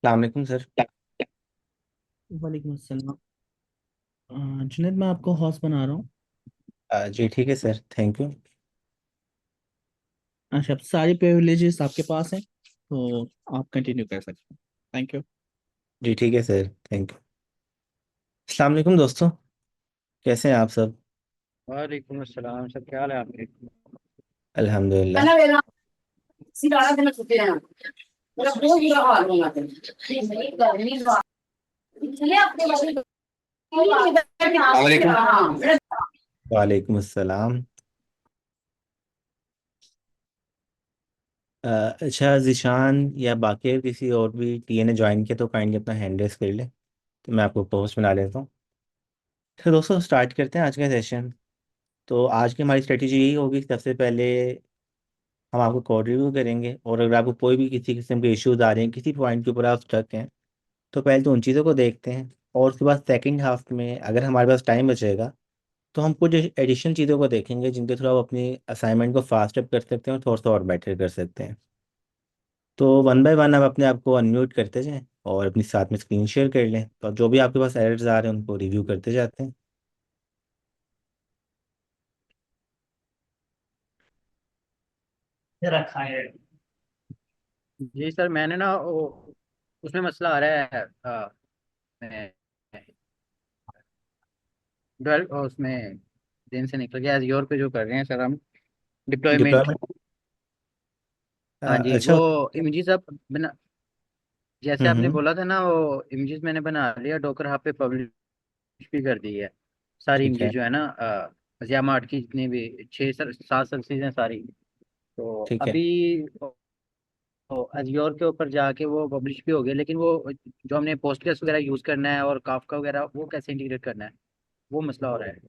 अस्सलाम वालेकुम सर। वालेकुम अस्सलाम। जुनैद, मैं आपको हॉस्ट बना रहा हूँ। जी ठीक है सर, थैंक यू। अच्छा, अब सारी प्रिविलेजेस आपके पास हैं तो आप कंटिन्यू कर सकते हैं। Thank you. जी ठीक है सर, थैंक यू। अस्सलाम वालेकुम दोस्तों, कैसे हैं आप सब? वालेकुम अस्सलाम सर, क्या हाल है आपके? अल्हम्दुलिल्लाह। वालेकुम अस्सलाम। अच्छा, जिशान या बाकी किसी और भी टीए ने ज्वाइन किया तो काइंडली अपना हैंड रेस कर ले, तो मैं आपको पोस्ट बना लेता हूँ। तो दोस्तों स्टार्ट करते हैं आज का सेशन। तो आज की हमारी स्ट्रेटेजी यही होगी कि सबसे पहले हम आपको कोड रिव्यू करेंगे, और अगर आपको कोई भी किसी किस्म के इश्यूज आ रहे हैं, किसी पॉइंट के ऊपर आप स्टक हैं, तो पहले तो उन चीज़ों को देखते हैं। और उसके बाद सेकंड हाफ में अगर हमारे पास टाइम बचेगा तो हम कुछ एडिशनल चीज़ों को देखेंगे जिनके थ्रू आप अपनी असाइनमेंट को फास्ट अप कर सकते हैं और थोड़ा सा और बेटर कर सकते हैं। तो वन बाय वन आप अपने आप को अनम्यूट करते जाएं और अपनी साथ में स्क्रीन शेयर कर लें, तो जो भी आपके पास एरर्स आ रहे हैं उनको रिव्यू करते जाते हैं। रखा है। जी सर, मैंने ना उसमें मसला आ रहा है। ट्वेल्व उसमें दिन से निकल गया। एज़्योर पे जो कर रहे हैं सर हम डिप्लॉयमेंट। डिप्लॉयमेंट। हाँ जी, अच्छा। वो इमेजेस आप बना, जैसे आपने हम्म। बोला था ना, वो इमेजेस मैंने बना लिया, डॉकर हब पे पब्लिश भी कर दी है। सारी ठीक इमेजेस है। जो है ना, ज़ियामा आर्ट की जितनी भी 6 7 सीरीज हैं सारी। तो ठीक है। अभी तो अजयोर के ऊपर जाके वो पब्लिश भी हो गया, लेकिन वो जो हमने पोस्टगेस वगैरह यूज करना है और काफका वगैरह वो कैसे इंटीग्रेट करना है, वो मसला हो रहा है।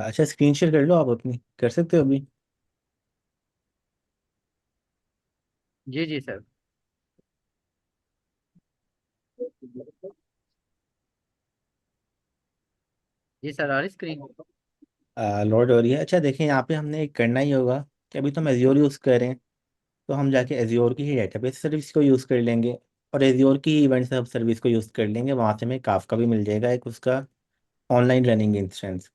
अच्छा, स्क्रीन शेयर कर लो, आप अपनी कर सकते हो अभी। जी जी सर। जी सर, आ रही स्क्रीन? लोड हो रही है। अच्छा देखें, यहाँ पे हमने एक करना ही होगा कि अभी तो हम एज्योर यूज़ कर रहे हैं, तो हम जाके एज्योर की ही डेटाबेस सर्विस को यूज़ कर लेंगे, और एज्योर की ही इवेंट सब सर्विस को यूज़ कर लेंगे। वहाँ से हमें काफका भी मिल जाएगा, एक उसका ऑनलाइन रनिंग इंस्टेंस।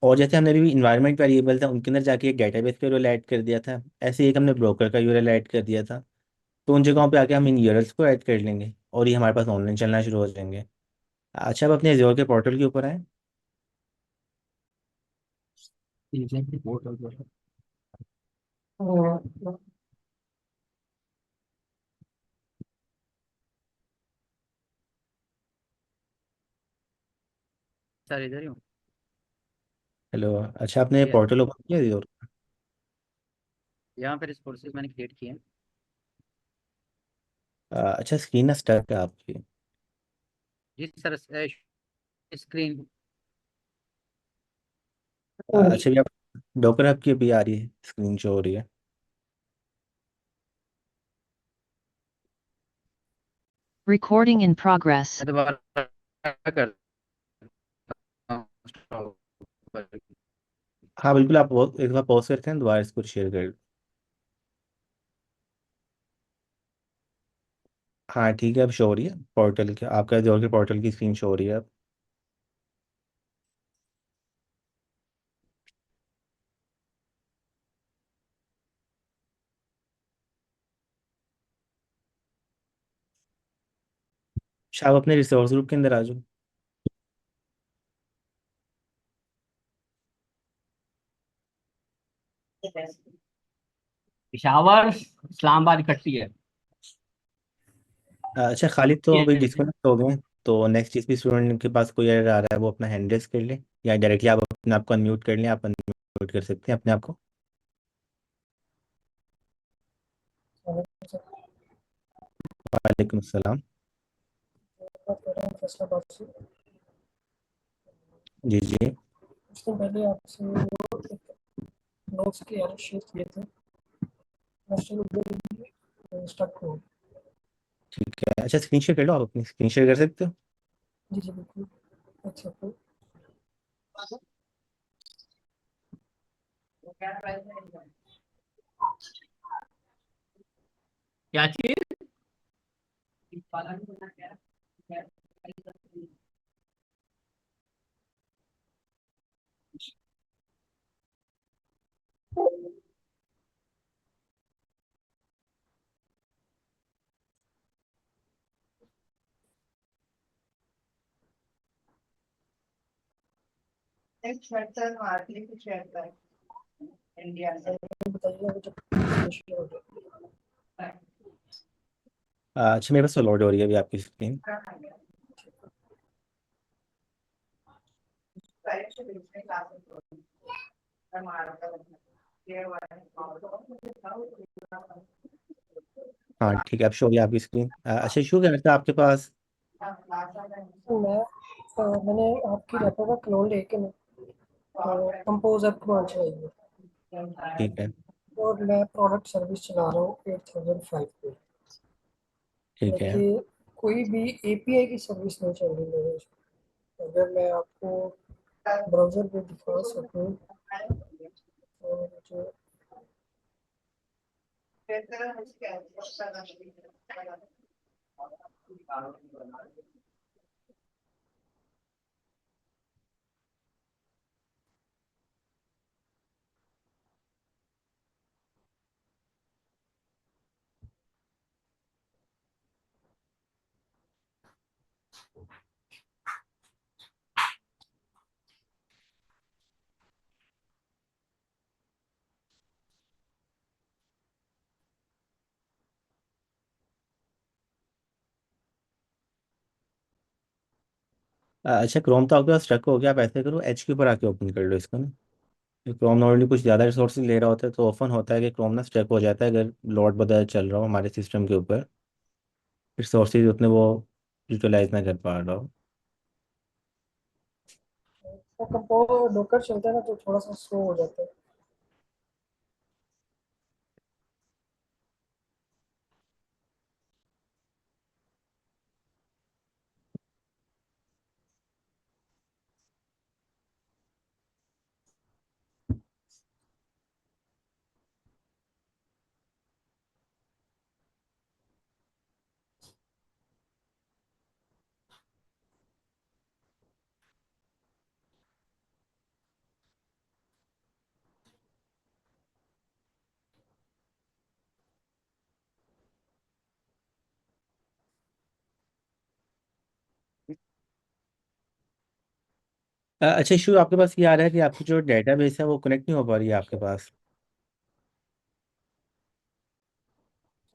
और जैसे हमने अभी इन्वायरमेंट वेरिएबल था उनके अंदर जाके एक डेटाबेस का यूआरएल ऐड कर दिया था, ऐसे ही एक हमने ब्रोकर का यूआरएल ऐड कर दिया था। तो उन जगहों पे आके हम इन यूआरएल्स को ऐड कर लेंगे और ये हमारे पास ऑनलाइन चलना शुरू हो जाएंगे। अच्छा, अब अपने एज्योर के पोर्टल के ऊपर आए। सर इधर ही हूँ। हेलो। अच्छा, आपने जी, पोर्टल ओपन किया एज्योर? यहाँ पे रिसोर्सेज मैंने क्रिएट किए हैं। अच्छा, स्क्रीन ना स्टक है आपकी। जी सर, स्क्रीन। अच्छा, भी आप डॉकर आपकी अभी आ रही है, स्क्रीन शो हो रही है। Recording in progress. मैं दोबारा करता हूँ। हाँ बिल्कुल, आप एक बार पॉज करते हैं, दोबारा इसको शेयर कर। हाँ ठीक है, अब शो हो रही है पोर्टल के, आपका एज्योर के पोर्टल की स्क्रीन शो हो रही है अब। अच्छा, आप अपने रिसोर्स ग्रुप के अंदर आ जाओ। पिशावर इस्लामाबाद इकट्ठी है। अच्छा, खालिद तो अभी डिस्कनेक्ट हो गए हैं, तो नेक्स्ट जिस भी स्टूडेंट के पास कोई एरर आ रहा है वो अपना हैंड रेस कर ले, या डायरेक्टली आप अपने आप को अनम्यूट कर लें, आप अनम्यूट कर सकते हैं अपने आप को। वालेकुम अस्सलाम। जी जी। उससे पहले आपसे वो एक नोट्स के यार शेयर किए थे, स्टक हो। ठीक है, अच्छा स्क्रीन शेयर कर लो, आप अपनी स्क्रीन शेयर कर सकते हो। जी जी बिल्कुल। अच्छा तो क्या चीज? बताइए अभी तक इनिशियल हो गया। अच्छा, मेरे पास तो लोड हो रही है अभी आपकी स्क्रीन। हाँ ठीक है, अब शो हो गया आपकी स्क्रीन। अच्छा, इशू क्या था आपके पास? तो मैंने आपकी लैपटॉप का क्लोन लेके ना कंपोज ऐप को लॉन्च चाहिए ठीक है। और मैं प्रोडक्ट सर्विस चला रहा हूँ 8005 पे, ठीक है। लेकिन कोई भी एपीआई की सर्विस नहीं चल रही मेरे इसमें। अगर मैं आपको ब्राउज़र पे दिखा सकूँ तो मुझे अच्छा, क्रोम तो आपके पास स्टक हो गया। आप ऐसे करो, एच के ऊपर आके ओपन कर लो इसको ना। क्रोम नॉर्मली कुछ ज़्यादा रिसोर्सेज ले रहा होता है, तो ऑफन होता है कि क्रोम ना स्टक हो जाता है अगर लोड बदल चल रहा हो हमारे सिस्टम के ऊपर, रिसोर्सेज उतने वो यूटिलाइज ना कर पा रहा हो। वो कंपोज डॉकर चलता है ना तो थोड़ा सा स्लो हो जाता है। अच्छा, इशू आपके पास ये आ रहा है कि आपकी जो डेटाबेस है वो कनेक्ट नहीं हो पा रही है आपके पास।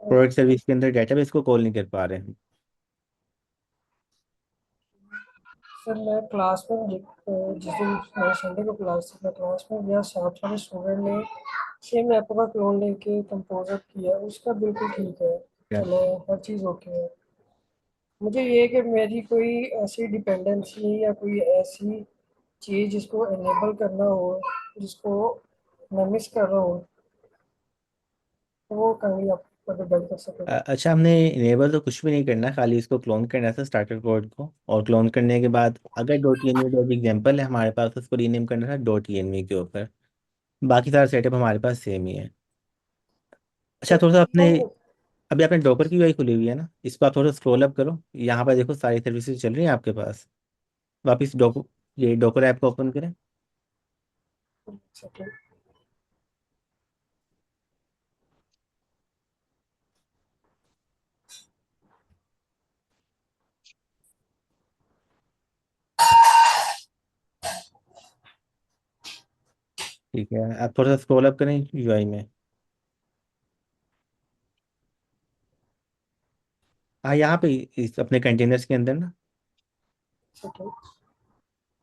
प्रोडक्ट सर्विस के अंदर डेटाबेस को कॉल नहीं कर पा रहे हैं। सर मैं क्लास में जिस दिन मेरे संडे को क्लास थी, मैं क्लास में गया, साथ वाले स्टूडेंट ने सेम लैपटॉप का क्लोन लेके कंपोजर किया, उसका बिल्कुल ठीक है, क्या? चलो हर चीज़ ओके है। मुझे ये है कि मेरी कोई ऐसी डिपेंडेंसी या कोई ऐसी चीज़ जिसको इनेबल करना हो, जिसको मैं मिस कर रहा हूँ, तो वो काइंडली आप अगर गाइड कर सकें। अच्छा, हमने इनेबल तो कुछ भी नहीं करना, खाली इसको क्लोन करना था स्टार्टर कोड को, और क्लोन करने के बाद अगर डॉट ई डॉट एग्जाम्पल है हमारे पास, उसको रीनेम करना था डॉट ई के ऊपर। बाकी सारा सेटअप हमारे पास सेम ही है। अच्छा, थोड़ा सा अपने, नहीं, अभी आपने डॉकर की यूआई खुली हुई है ना, इस पर आप थोड़ा स्क्रॉल अप करो। यहाँ पर देखो सारी सर्विसेज चल रही हैं आपके पास। वापिस डॉको ये डॉकर ऐप को ओपन करें। सेकंड ठीक है, आप थोड़ा सा स्क्रॉल अप करें यूआई में। हाँ, यहाँ पे इस अपने कंटेनर्स के अंदर ना। सेकंड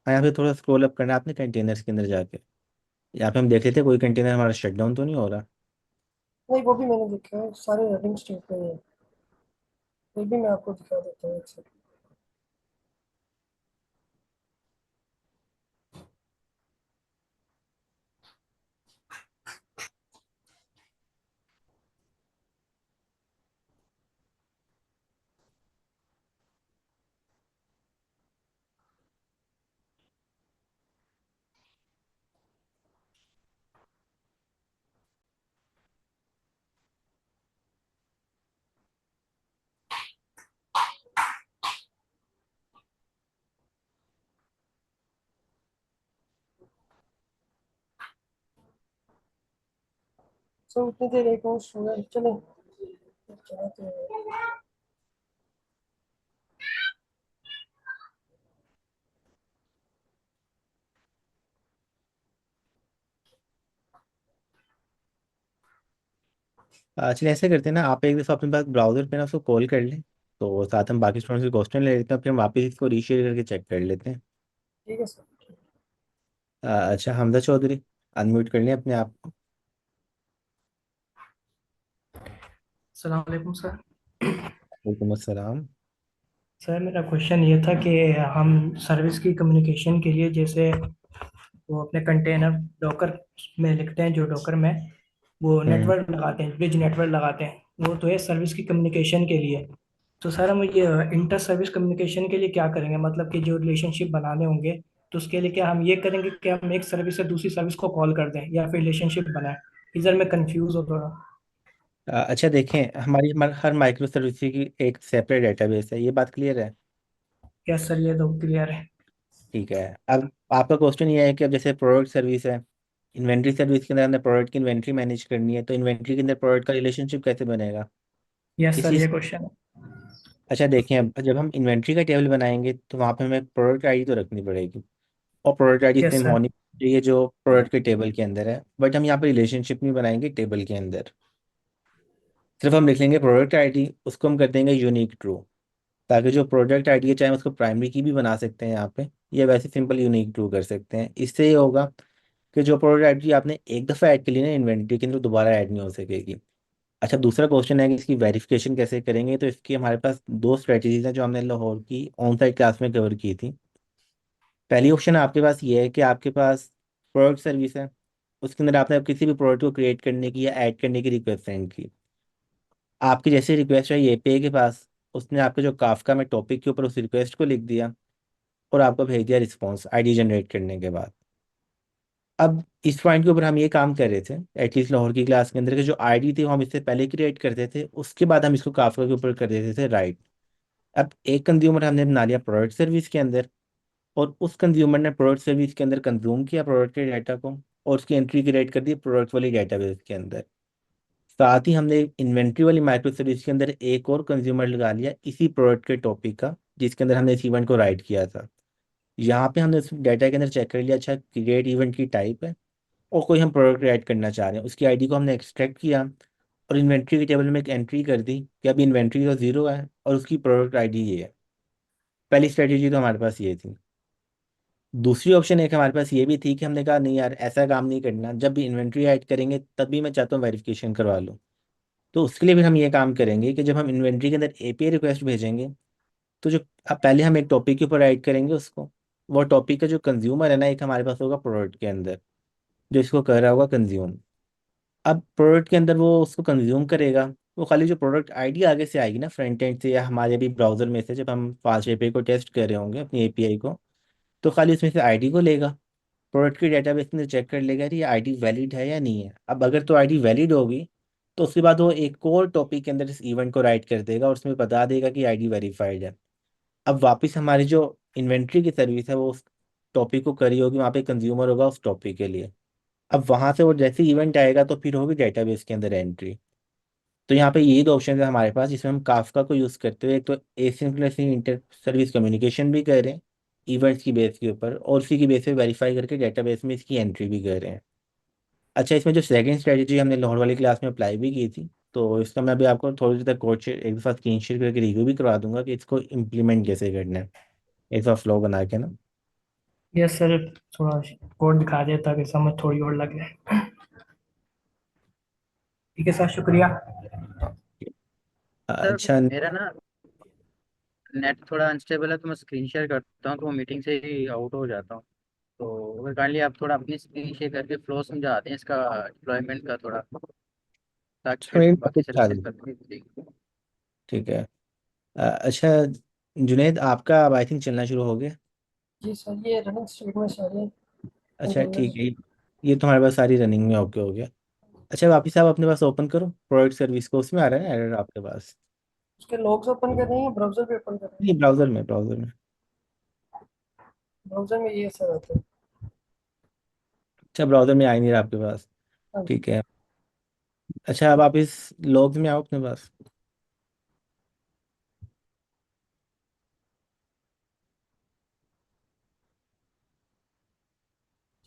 हाँ, यहाँ पे थोड़ा स्क्रॉल अप करना है आपने कंटेनर्स के अंदर जाके। यहाँ पे हम देख लेते हैं कोई कंटेनर हमारा शट डाउन तो नहीं हो रहा। नहीं, वो भी मैंने देखा है, सारे रनिंग स्टेट में ही है। फिर भी मैं आपको दिखा देता हूँ एक सेकंड। सो उतनी देर एक और स्टूडेंट चले चलाते हैं। चलिए ऐसे करते हैं ना, आप एक दफ़ा अपने पास ब्राउज़र पे ना उसको कॉल कर लें, तो साथ हम बाकी स्टूडेंट्स के क्वेश्चन ले लेते हैं, फिर हम वापस इसको रीशेयर करके चेक कर लेते हैं। ठीक है सर। अच्छा हमजा चौधरी, अनम्यूट कर लें अपने आप को। अस्सलाम वालेकुम सर। वालेकुम अस्सलाम। सर मेरा क्वेश्चन ये था कि हम सर्विस की कम्युनिकेशन के लिए जैसे वो अपने कंटेनर डॉकर में लिखते हैं, जो डॉकर में वो हम्म। नेटवर्क लगाते हैं, ब्रिज नेटवर्क लगाते हैं, वो तो है सर्विस की कम्युनिकेशन के लिए। तो सर हम ये इंटर सर्विस कम्युनिकेशन के लिए क्या करेंगे, मतलब कि जो रिलेशनशिप बनाने होंगे तो उसके लिए क्या हम ये करेंगे कि हम एक सर्विस से दूसरी सर्विस को कॉल कर दें या फिर रिलेशनशिप बनाएं? इधर मैं कंफ्यूज हो थोड़ा। अच्छा देखें, हर माइक्रो सर्विस की एक सेपरेट डेटाबेस है, ये बात क्लियर है? यस सर, ये तो क्लियर है। ठीक है। अब आपका क्वेश्चन ये है कि अब जैसे प्रोडक्ट सर्विस है, इन्वेंट्री सर्विस के अंदर हमने प्रोडक्ट की इन्वेंट्री मैनेज करनी है, तो इन्वेंट्री के अंदर प्रोडक्ट का रिलेशनशिप कैसे बनेगा? यस इस सर, ये चीज़। क्वेश्चन है। अच्छा देखें, अब जब हम इन्वेंट्री का टेबल बनाएंगे तो वहाँ पे हमें प्रोडक्ट आईडी तो रखनी पड़ेगी, और product ID yes same sir. होनी चाहिए जो प्रोडक्ट के टेबल के अंदर है, बट हम यहाँ पे रिलेशनशिप नहीं बनाएंगे टेबल के अंदर। सिर्फ हम लिख लेंगे प्रोडक्ट आईडी, उसको हम कर देंगे यूनिक ट्रू, ताकि जो प्रोडक्ट आईडी है चाहे हम उसको प्राइमरी की भी बना सकते हैं यहाँ पे, या वैसे सिंपल यूनिक ट्रू कर सकते हैं। इससे ये होगा कि जो प्रोडक्ट आईडी आपने एक दफ़ा ऐड कर ली ना इन्वेंट्री के अंदर, दोबारा ऐड नहीं हो सकेगी। अच्छा दूसरा क्वेश्चन है कि इसकी वेरिफिकेशन कैसे करेंगे, तो इसकी हमारे पास दो स्ट्रेटजीज हैं जो हमने लाहौर की ऑन साइट क्लास में कवर की थी। पहली ऑप्शन आपके पास ये है कि आपके पास प्रोडक्ट सर्विस है, उसके अंदर आपने किसी भी प्रोडक्ट को क्रिएट करने की या ऐड करने की रिक्वेस्ट सेंड की। आपकी जैसी रिक्वेस्ट है एपीआई के पास, उसने आपके जो काफका में टॉपिक के ऊपर उस रिक्वेस्ट को लिख दिया और आपको भेज दिया रिस्पॉन्स आईडी जनरेट करने के बाद। अब इस पॉइंट के ऊपर हम ये काम कर रहे थे एटलीस्ट लाहौर की क्लास के अंदर कि जो आईडी थी वो हम इससे पहले क्रिएट करते थे, उसके बाद हम इसको काफका के ऊपर कर देते थे राइट। अब एक कंज्यूमर हमने बना लिया प्रोडक्ट सर्विस के अंदर, और उस कंज्यूमर ने प्रोडक्ट सर्विस के अंदर कंज्यूम किया प्रोडक्ट के डाटा को, और उसकी एंट्री क्रिएट कर दी प्रोडक्ट वाली डेटाबेस के अंदर। साथ ही हमने इन्वेंट्री वाली माइक्रो सर्विस के अंदर एक और कंज्यूमर लगा लिया इसी प्रोडक्ट के टॉपिक का, जिसके अंदर हमने इस इवेंट को राइट किया था। यहाँ पे हमने उस डाटा के अंदर चेक कर लिया, अच्छा क्रिएट इवेंट की टाइप है और कोई हम प्रोडक्ट ऐड करना चाह रहे हैं, उसकी आईडी को हमने एक्सट्रैक्ट किया और इन्वेंट्री के टेबल में एक एंट्री कर दी कि अभी इन्वेंट्री तो जीरो है और उसकी प्रोडक्ट आईडी ये है। पहली स्ट्रेटेजी तो हमारे पास ये थी। दूसरी ऑप्शन एक हमारे पास ये भी थी कि हमने कहा नहीं यार ऐसा काम नहीं करना, जब भी इन्वेंट्री ऐड करेंगे तब भी मैं चाहता हूँ वेरिफिकेशन करवा लूँ। तो उसके लिए भी हम ये काम करेंगे कि जब हम इन्वेंट्री के अंदर एपीआई रिक्वेस्ट भेजेंगे, तो जो अब पहले हम एक टॉपिक के ऊपर ऐड करेंगे उसको, वो टॉपिक का जो कंज्यूमर है ना एक हमारे पास होगा प्रोडक्ट के अंदर, जो इसको कर रहा होगा कंज्यूम। अब प्रोडक्ट के अंदर वो उसको कंज्यूम करेगा, वो खाली जो प्रोडक्ट आईडी आगे से आएगी ना फ्रंट एंड से या हमारे भी ब्राउजर में से, जब हम फास्ट एपीआई को टेस्ट कर रहे होंगे अपनी एपीआई को, तो खाली उसमें से आईडी को लेगा, प्रोडक्ट की डेटाबेस में चेक कर लेगा कि ये आईडी वैलिड है या नहीं है। अब अगर तो आईडी वैलिड होगी तो उसके बाद वो एक और टॉपिक के अंदर इस इवेंट को राइट कर देगा और उसमें बता देगा कि आईडी वेरीफाइड है। अब वापस हमारी जो इन्वेंट्री की सर्विस है वो उस टॉपिक को करी होगी, वहाँ पे कंज्यूमर होगा उस टॉपिक के लिए। अब वहाँ से वो जैसे इवेंट आएगा तो फिर होगी डेटाबेस के अंदर एंट्री। तो यहाँ पे यही दो ऑप्शन है हमारे पास जिसमें हम काफका को यूज़ करते हुए एक तो एसिंक्रोनस इंटर सर्विस कम्युनिकेशन भी कर रहे हैं इवेंट्स की बेस के ऊपर, और उसी की बेस पे वेरीफाई करके डेटाबेस में इसकी एंट्री भी कर रहे हैं। अच्छा इसमें जो सेकंड स्ट्रेटजी हमने लाहौर वाली क्लास में अप्लाई भी की थी, तो इसका मैं अभी आपको थोड़ी देर तक कोड शेयर एक दफ़ा स्क्रीन शेयर करके रिव्यू भी करवा दूंगा कि इसको इम्प्लीमेंट कैसे करना है एक दफ़ा फ्लो बना के ना। यस सर, थोड़ा कोड दिखा दे ताकि समझ थोड़ी और लगे। ठीक है सर, शुक्रिया। सर अच्छा। मेरा ना नेट थोड़ा अनस्टेबल है, तो मैं स्क्रीन शेयर करता हूँ तो वो मीटिंग से ही आउट हो जाता हूँ। तो अगर काइंडली आप थोड़ा अपनी स्क्रीन शेयर करके फ्लो समझा दें इसका डिप्लॉयमेंट का थोड़ा, ताकि अच्छा फिर मेरी बाकी टॉपिक सर्विसेज चालू। का भी। ठीक है। अच्छा जुनेद आपका अब आई थिंक चलना शुरू हो गया। जी सर, ये रनिंग स्टेट में सारे अच्छा कंटेनर्स। ठीक है, ये तो हमारे पास सारी रनिंग में ओके हो गया। अच्छा वापिस आप अपने पास ओपन करो प्रोडक्ट सर्विस को, उसमें आ रहा है ना एरर आपके पास? उसके लॉग्स ओपन कर रहे हैं या ब्राउजर पे ओपन कर रहे हैं? नहीं ब्राउजर में। ब्राउजर में ये सर आता है। अच्छा ब्राउजर में आ ही नहीं रहा आपके पास। हाँ जी। ठीक है। अच्छा, अब आप इस लॉग्स में आओ अपने पास।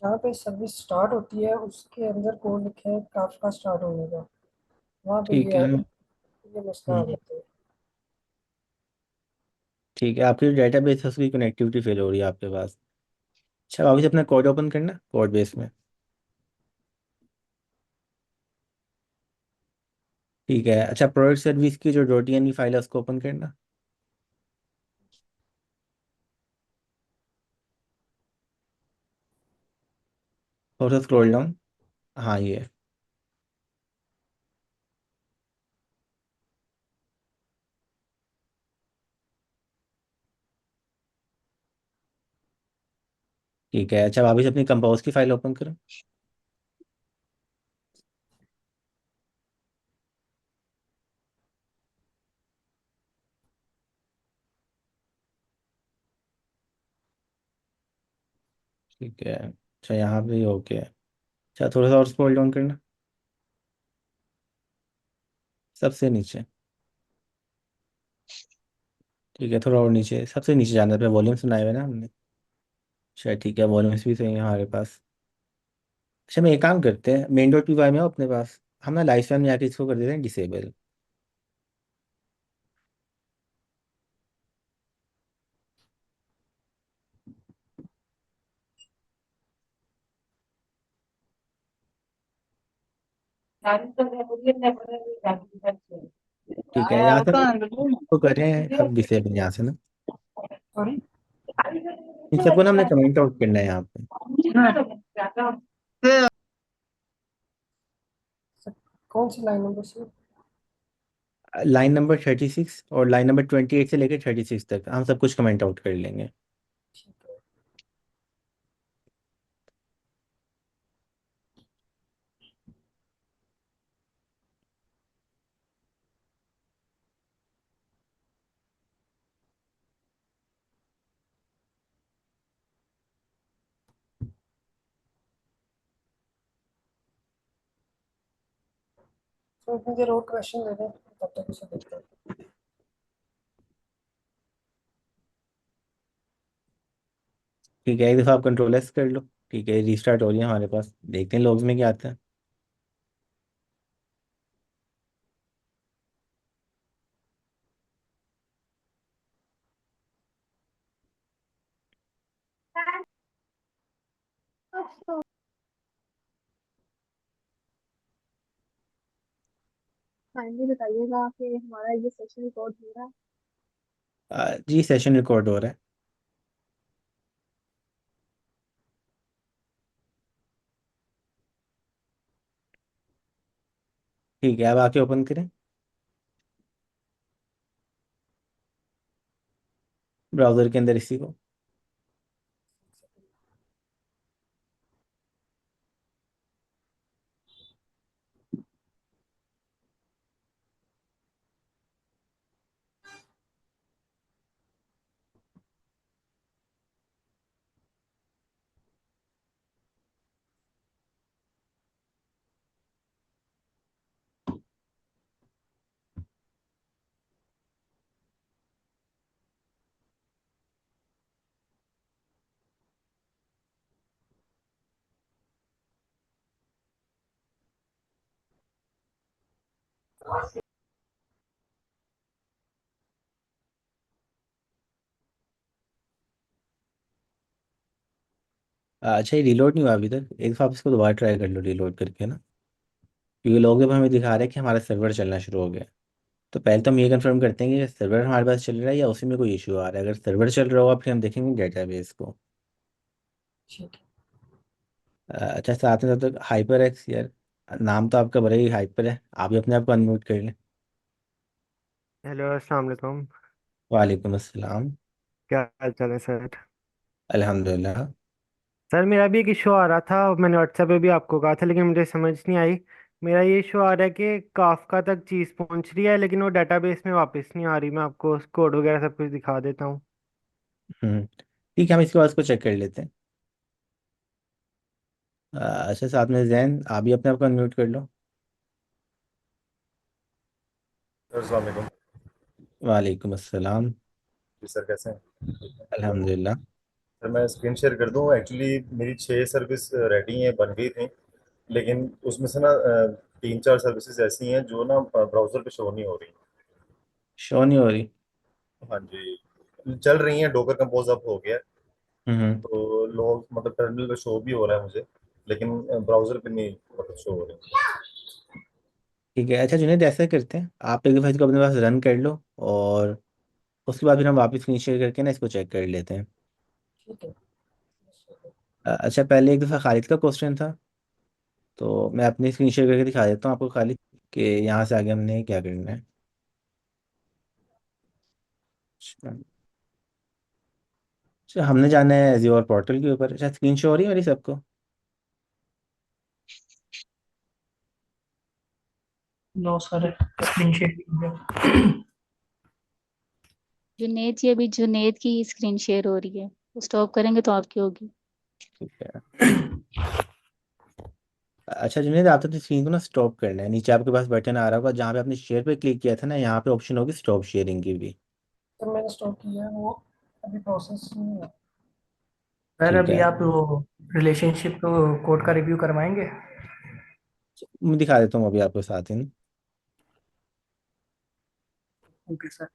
जहाँ पे सर्विस स्टार्ट होती है उसके अंदर कोड लिखे है काफका स्टार्ट होने का, वहाँ पे ठीक है। ये मसला आ हम्म, जाता है। ठीक है, आपकी डेटाबेस है उसकी कनेक्टिविटी फेल हो रही है आपके पास। अच्छा, वापस अपना कोड ओपन करना कोड बेस में। ठीक है। अच्छा, प्रोडक्ट सर्विस की जो .env फाइल है उसको ओपन करना। थोड़ा सा स्क्रॉल डाउन। हाँ, ये है। ठीक है। अच्छा, वापस अपनी कंपोज की फाइल ओपन करो। ठीक है। अच्छा, यहाँ पे ओके है। अच्छा, थोड़ा सा और स्क्रॉल डाउन करना, सबसे नीचे। ठीक है, थोड़ा और नीचे, सबसे नीचे जाना पे वॉल्यूम सुनाए हुए ना हमने। अच्छा, ठीक है, वॉल्यूम्स भी सही है हमारे पास। अच्छा, मैं एक काम करते हैं, मेन डॉट पी वाई में हो अपने पास, हम ना लाइफ टाइम में आके इसको कर देते हैं डिसेबल। ठीक है, यहाँ से तो करें अब डिसेबल यहाँ से ना। सॉरी, इन सबको ना हमने कमेंट आउट करना है यहाँ पे। कौन सी लाइन नंबर से? लाइन नंबर 36 और लाइन नंबर 28 से लेकर 36 तक हम सब कुछ कमेंट आउट कर लेंगे। ठीक है। तो इतनी देर और क्वेश्चन दे दें तब तक उसे देखते हैं। ठीक है, एक दफ़ा आप कंट्रोल एस कर लो। ठीक है, रीस्टार्ट हो रही है हमारे पास, देखते हैं लॉग्स में क्या आता है। काइंडली बताइएगा कि हमारा ये सेशन रिकॉर्ड हो रहा है। जी, सेशन रिकॉर्ड हो रहा है। ठीक है, अब आके ओपन करें ब्राउज़र के अंदर इसी को। अच्छा, ये रिलोड नहीं हुआ अभी तक, एक दफ़ा आप इसको दोबारा ट्राई कर लो रिलोड करके ना, क्योंकि लॉग पे हमें दिखा रहा है कि हमारा सर्वर चलना शुरू हो गया। तो पहले तो हम ये कंफर्म करते हैं कि सर्वर हमारे पास चल रहा है या उसी में कोई इशू आ रहा है। अगर सर्वर चल रहा होगा फिर हम देखेंगे डेटाबेस को। ठीक है। अच्छा, साथ में तब तक हाइपर एक्स यार, नाम तो आपका बड़ा ही हाइपर है, आप भी अपने आप को अनम्यूट कर लें। हेलो, अस्सलाम वालेकुम। वालेकुम अस्सलाम। क्या हाल चाल है सर? अल्हम्दुलिल्लाह। सर मेरा भी एक इशू आ रहा था, मैंने व्हाट्सएप पे भी आपको कहा था, लेकिन मुझे समझ नहीं आई। मेरा ये इशू आ रहा है कि काफका तक चीज़ पहुंच रही है लेकिन वो डेटाबेस में वापस नहीं आ रही। मैं आपको कोड वगैरह सब कुछ दिखा देता हूँ। ठीक है, हम इसके बाद इसको चेक कर लेते हैं। अच्छा, साथ में जैन, आप भी अपने आप को अनम्यूट कर लो। अस्सलाम वालेकुम। वालेकुम अस्सलाम। जी सर, कैसे हैं? अल्हम्दुलिल्लाह। सर मैं स्क्रीन शेयर कर दूं, एक्चुअली मेरी 6 सर्विस रेडी हैं, बन गई थी, लेकिन उसमें से ना 3-4 सर्विसेज ऐसी हैं जो ना ब्राउज़र पे शो नहीं हो रही। शो नहीं हो रही। हाँ जी, चल रही हैं, डोकर कंपोज अप हो गया है, हम्म। तो लोग मतलब टर्मिनल पे शो भी हो रहा है मुझे, लेकिन ब्राउज़र पे नहीं मतलब शो हो रही। ठीक है, अच्छा जुनेद ऐसा करते हैं, आप एक दफ़ा इसको अपने पास रन कर लो और उसके बाद फिर हम वापस स्क्रीन शेयर करके ना इसको चेक कर लेते हैं। ठीक है। अच्छा पहले एक दफ़ा खालिद का क्वेश्चन था, तो मैं अपनी स्क्रीन शेयर करके दिखा देता हूँ आपको खालिद, कि यहाँ से आगे हमने क्या करना है। अच्छा अच्छा, हमने जाना है एज़्योर पोर्टल के ऊपर। अच्छा स्क्रीन शो हो रही है मेरी सबको? No sir, screen share. Junaid ji, अभी जुनेद की स्क्रीन शेयर हो रही है, स्टॉप करेंगे तो आपकी होगी। ठीक है। अच्छा जुनेद, आप तो स्क्रीन को ना स्टॉप करना है, नीचे आपके पास बटन आ रहा होगा जहाँ पे आपने शेयर पे क्लिक किया था ना, यहाँ पे ऑप्शन होगी स्टॉप शेयरिंग की भी। तो मैंने स्टॉप किया है, वो अभी प्रोसेस में है। सर ठीक अभी है, आप वो रिलेशनशिप कोड का रिव्यू करवाएंगे? मैं दिखा देता हूँ अभी आपके साथ ही ना। Okay sir.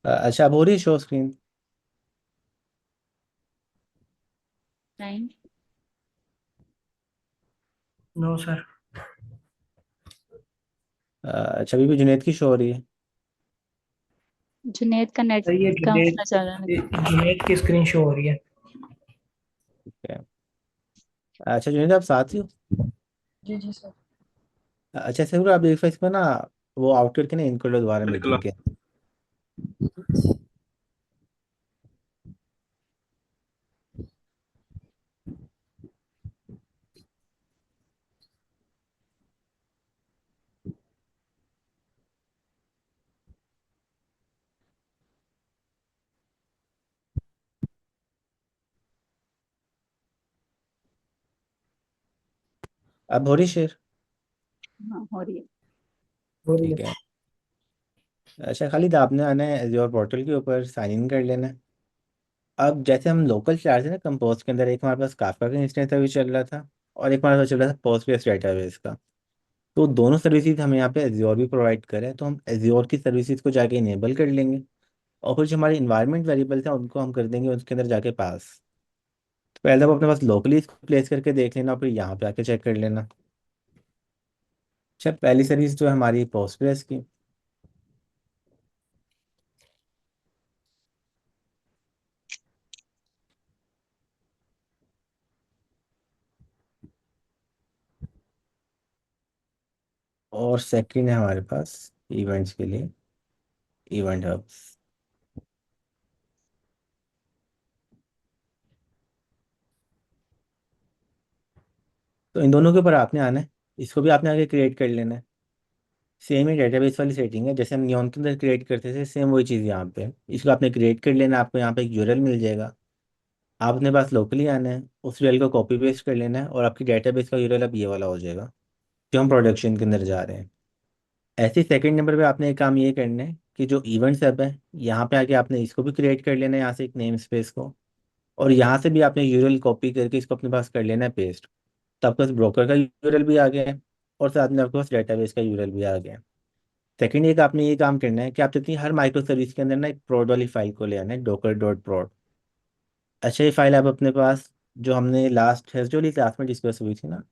अच्छा अब हो रही है show screen? Time. No sir. अच्छा अभी भी जुनेद की शो हो रही है? जुनेद का नेट सर ये का जुनेद मसला चल रहा है। जुनेद की स्क्रीन शो हो रही है। ठीक है। अच्छा जुनेद आप साथ ही हो? जी जी सर। अच्छा ऐसे करो, आप एक बार इसमें ना वो आउट करके ना इन कर लो दोबारा मीटिंग के। अब हो रही शेयर? हाँ, हो रही है। हो रही ठीक है। है। अच्छा खालिद, आपने आना है एज़्योर पोर्टल के ऊपर, साइन इन कर लेना है। अब जैसे हम लोकल चार्ज है ना कंपोज के अंदर, एक हमारे पास काफका का इंस्टेंस अभी चल रहा था और एक हमारे पास चल रहा था पोस्टग्रेस डेटाबेस का। तो दोनों सर्विसेज हमें यहाँ पे एज़्योर भी प्रोवाइड करें, तो हम एज़्योर की सर्विसेज को जाके इनेबल कर लेंगे और फिर जो हमारे इन्वायरमेंट वेरिएबल्स हैं उनको हम कर देंगे उसके अंदर जाके पास। तो पहले आप अपने पास लोकली इसको प्लेस करके देख लेना और फिर यहाँ पे आके चेक कर लेना। अच्छा पहली सर्विस जो है हमारी पोस्टग्रेस की। और सेकंड है हमारे पास इवेंट्स के लिए इवेंट हब्स। तो इन दोनों के ऊपर आपने आना है, इसको भी आपने आगे क्रिएट कर लेना है। सेम ही डेटाबेस वाली सेटिंग है, जैसे हम नियॉन के अंदर क्रिएट करते थे सेम वही चीज़ यहाँ पे है। इसको आपने क्रिएट कर लेना है, आपको यहाँ पे एक यूआरएल मिल जाएगा। आप अपने पास लोकली आना है, उस यूआरएल को कॉपी पेस्ट कर लेना है और आपकी डेटाबेस का यूआरएल अब ये वाला हो जाएगा जो हम प्रोडक्शन के अंदर जा रहे हैं। ऐसे ही सेकंड नंबर पे आपने एक काम ये करना है कि जो इवेंट्स ऐप है यहाँ पे आके आपने इसको भी क्रिएट कर लेना है, यहाँ से एक नेम स्पेस को, और यहाँ से भी आपने यूआरएल कॉपी करके इसको अपने पास कर लेना है पेस्ट। तो आपके पास ब्रोकर का यूआरएल भी आ गया है और साथ में आपके पास डेटाबेस का यूआरएल भी आ गया है। सेकंड एक आपने ये काम करना है कि आप जितनी हर माइक्रो सर्विस के अंदर ना एक प्रोड वाली फाइल को ले आना है, डॉकर डॉट प्रोड। अच्छा ये फाइल आप अपने पास जो हमने लास्ट थर्सडे वाली क्लास में डिस्कस हुई थी ना,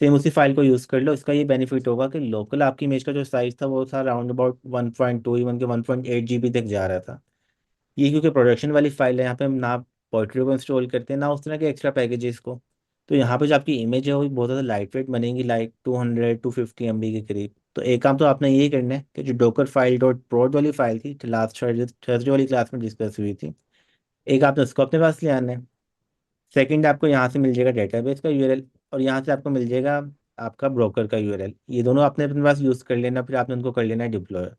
सेम उसी फाइल को यूज़ कर लो। इसका ये बेनिफिट होगा कि लोकल आपकी इमेज का जो साइज था वो था अराउंड अबाउट 1.2 इवन के 1.8 GB तक जा रहा था, ये क्योंकि प्रोडक्शन वाली फाइल है, यहाँ पे हम ना पोइट्री को इंस्टॉल करते हैं ना उस तरह के एक्स्ट्रा पैकेजेस को। तो यहाँ पे जो आपकी इमेज है वो भी बहुत ज़्यादा लाइट वेट बनेगी, लाइक 200-250 MB के करीब। तो एक काम तो आपने यही करना है कि जो डॉकर फाइल डॉट प्रोड वाली फाइल थी लास्ट थर्सडे वाली क्लास में डिस्कस हुई थी, एक आपने उसको अपने पास ले आना है। सेकंड, आपको यहाँ से मिल जाएगा डेटाबेस का यूआरएल, और यहाँ से आपको मिल जाएगा आपका ब्रोकर का यूआरएल। ये दोनों आपने अपने पास यूज़ कर लेना, फिर आपने उनको कर लेना है डिप्लॉय।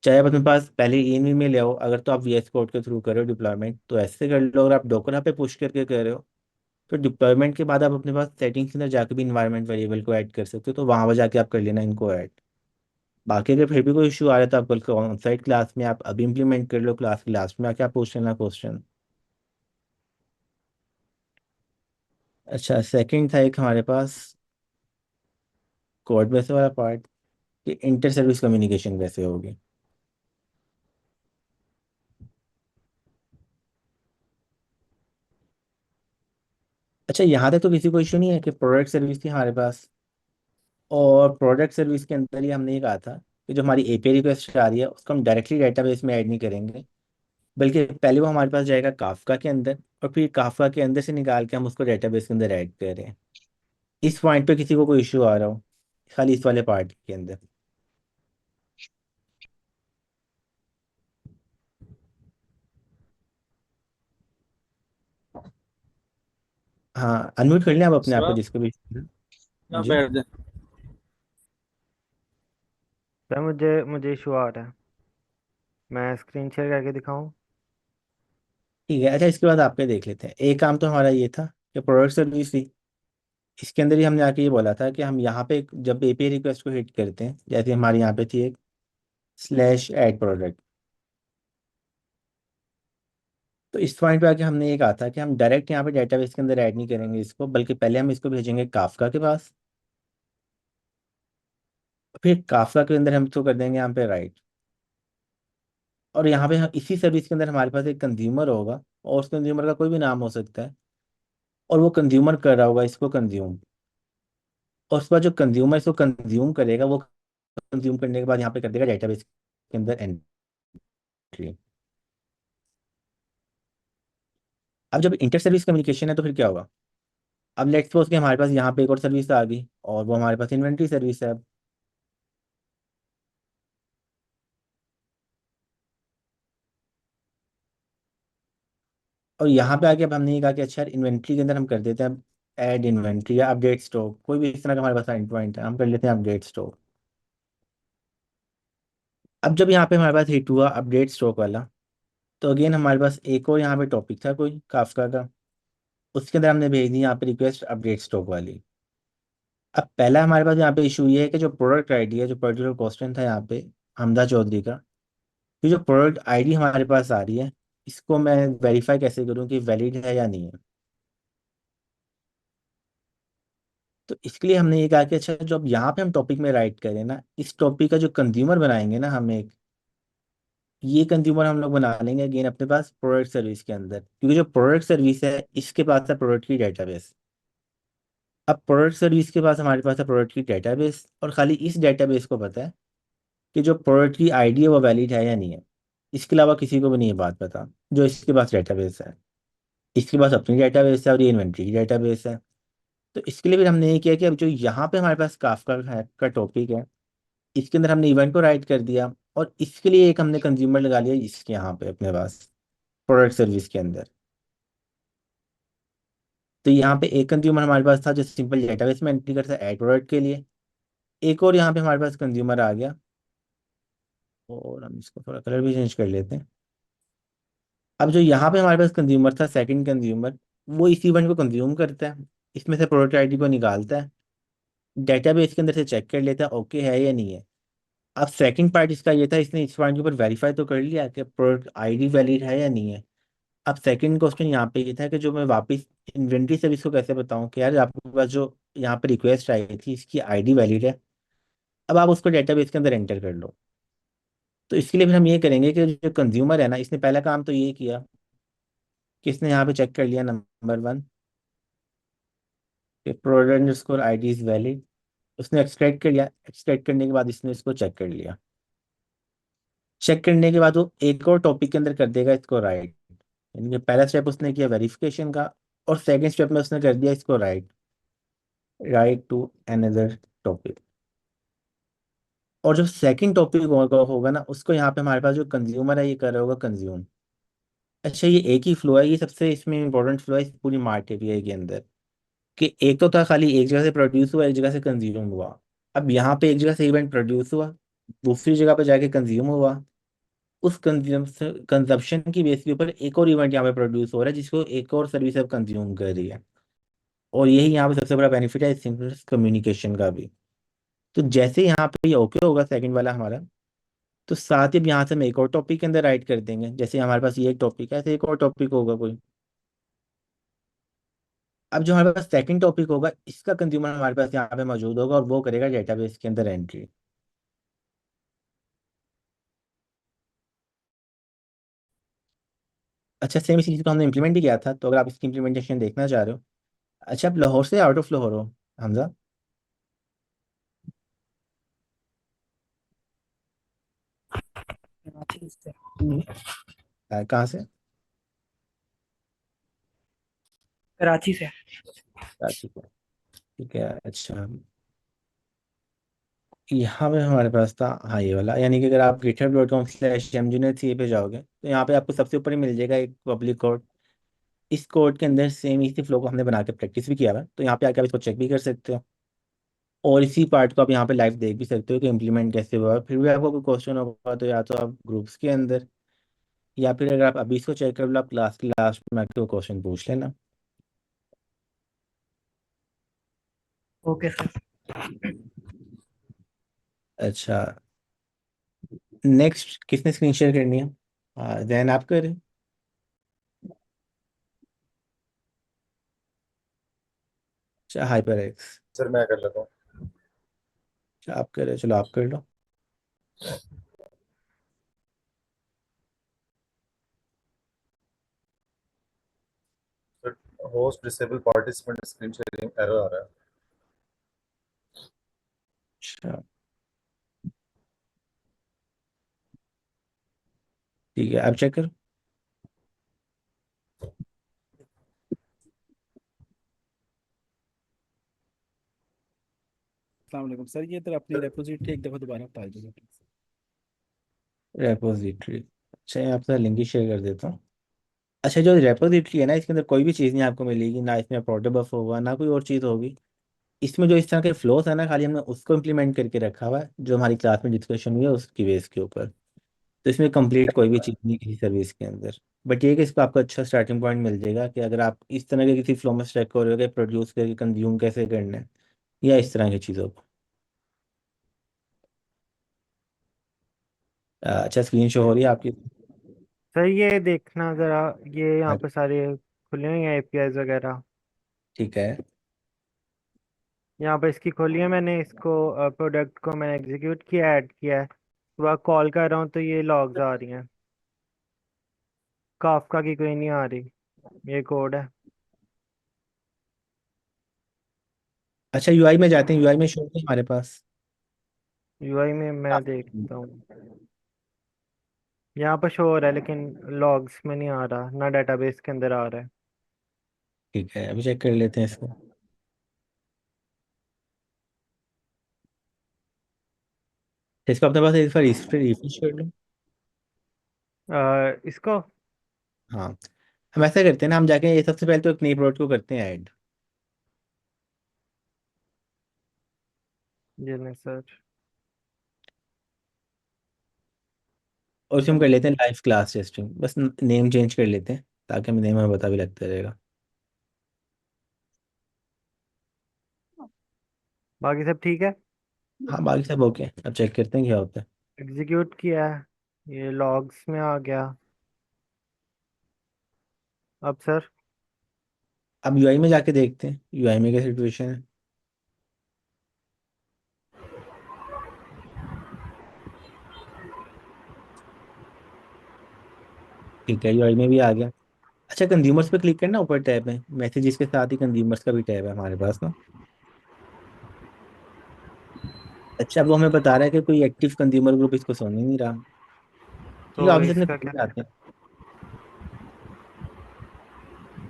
चाहे आप अपने पास पहले ईएनवी में ले आओ, अगर तो आप वीएस कोड के थ्रू कर रहे हो डिप्लॉयमेंट तो ऐसे कर लो, अगर आप डॉकर हब पे पुश करके कर रहे हो तो डिप्लॉयमेंट के बाद आप अपने पास सेटिंग्स के अंदर जाके भी इन्वायरमेंट वेरिएबल को ऐड कर सकते हो, तो वहाँ पर जाके आप कर लेना इनको ऐड। बाकी अगर फिर भी कोई इशू आ रहा है तो आप कल ऑन साइड क्लास में आप अभी इंप्लीमेंट कर लो, क्लास की लास्ट में आके आप पूछ लेना क्वेश्चन। अच्छा, सेकंड था एक हमारे पास कोड बेस वाला पार्ट, कि इंटर सर्विस कम्युनिकेशन कैसे होगी। अच्छा, यहाँ तक तो किसी को इशू नहीं है कि प्रोडक्ट सर्विस थी हमारे पास, और प्रोडक्ट सर्विस के अंदर ही हमने ये कहा था कि जो हमारी एपीआई रिक्वेस्ट आ रही है उसको हम डायरेक्टली डेटाबेस में ऐड नहीं करेंगे, बल्कि पहले वो हमारे पास जाएगा काफका के अंदर, और फिर काफका के अंदर से निकाल के हम उसको डेटाबेस के अंदर ऐड करें। इस पॉइंट पे किसी को कोई इशू आ रहा हो, खाली इस वाले पार्ट के अंदर? हाँ, अनम्यूट कर लें आप अपने आप को, सर जिसको भी। यहाँ जी, बैठ जाए। सर मुझे इशू आ रहा है, मैं स्क्रीन शेयर करके दिखाऊं? ठीक है। अच्छा, इसके बाद आपके देख लेते हैं। एक काम तो हमारा ये था कि प्रोडक्ट सर्विस थी, इसके अंदर ही हमने आके ये बोला था कि हम यहाँ पे जब एपीआई रिक्वेस्ट को हिट करते हैं, जैसे हमारे यहाँ पे थी एक स्लैश ऐड प्रोडक्ट, तो इस पॉइंट पे आके हमने ये कहा था कि हम डायरेक्ट यहाँ पे डेटाबेस के अंदर ऐड नहीं करेंगे इसको, बल्कि पहले हम इसको भेजेंगे काफका के पास, फिर काफका के अंदर हम इसको कर देंगे यहाँ पे राइट। और यहाँ पे हम इसी सर्विस के अंदर हमारे पास एक कंज्यूमर होगा, और उस कंज्यूमर का कोई भी नाम हो सकता है, और वो कंज्यूमर कर रहा होगा इसको कंज्यूम। और उसके बाद जो कंज्यूमर इसको कंज्यूम करेगा वो कंज्यूम करने के बाद यहाँ पे कर देगा डेटाबेस के अंदर एंट्री। अब जब इंटर सर्विस कम्युनिकेशन है तो फिर क्या होगा? अब लेट्स सपोज कि हमारे पास यहाँ पे एक और सर्विस आ गई, और वो हमारे पास इन्वेंट्री सर्विस है। और यहाँ पे आके अब हमने ये कहा कि अच्छा यार, इन्वेंट्री के अंदर हम कर देते हैं ऐड इन्वेंट्री या अपडेट स्टॉक, कोई भी इस तरह का हमारे पास एंड पॉइंट है, हम कर लेते हैं अपडेट स्टॉक। अब जब यहाँ पे हमारे पास हिट हुआ अपडेट स्टॉक वाला, तो अगेन हमारे पास एक और यहाँ पे टॉपिक था कोई काफका का, उसके अंदर हमने भेज दी यहाँ पे रिक्वेस्ट अपडेट स्टॉक वाली। अब पहला हमारे पास यहाँ पे इशू ये है कि जो प्रोडक्ट आईडी है, जो पर्टिकुलर क्वेश्चन था यहाँ पे हमदा चौधरी का, ये जो प्रोडक्ट आईडी हमारे पास आ रही है, इसको मैं वेरीफाई कैसे करूँ कि वैलिड है या नहीं है? तो इसके लिए हमने ये कहा कि अच्छा, जो अब यहाँ पे हम टॉपिक में राइट करें ना, इस टॉपिक का जो कंज्यूमर बनाएंगे ना हम एक, ये कंज्यूमर हम लोग बना लेंगे अगेन अपने पास प्रोडक्ट सर्विस के अंदर, क्योंकि जो प्रोडक्ट सर्विस है इसके पास है प्रोडक्ट की डेटाबेस। अब प्रोडक्ट सर्विस के पास हमारे पास है प्रोडक्ट की डेटाबेस, और खाली इस डेटाबेस को पता है कि जो प्रोडक्ट की आईडी है वो वैलिड है या नहीं है। इसके अलावा किसी को भी नहीं ये बात पता, जो इसके पास डेटाबेस है। इसके पास अपनी डेटाबेस है और ये इन्वेंट्री की डेटाबेस है। तो इसके लिए फिर हमने ये किया कि अब जो यहाँ पे हमारे पास काफका है का टॉपिक है, इसके अंदर हमने इवेंट को राइट कर दिया, और इसके लिए एक हमने कंज्यूमर लगा लिया इसके यहाँ पे अपने पास प्रोडक्ट सर्विस के अंदर। तो यहाँ पे एक कंज्यूमर हमारे पास था जो सिंपल डेटाबेस में एंट्री करता है ऐड प्रोडक्ट के लिए। एक और यहाँ पे हमारे पास कंज्यूमर आ गया, और हम इसको थोड़ा कलर भी चेंज कर लेते हैं। अब जो यहाँ पे हमारे पास कंज्यूमर था सेकंड कंज्यूमर, वो इस इवेंट को कंज्यूम करता है, इसमें से प्रोडक्ट आईडी को निकालता है, डेटाबेस के अंदर से चेक कर लेता है ओके है या नहीं है। अब सेकंड पार्ट इसका ये था, इसने इस पॉइंट के ऊपर वेरीफाई तो कर लिया कि प्रोडक्ट आईडी वैलिड है या नहीं है। अब सेकंड क्वेश्चन यहाँ पे ये था कि जो मैं वापस इन्वेंट्री सर्विस को कैसे बताऊं कि यार आपके पास जो यहाँ पे रिक्वेस्ट आई थी इसकी आईडी वैलिड है, अब आप उसको डेटाबेस के अंदर एंटर कर लो। तो इसके लिए फिर हम ये करेंगे कि जो कंज्यूमर है ना, इसने पहला काम तो ये किया कि इसने यहाँ पे चेक कर लिया नंबर वन कि product underscore ID is valid. उसने एक्सट्रैक्ट कर लिया, एक्सट्रैक्ट करने के बाद इसने इसको चेक कर लिया। चेक करने के बाद वो एक और टॉपिक के अंदर कर देगा इसको राइट। यानी कि पहला स्टेप उसने किया वेरिफिकेशन का, और सेकंड स्टेप में उसने कर दिया इसको right, right to another topic. और जो सेकंड टॉपिक होगा ना, उसको यहाँ पे हमारे पास जो कंज्यूमर है ये कर रहा होगा कंज्यूम। अच्छा, ये एक ही फ्लो है, ये सबसे इसमें इंपॉर्टेंट फ्लो है इस पूरी मार्ट एपीआई के अंदर, कि एक तो था खाली एक जगह से प्रोड्यूस हुआ, एक जगह से कंज्यूम हुआ। अब यहाँ पे एक जगह से इवेंट प्रोड्यूस हुआ, दूसरी जगह पे जाके कंज्यूम हुआ, उस कंजप्शन की बेस के ऊपर एक और इवेंट यहाँ पे प्रोड्यूस हो रहा है जिसको एक और सर्विस अब कंज्यूम कर रही है। और यही यहाँ पे सबसे बड़ा बेनिफिट है सिंक्रोनस कम्युनिकेशन का भी। तो जैसे यहाँ पे ये ओके होगा सेकंड वाला हमारा, तो साथ ही अब यहाँ से हम एक और टॉपिक के अंदर राइट कर देंगे। जैसे हमारे पास ये एक टॉपिक है, ऐसे एक और टॉपिक होगा कोई। अब जो हमारे पास सेकंड टॉपिक होगा, इसका कंज्यूमर हमारे पास यहाँ पे मौजूद होगा और वो करेगा डेटाबेस के अंदर एंट्री। अच्छा, सेम इसी चीज़ को हमने इम्प्लीमेंट भी किया था, तो अगर आप इसकी इम्प्लीमेंटेशन देखना चाह रहे हो। अच्छा, आप लाहौर से आउट ऑफ लाहौर हो हमजा? कराची से। कहाँ से? कराची से। कराची से। ठीक है। अच्छा, यहाँ पे हमारे पास था, हाँ ये वाला, यानी कि अगर आप github.com/mjunetca पे जाओगे तो यहाँ पे आपको सबसे ऊपर ही मिल जाएगा एक पब्लिक कोड। इस कोड के अंदर सेम इसी फ्लो को हमने बना के प्रैक्टिस भी किया हुआ है, तो यहाँ पे आके आप इसको चेक भी कर सकते हो। और इसी पार्ट को आप यहाँ पे लाइव देख भी सकते हो कि इम्प्लीमेंट कैसे हुआ। फिर भी आपको कोई क्वेश्चन होगा तो या तो आप ग्रुप्स के अंदर, या फिर अगर आप अभी इसको चेक कर लो, आप क्लास के लास्ट में आके वो क्वेश्चन पूछ लेना। Okay sir. अच्छा, नेक्स्ट किसने स्क्रीन शेयर करनी है? जैन आप करें? अच्छा, हाइपर एक्स। सर मैं कर लेता हूँ। अच्छा, आप करें, चलो आप कर लो। Sir host disable participant screen sharing error आ रहा है। अच्छा, ठीक है, आप चेक करो। अस्सलाम वालेकुम सर, ये तो अपनी रेपोजिटरी एक दफ़ा दोबारा डाल दीजिए please। रेपोजिटरी। अच्छा, यहाँ पे लिंक ही शेयर कर देता हूँ। अच्छा, जो रेपोजिटरी है ना, इसके अंदर कोई भी चीज़ नहीं आपको मिलेगी, ना इसमें प्रोटोबफ होगा ना कोई और चीज़ होगी। इसमें जो इस तरह के फ्लोस है ना, खाली हमने उसको इम्प्लीमेंट करके रखा हुआ है जो हमारी क्लास में डिस्कशन हुई है उसकी बेस के ऊपर। तो इसमें कंप्लीट कोई भी चीज़ नहीं किसी सर्विस के अंदर। बट ये कि इसको आपको अच्छा स्टार्टिंग पॉइंट मिल जाएगा कि अगर आप इस तरह के किसी फ्लो में स्टेक हो रहे हो कि प्रोड्यूस करके कंज्यूम कैसे करना है, या इस तरह की चीज़ों को। अच्छा, स्क्रीन शो हो रही है आपकी? सर ये देखना ज़रा, ये यहाँ हाँ, पे सारे खुले हुए हैं एपीआईज वगैरह। ठीक है। यहाँ पे इसकी खोली है मैंने, इसको प्रोडक्ट को मैंने एग्जीक्यूट किया, ऐड किया है। सुबह कॉल कर रहा हूँ तो ये लॉग्स आ रही हैं, काफका की कोई नहीं आ रही। ये कोड है। अच्छा, यूआई में जाते हैं, यूआई में शो है हमारे पास। यूआई में मैं देखता हूँ, यहाँ पर शो हो रहा है लेकिन लॉग्स में नहीं आ रहा, ना डेटाबेस के अंदर आ रहा है। ठीक है, अभी चेक कर लेते हैं इसको। इसको अपने पास एक बार रिफ्रेश कर लो। इसको हाँ, हम ऐसा करते हैं ना, हम जाके ये सबसे पहले तो एक नई प्रोडक्ट को करते हैं ऐड, ये नहीं सर। और उसमें हम कर लेते हैं लाइव क्लास टेस्टिंग, बस नेम चेंज कर लेते हैं ताकि हमें नेम हमें पता भी लगता रहेगा। बाकी सब ठीक है। हाँ, बाकी सब ओके, अब चेक करते हैं क्या होता है। एग्जीक्यूट किया है, ये लॉग्स में आ गया। अब सर अब यूआई में जाके देखते हैं यूआई में क्या सिचुएशन है। ठीक है, यूआई में भी आ गया। अच्छा, कंज्यूमर्स पे क्लिक करना, ऊपर टैब है मैसेजेस के साथ ही कंज्यूमर्स का भी टैब है हमारे पास ना। अच्छा, वो हमें बता रहा है कि कोई एक्टिव कंज्यूमर ग्रुप इसको सुन ही नहीं रहा। ठीक है, तो ऑफिस अपने इसका टॉपिक क्या? पे आते हैं।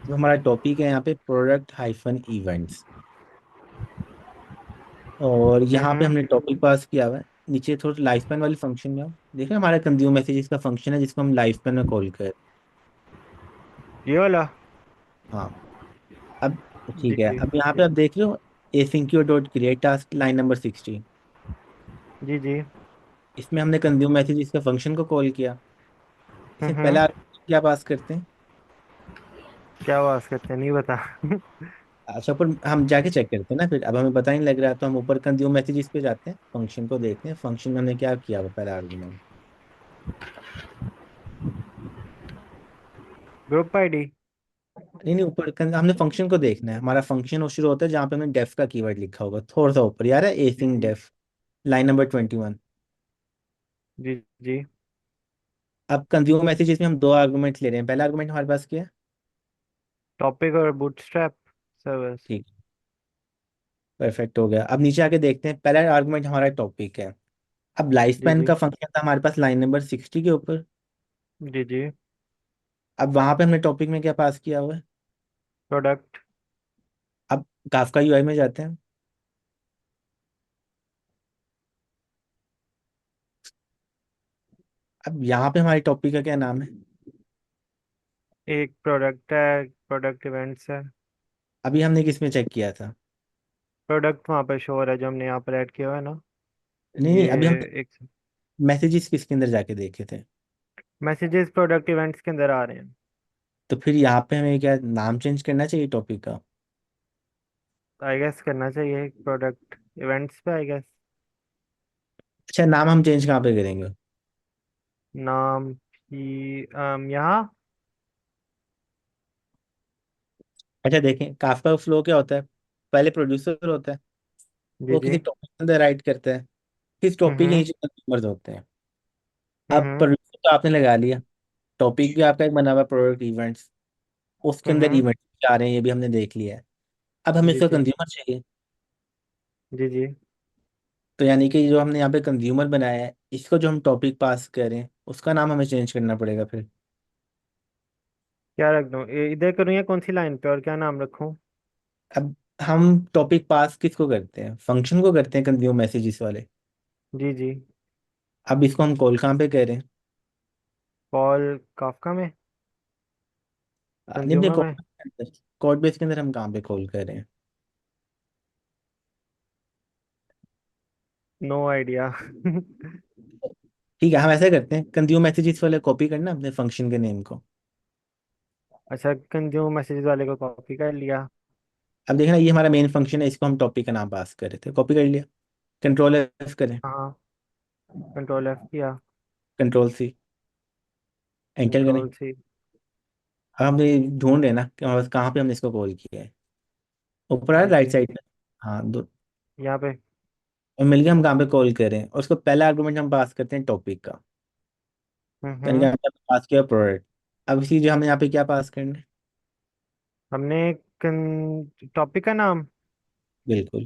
तो हमारा टॉपिक है यहाँ पे प्रोडक्ट हाइफन इवेंट्स, और यहाँ पे हम्म। हमने टॉपिक पास किया हुआ है। नीचे थोड़ा लाइफ स्पैन वाली फंक्शन में आओ, देखो हमारा कंज्यूम मैसेजेस का फंक्शन है जिसको हम लाइफ स्पैन में कॉल कर। ये वाला। हाँ। अब जी ठीक है, जी अब यहाँ पे आप देख रहे हो asyncio dot create task line number 60। जी जी। इसमें हमने कंज्यूम मैसेजेस का फंक्शन को कॉल किया। इसमें हम्म। पहला क्या पास करते हैं? क्या आवाज करते हैं, नहीं बता। अच्छा, पर हम जाके चेक करते हैं ना, फिर अब हमें पता नहीं लग रहा है तो हम ऊपर कंज्यूम मैसेजेस पे जाते हैं, फंक्शन को देखते हैं, फंक्शन में हमने क्या किया हुआ पहला आर्गुमेंट। Group ID. नहीं नहीं, ऊपर हमने फंक्शन को देखना है। हमारा फंक्शन वो शुरू होता है जहाँ पे हमने डेफ का कीवर्ड लिखा होगा, थोड़ा सा ऊपर यार है जी एसिंग जी डेफ, लाइन नंबर 21। जी जी। अब कंज्यूम मैसेजेस में हम दो आर्गुमेंट ले रहे हैं। पहला आर्गुमेंट हमारे पास क्या है? टॉपिक और बूटस्ट्रैप सर्विस। ठीक, परफेक्ट हो गया। अब नीचे आके देखते हैं, पहला आर्गुमेंट हमारा टॉपिक है। अब लाइफ जी स्पैन जी का फंक्शन था हमारे पास लाइन नंबर 60 के ऊपर। जी जी। अब वहां पे हमने टॉपिक में क्या पास किया हुआ है? प्रोडक्ट। अब काफका यूआई में जाते हैं। अब यहाँ पे हमारे टॉपिक का क्या नाम है? एक प्रोडक्ट है, प्रोडक्ट इवेंट्स है। अभी हमने किस में चेक किया था? प्रोडक्ट वहाँ पे शो हो रहा है जो हमने यहाँ पर ऐड किया हुआ है ना। नहीं ये नहीं, अभी हम एक मैसेजेस किसके अंदर जाके देखे थे? मैसेजेस प्रोडक्ट इवेंट्स के अंदर आ रहे हैं। तो फिर यहाँ पे हमें क्या नाम चेंज करना चाहिए टॉपिक का? आई गेस करना चाहिए प्रोडक्ट इवेंट्स पे, आई गेस। अच्छा, नाम हम चेंज कहाँ पे करेंगे? नाम ही यहाँ। अच्छा देखें, काफका फ्लो क्या होता है? पहले प्रोड्यूसर होता है, जी वो जी। किसी टॉपिक के अंदर राइट करता है, फिर टॉपिक के हम्म नीचे कंज्यूमर्स होते हैं। अब हम्म प्रोड्यूसर तो आपने लगा लिया, टॉपिक भी आपका एक बना हुआ प्रोडक्ट इवेंट्स, उसके अंदर हम्म। इवेंट आ रहे हैं, ये भी हमने देख लिया है। अब हमें जी इसका जी कंज्यूमर चाहिए। जी जी। तो यानी कि जो हमने यहाँ पे कंज्यूमर बनाया है, इसको जो हम टॉपिक पास करें उसका नाम हमें चेंज करना पड़ेगा फिर। क्या रख दूँ, इधर करूँ या कौन सी लाइन पे, और क्या नाम रखूँ? अब हम टॉपिक पास किसको करते हैं? फंक्शन को करते हैं, कंज्यूम मैसेजेस वाले। जी जी। अब इसको हम कॉल कहाँ पे कर रहे हैं? कॉल काफका में, नहीं, अपने कंज्यूमर में। कोड बेस के अंदर हम कहाँ पे कॉल कर रहे हैं? No idea. ठीक है, हम ऐसा करते हैं, कंज्यूम मैसेजेस वाले कॉपी करना अपने फंक्शन के नेम को। अच्छा, कंज्यूमर मैसेजेस वाले को कॉपी कर लिया। अब देखना, ये हमारा मेन फंक्शन है, इसको हम टॉपिक का नाम पास कर रहे थे, कॉपी कर लिया। कंट्रोल एफ करें, हाँ, कंट्रोल एफ किया। कंट्रोल सी, एंटर करें। Control C. अब हम ये ढूंढ रहे हैं ना कि हमारे पास कहाँ पे हमने इसको कॉल किया है। ऊपर आ जी राइट जी। साइड में। हाँ, दो। यहाँ पे। और मिल गया हम कहाँ पे कॉल कर रहे हैं, और उसको पहला आर्गुमेंट हम पास करते हैं टॉपिक का। यानी कि हम्म। हमने पास किया प्रोडक्ट। अब इसी जो हमें यहाँ पे क्या पास करना है? हमने टॉपिक का नाम। बिल्कुल।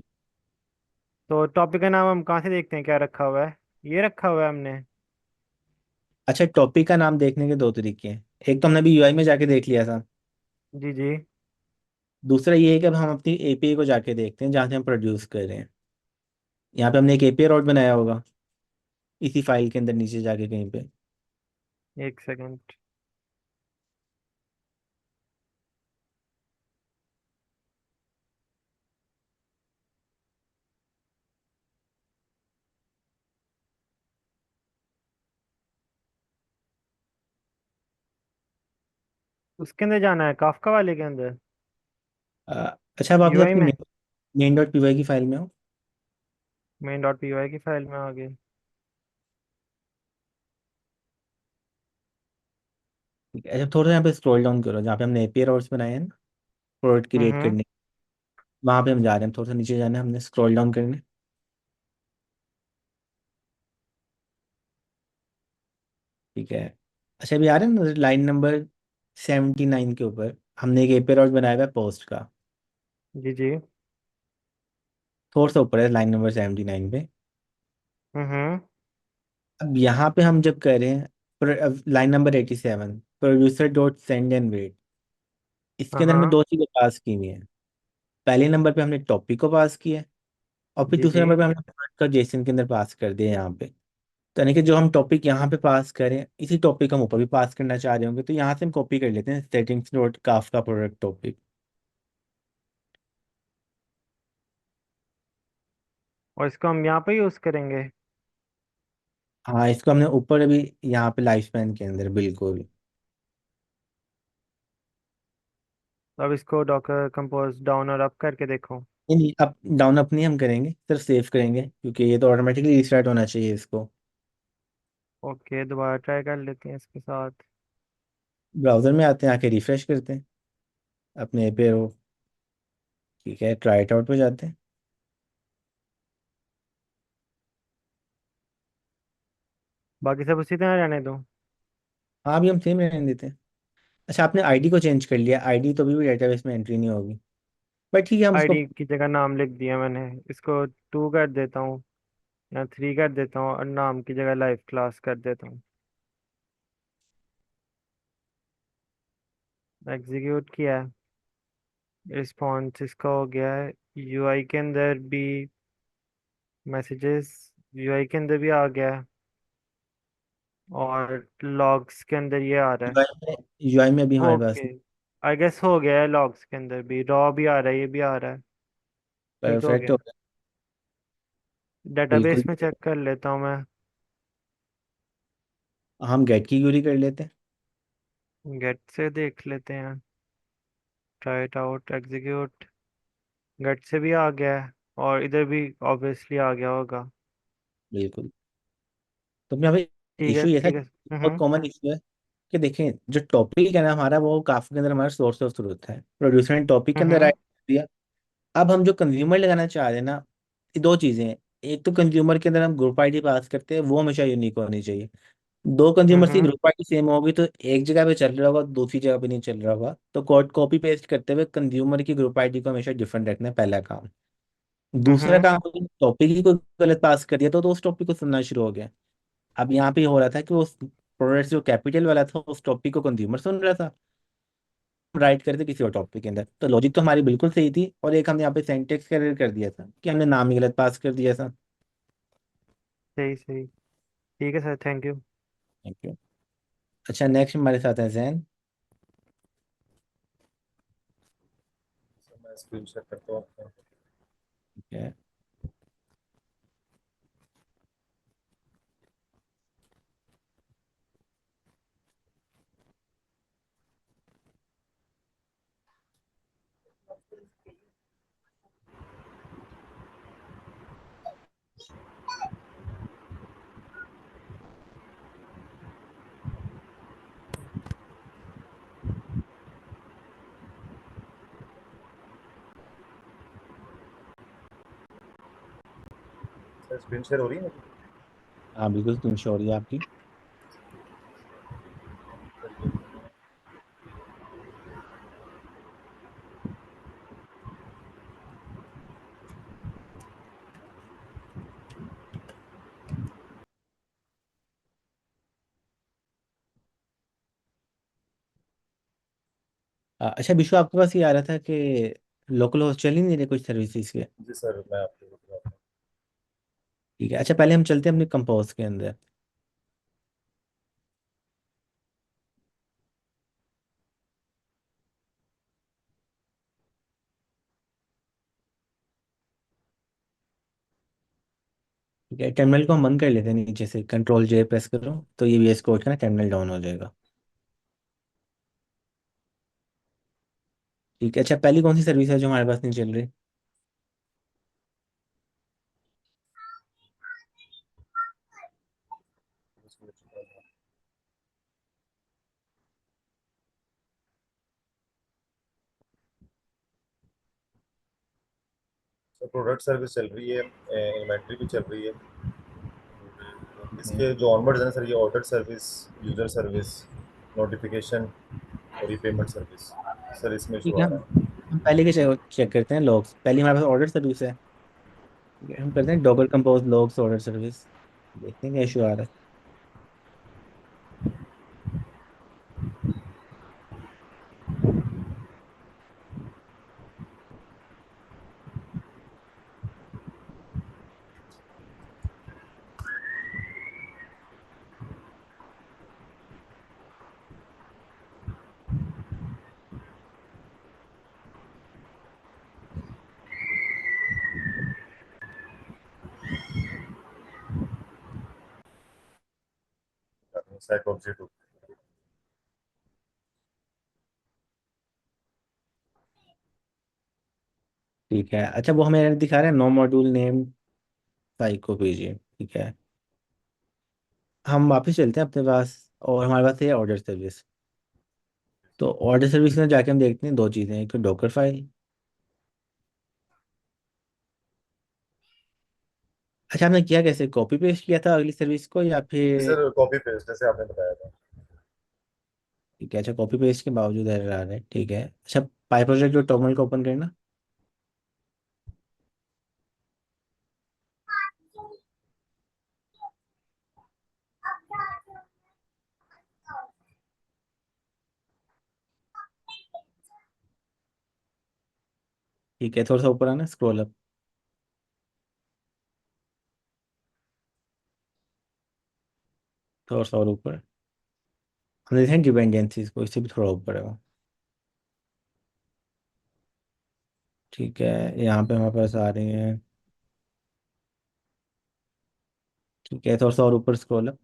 तो टॉपिक का नाम हम कहाँ से देखते हैं, क्या रखा हुआ है? ये रखा हुआ है हमने। अच्छा, टॉपिक का नाम देखने के दो तरीके हैं। एक तो हमने अभी यूआई में जाके देख लिया था। जी जी। दूसरा ये है कि अब हम अपनी एपीआई को जाके देखते हैं जहाँ से हम प्रोड्यूस कर रहे हैं। यहाँ पे हमने एक एपीआई रोड बनाया होगा, इसी फाइल के अंदर नीचे जाके कहीं पे। एक सेकंड। उसके अंदर जाना है, काफका वाले के अंदर। अ, अच्छा, अब आप यूआई अपनी में। मेन डॉट पीवाई की फाइल में हो। मेन डॉट पी वाई की फाइल में आ गए। ठीक है, अच्छा थोड़ा सा यहाँ पे स्क्रॉल डाउन करो, जहाँ पे हमने एपीआई रोड्स बनाए हैं ना प्रोडक्ट क्रिएट हम्म। करने, वहाँ पे हम जा रहे हैं। थोड़ा सा नीचे जाना है हमने, स्क्रॉल डाउन करने। ठीक है। अच्छा, अभी आ रहे हैं ना लाइन नंबर 79 के ऊपर हमने एक एपीआई रोड बनाया हुआ है पोस्ट का। जी जी। थोड़ा सा ऊपर है लाइन नंबर 79 पे। हम्म। अब यहाँ पे हम जब कर रहे हैं line number 87, producer dot send and wait. इसके हाँ अंदर हमें हाँ। दो चीज़ें पास की हुई हैं। पहले नंबर पे हमने टॉपिक को पास किया है, और फिर जी दूसरे जी। नंबर पे हमने प्रोडक्ट का जेसन के अंदर पास कर दिया यहाँ पे। तो यानी कि जो हम टॉपिक यहाँ पे पास करें, इसी टॉपिक हम ऊपर भी पास करना चाह रहे होंगे, तो यहाँ से हम कॉपी कर लेते हैं सेटिंग्स डॉट काफ का प्रोडक्ट टॉपिक। और इसको हम यहाँ पे यूज़ करेंगे? हाँ, इसको हमने ऊपर अभी यहाँ पे लाइफ स्पैन के अंदर बिल्कुल। तो अब इसको डॉकर कंपोज डाउन और अप करके देखो। नहीं नहीं, अप डाउन अप नहीं हम करेंगे, सिर्फ सेव करेंगे, क्योंकि ये तो ऑटोमेटिकली रिस्टार्ट होना चाहिए इसको। ओके, दोबारा ट्राई कर लेते हैं इसके साथ। ब्राउजर में आते हैं, आके रिफ्रेश करते हैं अपने पे हो। ठीक है, ट्राई इट आउट पे जाते हैं। बाकी सब उसी तरह रहने दो। हाँ, अभी हम सेम रहने देते हैं। अच्छा, आपने आईडी को चेंज कर लिया, आईडी तो अभी भी डेटाबेस में एंट्री नहीं होगी, बट ठीक है हम उसको। आईडी की जगह नाम लिख दिया मैंने। इसको 2 कर देता हूँ या 3 कर देता हूँ, और नाम की जगह लाइव क्लास कर देता हूँ। एग्जीक्यूट किया है। रिस्पॉन्स इसका हो गया है। यूआई के अंदर भी मैसेजेस, यूआई के अंदर भी आ गया है, और लॉग्स के अंदर ये आ रहा है। यूआई में अभी हमारे पास ओके, आई गेस हो गया है। लॉग्स के अंदर भी रॉ भी आ रहा है, ये भी आ रहा है। ठीक हो परफेक्ट गया। हो गया। बिल्कुल। डेटाबेस में चेक कर लेता हूँ मैं। हम गेट की क्यूरी कर लेते हैं। गेट से देख लेते हैं। Try it out, execute. Get से भी आ गया है, और इधर भी ऑब्वियसली आ गया होगा। बिल्कुल। तो यहाँ पे ठीक है इशू ये था, ठीक है। बहुत कॉमन इशू है कि देखें, जो टॉपिक है ना हमारा, वो काफी के अंदर हमारा सोर्स ऑफ ट्रूथ है, प्रोड्यूसर ने टॉपिक के अंदर हम्म ऐड दिया। अब हम जो कंज्यूमर लगाना चाह रहे हैं ना, ये दो चीजें हैं। एक तो कंज्यूमर के अंदर हम ग्रुप आईडी पास करते हैं, वो हमेशा यूनिक होनी चाहिए। दो कंज्यूमर्स की हम्म। ग्रुप आईडी सेम होगी तो एक जगह पे चल रहा होगा, दूसरी जगह पे नहीं चल रहा होगा, तो कोड कॉपी पेस्ट करते हुए कंज्यूमर की ग्रुप आईडी को हमेशा डिफरेंट रखना है, पहला काम। दूसरा हम्म। काम, टॉपिक ही कोई गलत पास कर दिया तो उस टॉपिक को सुनना शुरू हो गया। अब यहाँ पे हो रहा था कि वो प्रोडक्ट जो कैपिटल वाला था, उस टॉपिक को कंज्यूमर सुन रहा था, राइट करते किसी और टॉपिक के अंदर। तो लॉजिक तो हमारी बिल्कुल सही थी, और एक हमने यहाँ पे सेंटेक्स का एरर कर दिया था कि हमने नाम ही गलत पास कर दिया था। सही सही। ठीक है sir, thank you. Thank you. अच्छा, नेक्स्ट हमारे साथ है जैन। मैं स्क्रीन शेयर करता हूँ आपको। ठीक है। सर स्क्रीन शेयर हो रही है मेरी? हाँ बिल्कुल, तुम श्योर है आपकी। अच्छा विशु, आपके पास ये आ रहा था कि लोकल होस्ट चल ही नहीं रहे कुछ सर्विसेज के। जी सर, मैं आपको बताता हूँ। ठीक है, अच्छा पहले हम चलते हैं अपने कंपोज के अंदर। ठीक है, टर्मिनल को हम बंद कर लेते हैं, नीचे से कंट्रोल जे प्रेस करो तो ये VS कोड का ना टर्मिनल डाउन हो जाएगा। ठीक है, अच्छा पहली कौन सी सर्विस है जो हमारे पास नहीं चल रही? सर प्रोडक्ट सर्विस चल रही है, इन्वेंट्री भी चल रही है। हम्म, इसके जो ऑनवर्ड्स हैं सर, ये order service, user service, notification और ये पेमेंट सर्विस। सर इसमें इशू ठीक है, आ रहा है। हम पहले के चेक करते हैं लॉग्स। पहले हमारे पास ऑर्डर सर्विस है। ठीक है, हम करते हैं डॉगर कंपोज लॉग्स ऑर्डर सर्विस, देखते हैं क्या इशू आ रहा है। साइकोलॉजी 2। ठीक है, अच्छा वो हमें दिखा रहे हैं नो मॉड्यूल नेम साइकोपेजी। ठीक है, हम वापस चलते हैं अपने पास, और हमारे पास है ऑर्डर सर्विस। तो ऑर्डर सर्विस में जाके हम देखते हैं दो चीज़ें, एक तो डॉकर फाइल। अच्छा, हमने किया कैसे, कॉपी पेस्ट किया था अगली सर्विस को या जी फिर? सर, कॉपी पेस्ट जैसे आपने बताया था। ठीक है, अच्छा कॉपी पेस्ट के बावजूद एरर आ रहा है। ठीक है, अच्छा पाई प्रोजेक्ट जो टर्मिनल को ओपन करना। ठीक है, थोड़ा सा ऊपर आना, स्क्रॉल अप, थोड़ा सा और ऊपर। हम देखते हैं डिपेंडेंसीज को, इससे भी थोड़ा ऊपर है वो। ठीक है, यहाँ पे हमारे पास आ रही हैं। ठीक है, थोड़ा सा और ऊपर स्क्रॉल अप।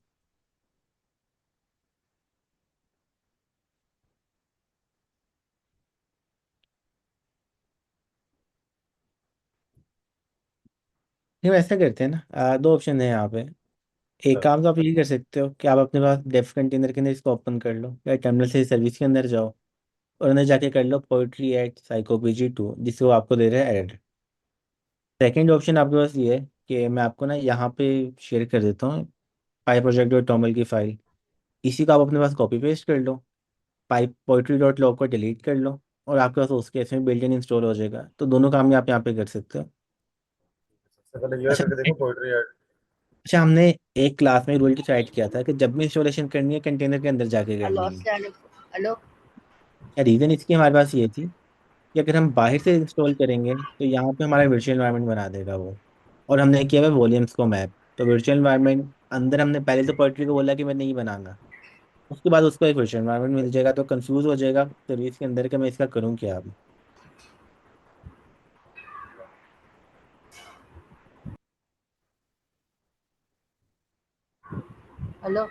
नहीं, ऐसा करते हैं ना, दो ऑप्शन है यहाँ पे। एक सर काम तो आप ये कर सकते हो कि आप अपने पास डेफ कंटेनर के अंदर इसको ओपन कर लो, या टर्मिनल से सर्विस के अंदर जाओ और अंदर जाके कर लो पोइट्री एट साइकोपेजी 2, जिससे वो आपको दे रहा है एरर। सेकेंड ऑप्शन आपके पास ये है कि मैं आपको ना यहाँ पे शेयर कर देता हूँ पाई प्रोजेक्ट डॉट टॉमल की फाइल। इसी को आप अपने पास कॉपी पेस्ट कर लो, पाइप पोइट्री डॉट लॉग को डिलीट कर लो, और आपके पास उसके इसमें बिल्ट इन इंस्टॉल हो जाएगा। तो दोनों काम आप यहाँ पे कर सकते हो। सबसे पहले ये अच्छा, करके देखो पोइट्री ऐड। अच्छा हमने एक क्लास में रूल डिसाइड किया था कि जब भी इंस्टॉलेशन करनी है कंटेनर के अंदर जाके करनी है। हेलो। क्या रीज़न इसकी हमारे पास ये थी कि अगर हम बाहर से इंस्टॉल करेंगे तो यहाँ पे हमारा वर्चुअल एनवायरनमेंट बना देगा वो। और हमने किया हुआ वॉल्यूम्स को मैप, तो वर्चुअल एनवायरनमेंट अंदर हमने पहले तो पोइट्री को बोला कि मैं नहीं बनाना, उसके बाद उसको एक वर्चुअल एनवायरनमेंट मिल जाएगा, तो कंफ्यूज हो जाएगा सर्विस के अंदर कि मैं इसका करूँ क्या अब। हेलो।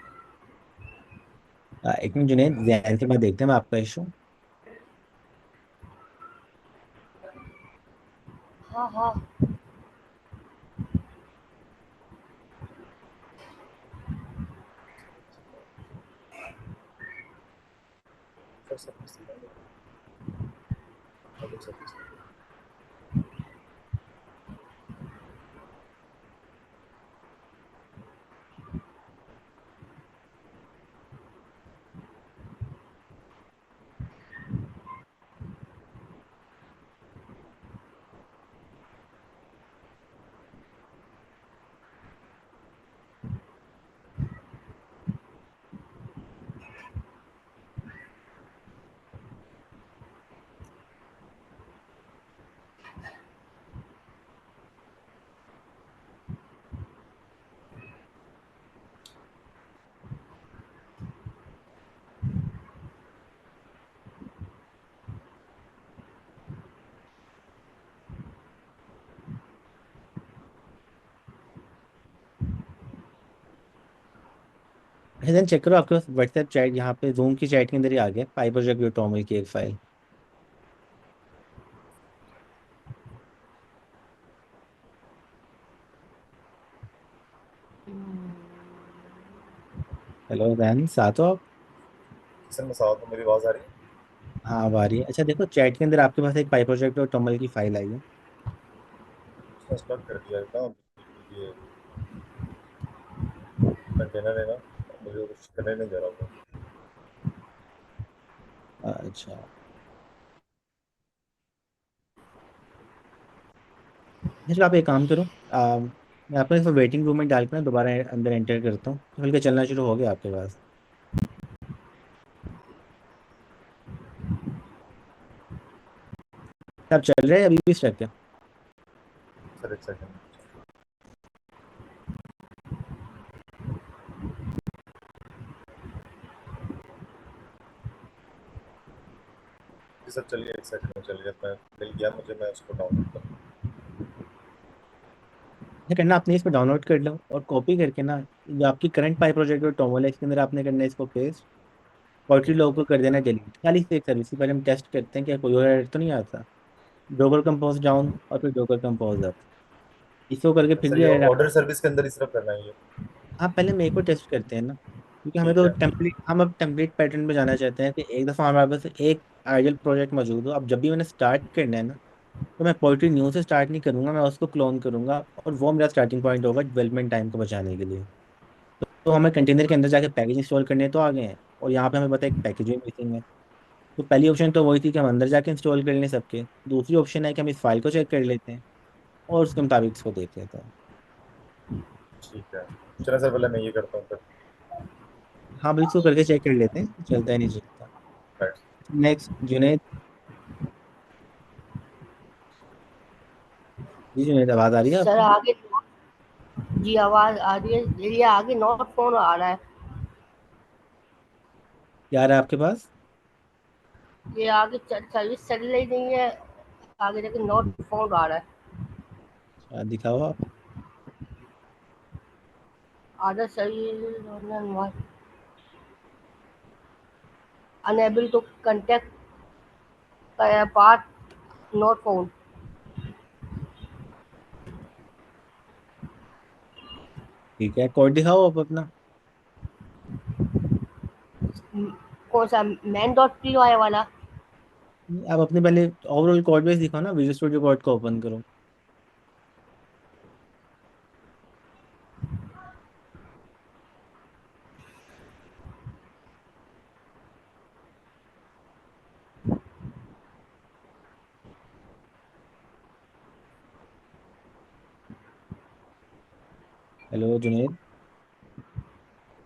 एक मिनट जुनेद, जैन से बात देखते हैं मैं आपका इशू। हाँ हाँ। Sir service service. अच्छा देन चेक करो, आपके पास व्हाट्सएप चैट यहाँ पे जूम की चैट के अंदर ही आ गया पाई प्रोजेक्ट डॉट टॉमल की एक फाइल। हेलो जैन, साथ हो आप? सर मैं साथ हूँ, मेरी आवाज़ आ रही है? हाँ अब आ रही है। अच्छा देखो चैट के अंदर आपके पास एक पाई प्रोजेक्ट डॉट टॉमल की फाइल आई है। उसने स्टार्ट कर दिया है ना। ये कंटेनर है ना, मुझे वो कुछ करने नहीं दे रहा था। अच्छा, चलो आप एक काम करो, मैं आपको इसको वेटिंग रूम में डाल कर ना दोबारा अंदर एंटर करता हूँ, तो हल्का चलना शुरू हो गया आपके पास। आप चल रहे हैं अभी भी स्टक है? सर एक सेकंड। जी सर चलिए, एक सेकंड में चलिए, मैं मिल गया मुझे, मैं उसको डाउनलोड कर। ये करना आपने इसको डाउनलोड कर लो और कॉपी करके ना जो आपकी करंट पाई प्रोजेक्ट है टोमोला, इसके अंदर आपने करना है इसको पेस्ट, पोल्ट्री लोगो को कर देना डिलीट, खाली से एक सर्विस से पहले हम टेस्ट करते हैं कि कोई और एरर तो नहीं आता। डोकर कंपोज डाउन और फिर डोकर कंपोज अप, इसको करके फिर सर भी ये एरर ऑर्डर आता है। सर्विस के अंदर ही सिर्फ करना है ये? हाँ पहले मेरे को टेस्ट करते हैं ना, क्योंकि हमें ठीक तो है। टेम्पलेट, हम अब टेम्पलेट पैटर्न पे जाना चाहते हैं कि एक दफ़ा हमारे पास एक आइडियल प्रोजेक्ट मौजूद हो। अब जब भी मैंने स्टार्ट करना है ना, तो मैं पोल्ट्री न्यू से स्टार्ट नहीं करूंगा, मैं उसको क्लोन करूंगा और वो मेरा स्टार्टिंग पॉइंट होगा डेवलपमेंट टाइम को बचाने के लिए। तो हमें कंटेनर के अंदर जाके पैकेज इंस्टॉल करने तो आ गए हैं, और यहाँ पे हमें पता है एक पैकेजिंग मिसिंग है। तो पहली ऑप्शन तो वही थी कि हम अंदर जाके इंस्टॉल कर लें सबके। दूसरी ऑप्शन है कि हम इस फाइल को चेक कर लेते हैं और उसके मुताबिक इसको देख लेते हैं। ठीक है, चलो सर पहले मैं ये करता हूँ फिर। हाँ बिल्कुल, इसको करके चेक कर लेते हैं चलता है नहीं चलता। Right. नेक्स्ट जुनेद। जी जुनेद, आवाज़ आ रही है सर आपको? आगे, जी आवाज आ रही है, ये आगे नॉट फोन आ रहा है, क्या आ रहा है आपके पास? ये आगे सर्विस चल रही नहीं है, आगे जाके नॉट फोन आ रहा है। दिखाओ आप। Other service unable to contact part not phone. ठीक है, कोड दिखाओ आप अपना। कौन सा, मैन डॉट पी वाई वाला? आप अपने पहले ओवरऑल कोड बेस दिखाओ ना, विजुअल स्टूडियो कोड को ओपन करो। Hello Junaid.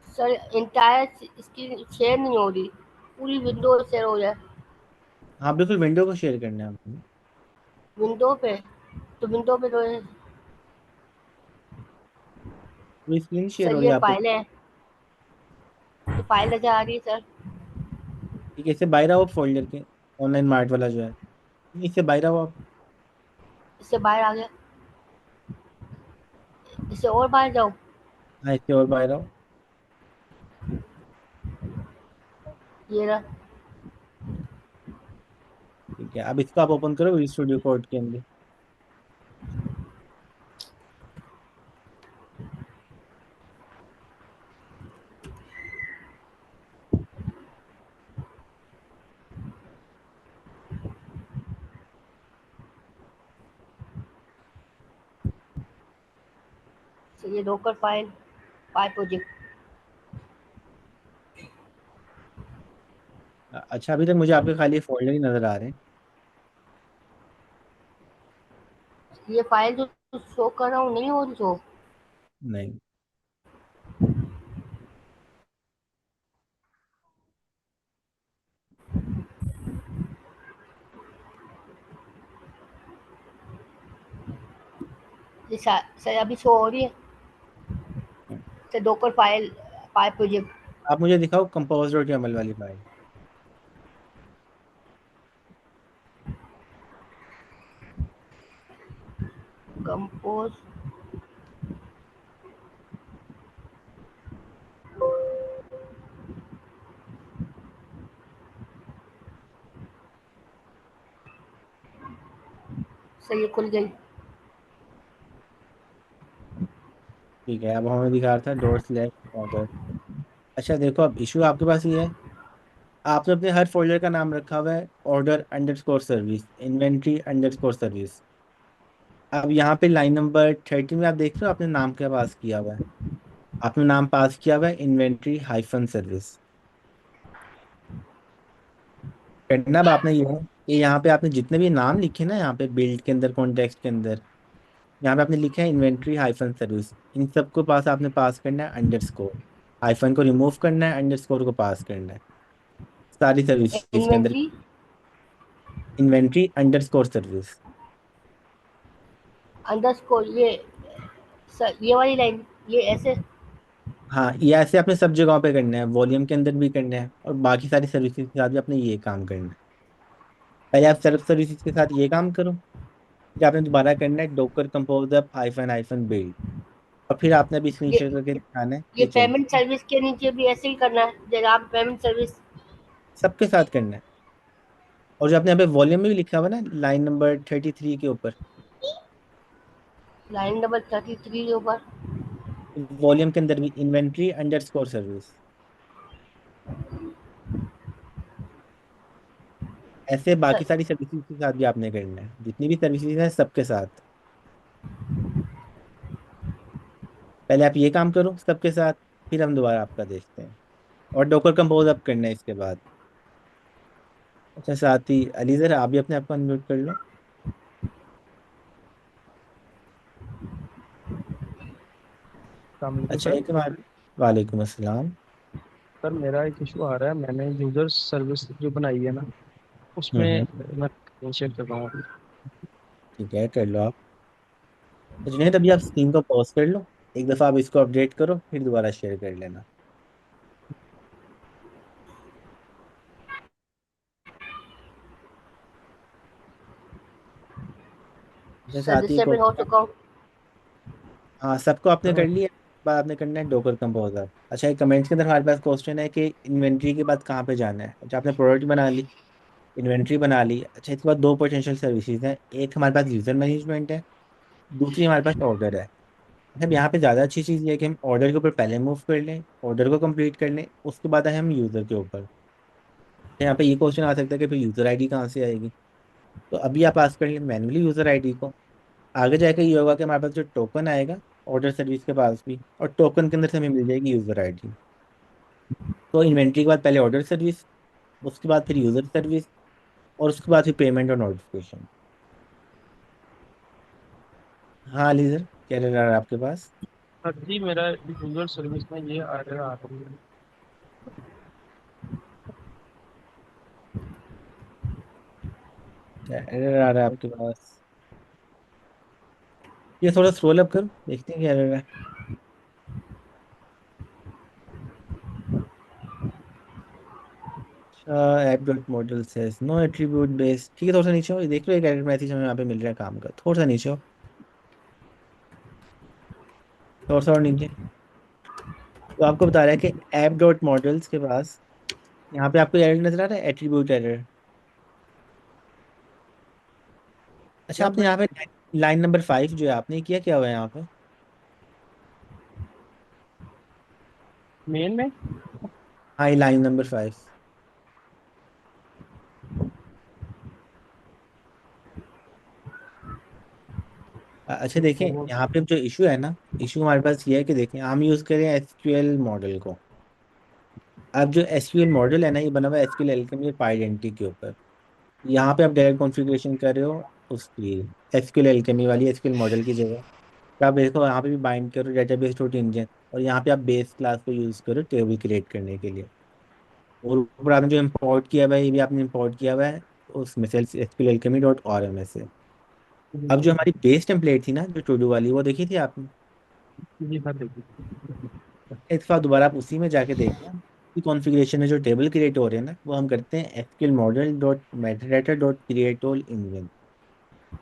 Sir entire screen share नहीं हो रही, पूरी विंडो शेयर हो जाए। हाँ बिल्कुल, विंडो को शेयर करना है आपने। विंडो पे, तो विंडो पे तो पूरी स्क्रीन शेयर सर हो रही ये है आपको? फाइल है, तो फाइल नजर आ रही है सर। ठीक है, इससे बाहर आओ फोल्डर के, ऑनलाइन मार्ट वाला जो है, इससे बाहर आओ आप। इससे बाहर आ गया, इससे और बाहर जाओ। हाँ इससे और बाहर आओ। ये रहा। ठीक है, अब इसको आप ओपन करो विजुअल स्टूडियो कोड के अंदर। तो ये लोकल फाइल फाइल प्रोजेक्ट, अच्छा, अभी तक मुझे आपके खाली फोल्डर ही नज़र आ रहे हैं। ये फाइल जो शो कर रहा हूँ नहीं हो रही शो। नहीं। ये सर अभी शो हो रही है, तो लोकल फाइल फाइल प्रोजेक्ट। आप मुझे दिखाओ कंपोज डॉट YAML वाली फाइल। कंपोज, सर ये खुल गई। ठीक है, अब हमें दिखा रहा था डॉट स्लैश ऑर्डर। अच्छा देखो, अब इशू आपके पास ये है, आपने अपने हर फोल्डर का नाम रखा हुआ है order underscore service, inventory underscore service. अब यहाँ पे लाइन नंबर 30 में आप देख रहे हो आपने नाम क्या पास किया हुआ है? आपने नाम पास किया हुआ है इन्वेंट्री हाइफन सर्विस। करना अब आपने ये है कि यहाँ पे आपने जितने भी नाम लिखे ना, यहाँ पे बिल्ड के अंदर, कॉन्टेक्स्ट के अंदर, यहाँ पे आपने लिखा है इन्वेंट्री हाइफन सर्विस, इन सबको पास आपने पास करना है अंडरस्कोर। हाइफन को रिमूव करना है, अंडरस्कोर को पास करना है सारी सर्विसेज के अंदर। Inventory inventory underscore service. Underscore, ये सर ये वाली लाइन, ये ऐसे। हाँ ये ऐसे आपने सब जगहों पे करना है, वॉल्यूम के अंदर भी करना है और बाकी सारी सर्विसेज के साथ भी आपने ये काम करना है। पहले आप सर्व सर्विसेज के साथ ये काम करो, फिर आपने दोबारा करना है docker compose up hyphen hyphen build. और फिर आपने अभी स्क्रीन ये शेयर करके दिखाना है। ये जी चलिए, पेमेंट सर्विस के नीचे भी ऐसे ही करना है, जगह आप पेमेंट सर्विस सबके साथ करना है। और जो आपने यहाँ पे वॉल्यूम में भी लिखा हुआ है ना, लाइन नंबर 33 के ऊपर, लाइन नंबर 33 के ऊपर। वॉल्यूम के अंदर भी इन्वेंट्री अंडरस्कोर सर्विस, ऐसे बाकी सर सारी सर्विसेज के साथ भी आपने करना है, जितनी भी सर्विसेज हैं सबके साथ। पहले आप ये काम करो सबके साथ, फिर हम दोबारा आपका देखते हैं। और डॉकर कंपोज अप करना है इसके बाद। अच्छा, साथ ही अली जरा आप भी अपने आप को अनम्यूट कर लो। अलैक्म अच्छा, सर। एक बार, वालेकुम अस्सलाम। सर मेरा एक इशू आ रहा है, मैंने यूज़र सर्विस जो बनाई है ना, उसमें हम्म। मैं शेयर कर रहा हूँ। ठीक है, कर लो आप। तो जुनैद, अभी आप स्क्रीन को पॉज कर लो, एक दफ़ा आप इसको अपडेट करो, फिर दोबारा शेयर कर लेना। अच्छा, साथ ही एक और डिसेबल हो काम। चुका हूँ। हाँ, सबको आपने कर सर लिया। बाद आपने करना है डोकर कंपोजर। अच्छा, एक कमेंट्स के अंदर हमारे पास क्वेश्चन है कि इन्वेंट्री के बाद कहाँ पे जाना है। अच्छा, आपने प्रोडक्ट बना ली, इन्वेंट्री बना ली। अच्छा, इसके बाद दो पोटेंशियल सर्विसेज हैं, एक हमारे पास यूजर मैनेजमेंट है, दूसरी हमारे पास ऑर्डर है। अच्छा, यहाँ पे ज़्यादा अच्छी चीज़ ये है कि हम ऑर्डर के ऊपर पहले मूव कर लें, ऑर्डर को कंप्लीट कर लें, उसके बाद आए हम यूज़र के ऊपर। तो यहाँ पे ये क्वेश्चन आ सकता है कि फिर यूज़र आईडी कहाँ से आएगी। तो अभी आप पास कर लें मैनुअली यूज़र आईडी को। आगे जाकर ये होगा कि हमारे पास जो टोकन आएगा ऑर्डर सर्विस के पास भी, और टोकन के अंदर से हमें मिल जाएगी यूज़र आईडी। तो इन्वेंट्री के बाद पहले ऑर्डर सर्विस, उसके बाद फिर यूज़र सर्विस, और उसके बाद फिर पेमेंट और नोटिफिकेशन। हाँ अली सर, क्या रह रहा है आपके पास? जी, मेरा यूज़र सर्विस में ये एरर आ रही है। क्या एरर आ रहा है आपके पास? ये थोड़ा स्क्रॉल अप करो, देखते हैं क्या एरर है। अच्छा, app dot model says no attribute based. ठीक है, थोड़ा सा नीचे हो, ये देख लो, एक एरर मैसेज हमें यहाँ पे मिल रहा है काम का, थोड़ा सा नीचे हो, थोड़ा सा और नीचे। तो आपको बता रहा है कि ऐप डॉट मॉडल्स के पास यहाँ पे आपको एरर नजर आ रहा है, एट्रीब्यूट एरर। अच्छा, क्या आपने मैं यहाँ पे लाइन नंबर 5 जो है आपने किया क्या हुआ है यहाँ पे? मेन में? हाँ, ये लाइन नंबर 5। अच्छा देखें, वो यहाँ पे जो इशू है ना, इशू हमारे पास ये है कि देखें, हम यूज़ करें एसक्यूएल मॉडल को। अब जो एसक्यूएल मॉडल है ना, ये बना हुआ है एसक्यूएल एल्केमी आइडेंटिटी के ऊपर। यहाँ पे आप डायरेक्ट कॉन्फ़िगरेशन कर रहे हो उसकी, एसक्यूएल एल्केमी वाली एसक्यूएल मॉडल की जगह। तो आप देखो यहाँ पे भी बाइंड करो डेटाबेस डॉट इंजन, और यहाँ पे आप बेस क्लास को यूज़ करो टेबल क्रिएट करने के लिए। और ऊपर आपने जो इम्पोर्ट किया हुआ है, ये भी आपने इम्पोर्ट किया हुआ है उसमें से, SQL alchemy dot R M S से। अब जो हमारी बेस टेम्पलेट थी ना, जो टू डू वाली, वो देखी थी आपने? जी सर, देखिए। एक बार दोबारा आप उसी में जाके देखना कि कॉन्फ़िगरेशन में जो टेबल क्रिएट हो रहे हैं ना, वो हम करते हैं SQL model dot metadata dot create all engine.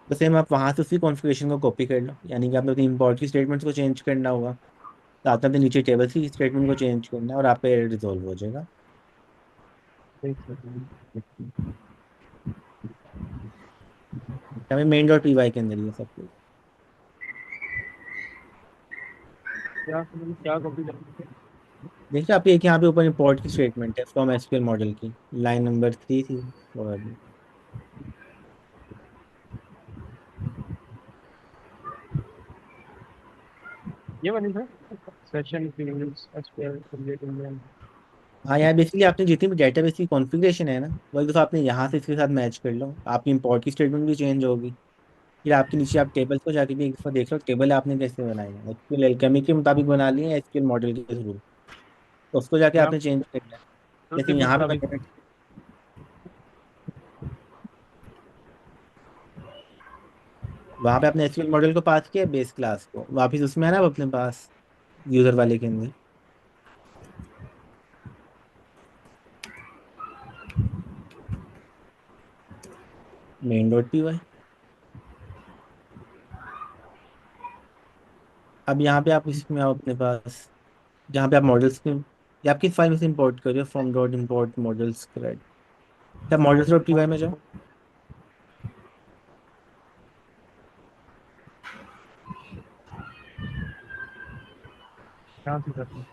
तो सेम आप वहाँ से उसी कॉन्फ़िगरेशन को कॉपी कर लो, यानी कि आपने अपनी इंपोर्ट की स्टेटमेंट्स को चेंज करना होगा, तो आपने अपने नीचे टेबल की स्टेटमेंट को चेंज करना है, और आपका एरर रिजॉल्व हो जाएगा। हमें मेन डॉट पी वाई के अंदर ये सब कुछ। क्या कॉपी करनी है? देखिए, आपके एक यहाँ पे ऊपर इंपोर्ट की स्टेटमेंट है फ्रॉम एसक्यूएल मॉडल की, लाइन नंबर 3 थी probably। ये वाली sir, session fields SQL create engine. हाँ, यहाँ बेसिकली आपने जितनी भी डेटाबेस की कॉन्फ़िगरेशन है ना, वो एक दफ़ा आपने यहाँ से इसके साथ मैच कर लो, आपकी इंपोर्ट की स्टेटमेंट भी चेंज होगी। फिर आपके नीचे आप टेबल्स को जाके भी एक दफ़ा देख लो, टेबल आपने कैसे बनाए हैं, एसक्यूएल एल्केमी के मुताबिक बना लिए हैं, एसक्यूएल मॉडल के थ्रू। तो उसको जाके क्या आपने चेंज करना है। जैसे के यहाँ पे मुताबिक? मैंने, वहाँ पे आपने एसक्यूएल मॉडल को पास किया बेस क्लास को, वापस उसमें है ना वो अपने पास यूज़र वाले के अंदर मेन डॉट पी वाई। अब यहाँ पे आप इसमें आओ अपने पास, जहाँ पे आप मॉडल्स के, या आप किस फाइल में से इंपोर्ट करिए, from dot import models correct, आप मॉडल्स डॉट पी वाई में जाओ। यहाँ से करते हैं।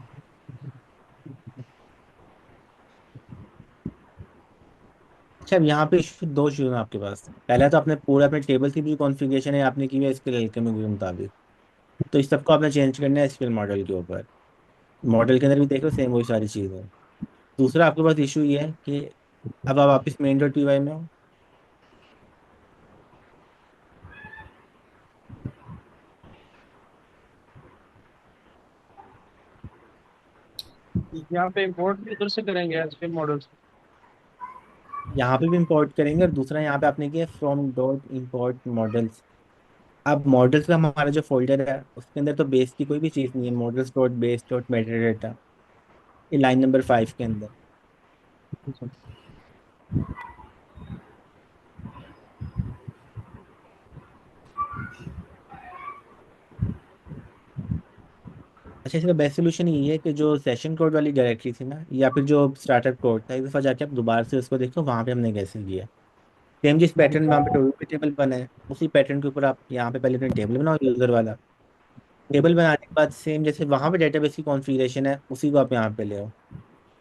अच्छा, अब यहाँ पे दो इशू हैं आपके पास। पहला तो आपने पूरा अपने टेबल की भी कॉन्फ़िगरेशन है आपने की है एसक्यूएल एल्केमी के मुताबिक, तो इस सबको आपने चेंज करना है एसक्यूएल मॉडल के ऊपर। मॉडल के अंदर भी देखो सेम वही सारी चीज़ है। दूसरा आपके पास इशू ये है कि अब आप वापस मेन डॉट पी वाई में हो। यहाँ पे इम्पोर्ट भी उधर से करेंगे एसक्यूएल मॉडल्स। यहाँ पे भी इंपोर्ट करेंगे, और दूसरा यहाँ पे आपने किया फ्रॉम डॉट इम्पोर्ट मॉडल्स। अब मॉडल्स का हमारा जो फोल्डर है उसके अंदर तो बेस की कोई भी चीज़ नहीं है, models dot base dot Meta data, ये लाइन नंबर 5 के अंदर। अच्छा, इसका बेस्ट सोल्यूशन ये है कि जो सेशन कोड वाली डायरेक्टरी थी ना, या फिर जो स्टार्टअप कोड था, एक दफ़ा जाके आप दोबारा से उसको देखो वहाँ पे हमने कैसे किया। सेम जिस पैटर्न में वहाँ पे टेबल बना है उसी पैटर्न के ऊपर आप यहाँ पे पहले अपने टेबल बनाओ यूज़र वाला। टेबल बनाने के बाद सेम जैसे वहाँ पे डेटाबेस की कॉन्फ़िगरेशन है उसी को आप यहाँ पे ले आओ।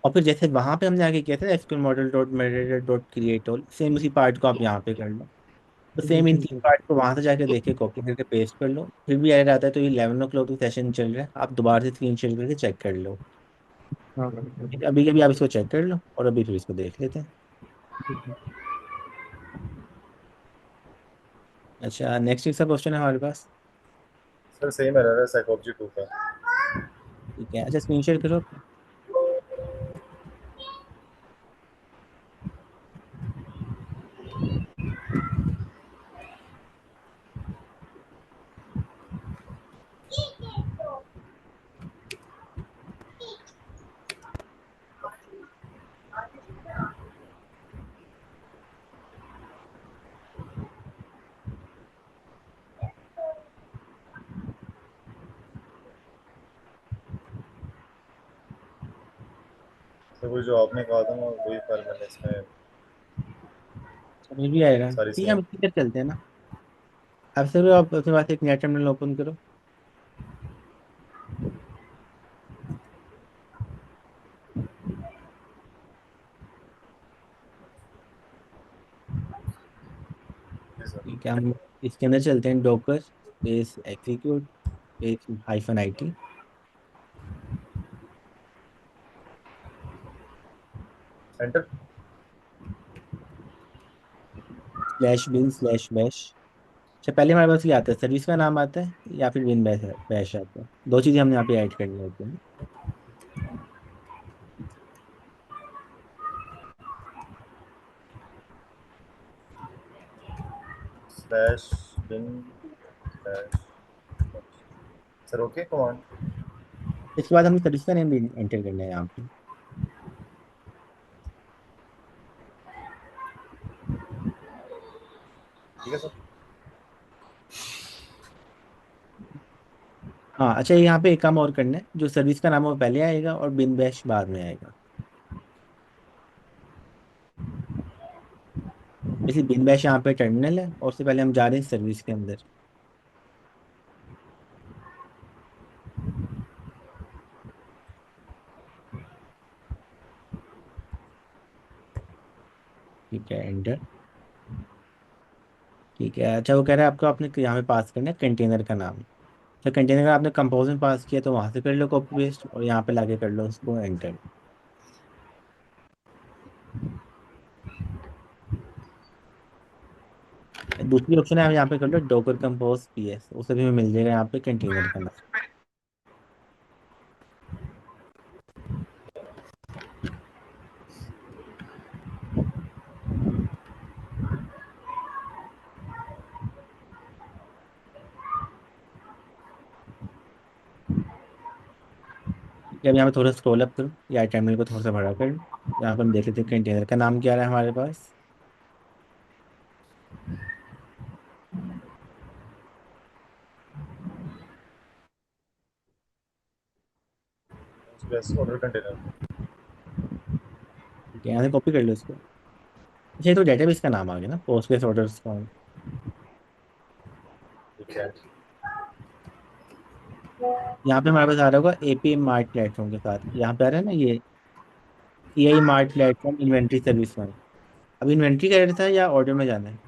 और फिर जैसे वहाँ पे हमने आगे किया था SQL model dot Meta dot create all, same उसी पार्ट को आप यहाँ पे कर लो। तो सेम इन तीन पार्ट को वहां से जाके देख के कॉपी करके पेस्ट कर लो, फिर भी एरर आता है तो ये 11 o'clock तक सेशन चल रहा है, आप दोबारा से स्क्रीन शेयर करके चेक कर लो। हाँ। ठीक है, अभी अभी आप इसको चेक कर लो और अभी फिर इसको देख लेते हैं। अच्छा, नेक्स्ट इसका क्वेश्चन है हमारे पास। सर सेम एरर है साइकोलॉजी 2 का। ठीक है, अच्छा स्क्रीन शेयर करो। सर वही जो आपने कहा था ना वही फाइल मैंने इसमें समझ भी आएगा, सारी ठीक है हम सेम। इसी पर चलते हैं ना। अब सर आप अपने पास एक नया टर्मिनल ओपन करो। ठीक है, हम इसके अंदर चलते हैं, Docker space execute space -IT enter. /bin/bash। अच्छा, पहले हमारे पास ये आता है सर्विस का नाम आता है या फिर बिन बैश बैश आता है, दो चीज़ें हमने यहाँ पे ऐड करनी होती हैं। Slash bin dash. Sir okay command. इसके बाद हमें सर्विस का नेम भी एंटर करना है यहाँ पे। ठीक है सर। हाँ अच्छा, यहाँ पे एक काम और करना है, जो सर्विस का नाम है वो पहले आएगा और बिन बैश बाद में आएगा। इसलिए बिन बैश यहाँ पे टर्मिनल है और उससे पहले हम जा रहे हैं सर्विस के अंदर। ठीक है, एंटर। ठीक है, अच्छा वो कह रहा है आपको आपने यहाँ पे पास करना है कंटेनर का नाम। तो कंटेनर का आपने कंपोज में पास किया तो वहाँ से कर लो कॉपी पेस्ट, और यहाँ पे लाके कर लो उसको एंटर। दूसरी ऑप्शन है, आप यहाँ पे कर लो डॉकर कंपोज PS, उसे भी मिल जाएगा यहाँ पे कंटेनर का नाम। ठीक है, अब यहाँ पे थोड़ा स्क्रॉल अप करो या टर्मिनल को थोड़ा सा बड़ा कर लो। यहाँ पर हम देख लेते हैं कंटेनर का नाम क्या आ रहा है हमारे पास। Base order container. ठीक है, यहाँ से कॉपी कर लो इसको। अच्छा, ये तो डेटाबेस का नाम आ गया ना, पोस्टग्रेस ऑर्डर्स का। ठीक है। यहाँ पे हमारे पास आ रहा होगा एपीएम मार्ट प्लेटफॉर्म के साथ, यहाँ पे आ रहा है ना ये AI mart platform inventory service one. अब इन्वेंट्री का एड्रेस है या ऑर्डर में जाना है?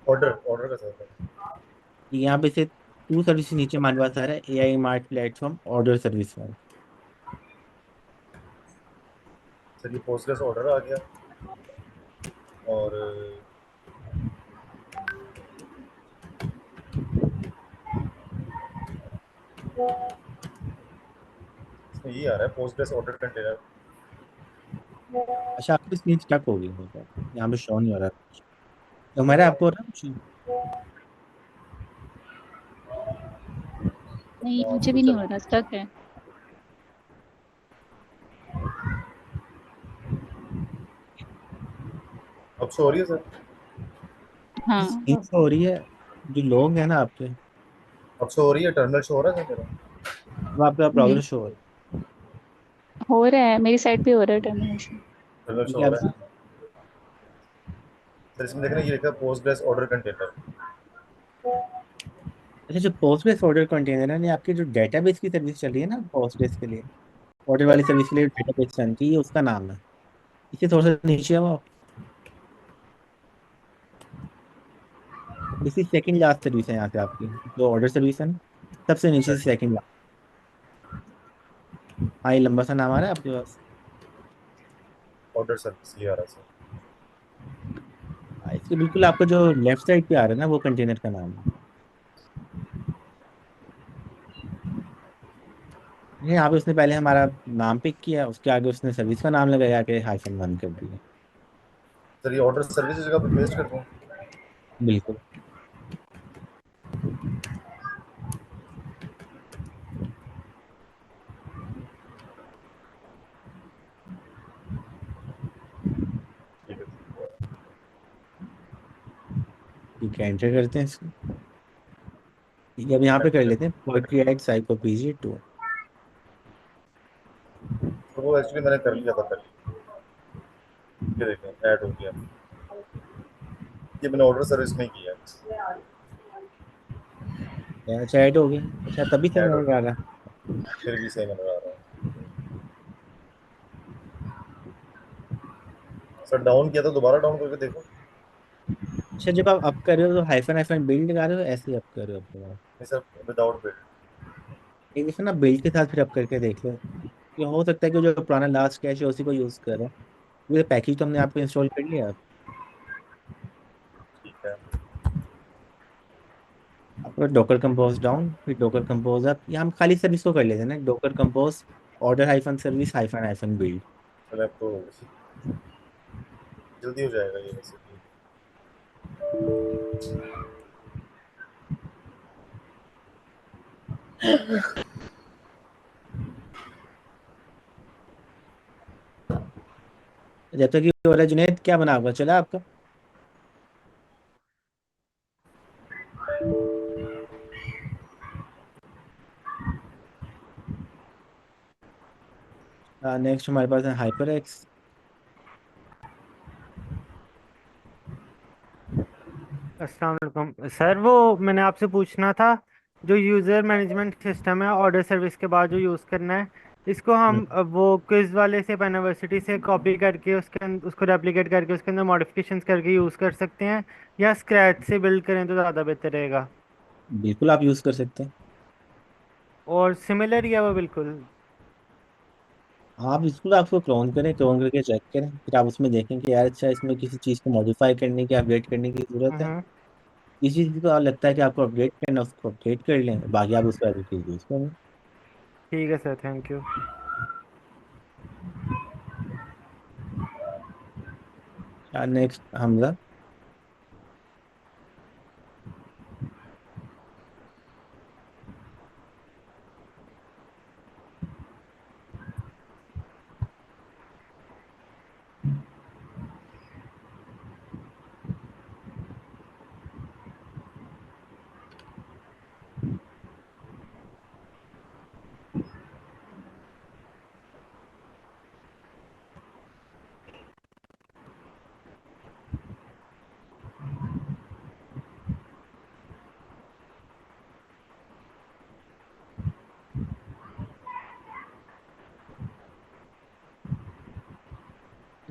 ऑर्डर ऑर्डर का सर। यहाँ पे से टू सर्विस नीचे हमारे पास आ रहा है AI mart platform order service one. Sir ये पोस्टग्रेस ऑर्डर आ गया और इसमें ये आ रहा है पोस्टग्रेस ऑर्डर कंटेनर। अच्छा, आपकी स्क्रीन स्टक हो गई मतलब, यहाँ पे शो नहीं हो रहा कुछ। तो हमारे आपको हो रहा है कुछ? नहीं, मुझे भी नहीं हो रहा, स्टक है। अब शो हो रही है सर? हाँ, स्क्रीन शो हो रही है, जो लोग हैं ना आपके, अब शो हो रही है, टर्मिनल शो हो रहा है सर मेरा? वो आपका नहीं ब्राउजर शो हो रहा हो रहा है, मेरी साइड पे हो रहा है टर्मिनेशन। टर्मिनल है। शो ठीक है, हो अब रहा है सर। इसमें देखना ये लिखा है पोस्टग्रेस ऑर्डर कंटेनर। अच्छा, जो पोस्टग्रेस ऑर्डर कंटेनर है ना, ये आपकी जो डेटाबेस की सर्विस चल रही है ना पोस्टग्रेस के लिए, ऑर्डर वाली सर्विस के लिए डेटाबेस रन की, ये उसका नाम है। इसे थोड़ा सा नीचे आओ। This is second last service है यहाँ पे आपकी, जो ऑर्डर सर्विस है ना, सबसे नीचे अच्छा से सेकंड लास्ट। हाँ, ये लंबा सा नाम आ रहा है आपके पास। ऑर्डर सर्विस ये आ रहा है सर। हाँ, इसके बिल्कुल आपका जो लेफ्ट साइड पे आ रहा है ना, वो कंटेनर का नाम है। नहीं, यहाँ पे उसने पहले हमारा नाम पिक किया, उसके आगे उसने सर्विस का नाम लगाया के हाइफन वन कर दिया। सर ये ऑर्डर सर्विस की जगह पे पेस्ट कर दूँ? बिल्कुल। ठीक है। ठीक है, एंटर करते हैं इसको। ठीक है, अब यहाँ पे कर लेते हैं पोएट्री एट साइकोपीजी टू। तो वो एक्चुअली मैंने कर लिया था पहले। ये देखें ऐड हो गया। ये मैंने ऑर्डर सर्विस में ही किया अच्छा, ऐड हो गया। अच्छा, तभी से है। ऐड हो मैं आ रहा। गया, फिर भी सही नजर आ रहा है। सर डाउन किया था, दोबारा डाउन करके देखो। अच्छा, जब आप अप कर रहे हो तो हाइफन हाइफन बिल्ड लगा रहे हो, ऐसे ही अप कर रहे हो अपने आप? नहीं सर, विदाउट बिल्ड। एक दफा ना बिल्ड के साथ फिर अप करके देख लो। ये हो सकता है कि जो पुराना लास्ट कैश है उसी को यूज कर रहा है। ये पैकेज तो हमने आपको इंस्टॉल कर लिया। ठीक है। आपका डॉकर कंपोज डाउन, फिर डॉकर कंपोज अप, ये हम खाली सर्विस को कर लेते हैं ना, Docker compose order hyphen service hyphen hyphen build. Sir आपको जल्दी हो जाएगा ये वैसे भी। जब तक ये हो रहा है, जुनेद क्या बना हुआ चला आपका? नेक्स्ट हमारे पास है हाइपर एक्स। अस्सलाम वालेकुम सर, वो मैंने आपसे पूछना था, जो यूज़र मैनेजमेंट सिस्टम है ऑर्डर सर्विस के बाद जो यूज़ करना है, इसको हम वो क्विज वाले से यूनिवर्सिटी से कॉपी करके उसको रेप्लिकेट करके उसके अंदर मॉडिफिकेशंस करके यूज़ कर सकते हैं, या स्क्रैच से बिल्ड करें तो ज़्यादा बेहतर रहेगा? बिल्कुल, आप यूज कर सकते हैं। और सिमिलर ही है वो बिल्कुल? आप बिल्कुल, आपको क्लोन करें, क्लोन करके चेक करें, फिर आप उसमें देखें कि यार अच्छा इसमें किसी चीज़ को मॉडिफाई करने की, अपडेट करने की ज़रूरत है। हम्म। किसी चीज़ को लगता है कि आपको अपडेट करना है, उसको अपडेट कर लें, बाकी आप उसका एज इट इज यूज़ करें। ठीक है sir, thank you. Next Hamza.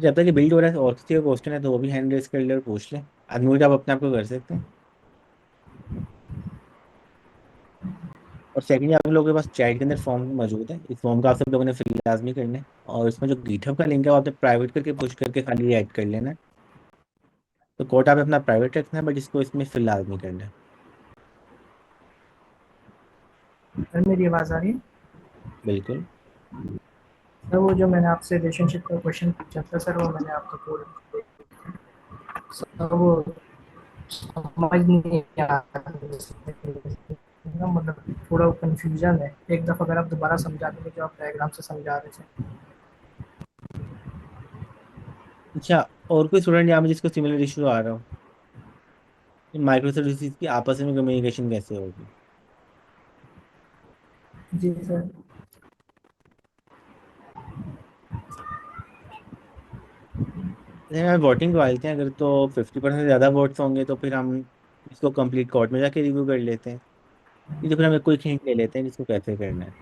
जब तक ये बिल्ड हो रहा है और किसी का क्वेश्चन है तो वो भी हैंड रेस कर ले और पूछ ले, अनम्यूट आप अपने आप को कर सकते हैं। और सेकंडली आप लोगों के पास चैट के अंदर फॉर्म मौजूद है, इस फॉर्म का आप सब लोगों ने फिल लाजमी करना है, और इसमें जो गिटहब का लिंक है वो आपने प्राइवेट करके पुश करके खाली ऐड कर लेना है। तो कोड आप अपना प्राइवेट रखना है, बट इसको इसमें फिल लाजमी करना है। सर मेरी आवाज़ आ रही है? बिल्कुल। सर वो जो मैंने आपसे रिलेशनशिप का क्वेश्चन पूछा था सर, वो मैंने आपको पूरा सर वो समझ नहीं आ रहा ना, मतलब थोड़ा कंफ्यूजन है। एक दफ़ा अगर आप दोबारा समझा देंगे जो आप डायग्राम से समझा रहे थे। अच्छा, और कोई स्टूडेंट यहाँ पे जिसको सिमिलर इशू आ रहा हो, माइक्रो सर्विसेज की आपस में कम्युनिकेशन कैसे होगी? जी सर। जैसे हम वोटिंग को डालते हैं, अगर तो 50% से ज़्यादा वोट्स होंगे तो फिर हम इसको कंप्लीट कोर्ट में जाके रिव्यू कर लेते हैं, नहीं तो फिर हम एक कोई हिंट ले लेते हैं जिसको कैसे करना है।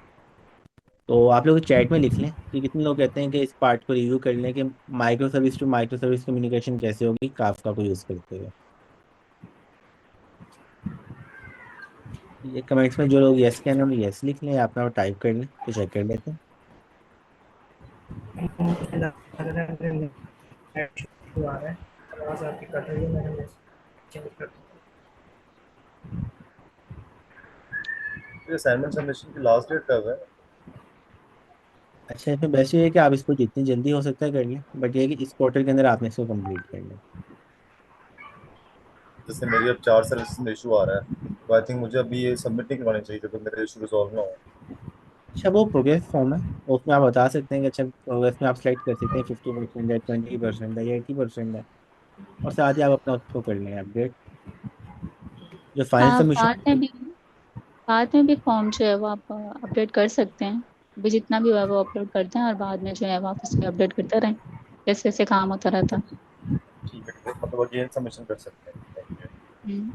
तो आप लोग चैट में लिख लें कि कितने लोग कहते हैं कि इस पार्ट को रिव्यू कर लें कि micro service to micro service communication कैसे होगी काफका को यूज़ करते हुए। ये कमेंट्स में जो लोग यस कहना है यस लिख लें, आप ना टाइप कर लें तो चेक कर लेते हैं। इशू आ रहा है, आवाज़ आपकी कट रही है, मैंने चेंज कर दी। असाइनमेंट सबमिशन की लास्ट डेट कब है? अच्छा, इसमें बेस्ट ये है कि आप इसको जितनी जल्दी हो सकता है कर लें, बट ये है कि इस क्वार्टर के अंदर आपने इसको कंप्लीट कर लें। जैसे मेरी अब 4 सर्विस में इशू आ रहा है, तो आई थिंक मुझे अभी ये सबमिट नहीं करवानी चाहिए जब तक मेरे इशू रिजॉल्व ना हो। अच्छा, वो प्रोग्रेस फॉर्म है, उसमें आप बता सकते हैं कि अच्छा प्रोग्रेस में आप सेलेक्ट कर सकते हैं 50% है, 20% है या 80% है, और साथ ही आप अपना उसको कर लें अपडेट जो फाइनल हाँ, सबमिशन। बाद में भी फॉर्म जो है वो आप अपडेट कर सकते हैं। अभी जितना भी हुआ है वो अपलोड करते हैं और बाद में जो है वो आप उसे अपडेट करते रहें, जैसे जैसे काम होता रहता है। ठीक है, ठीक है, मतलब अगेन सबमिशन कर सकते हैं। Thank you. हम्म।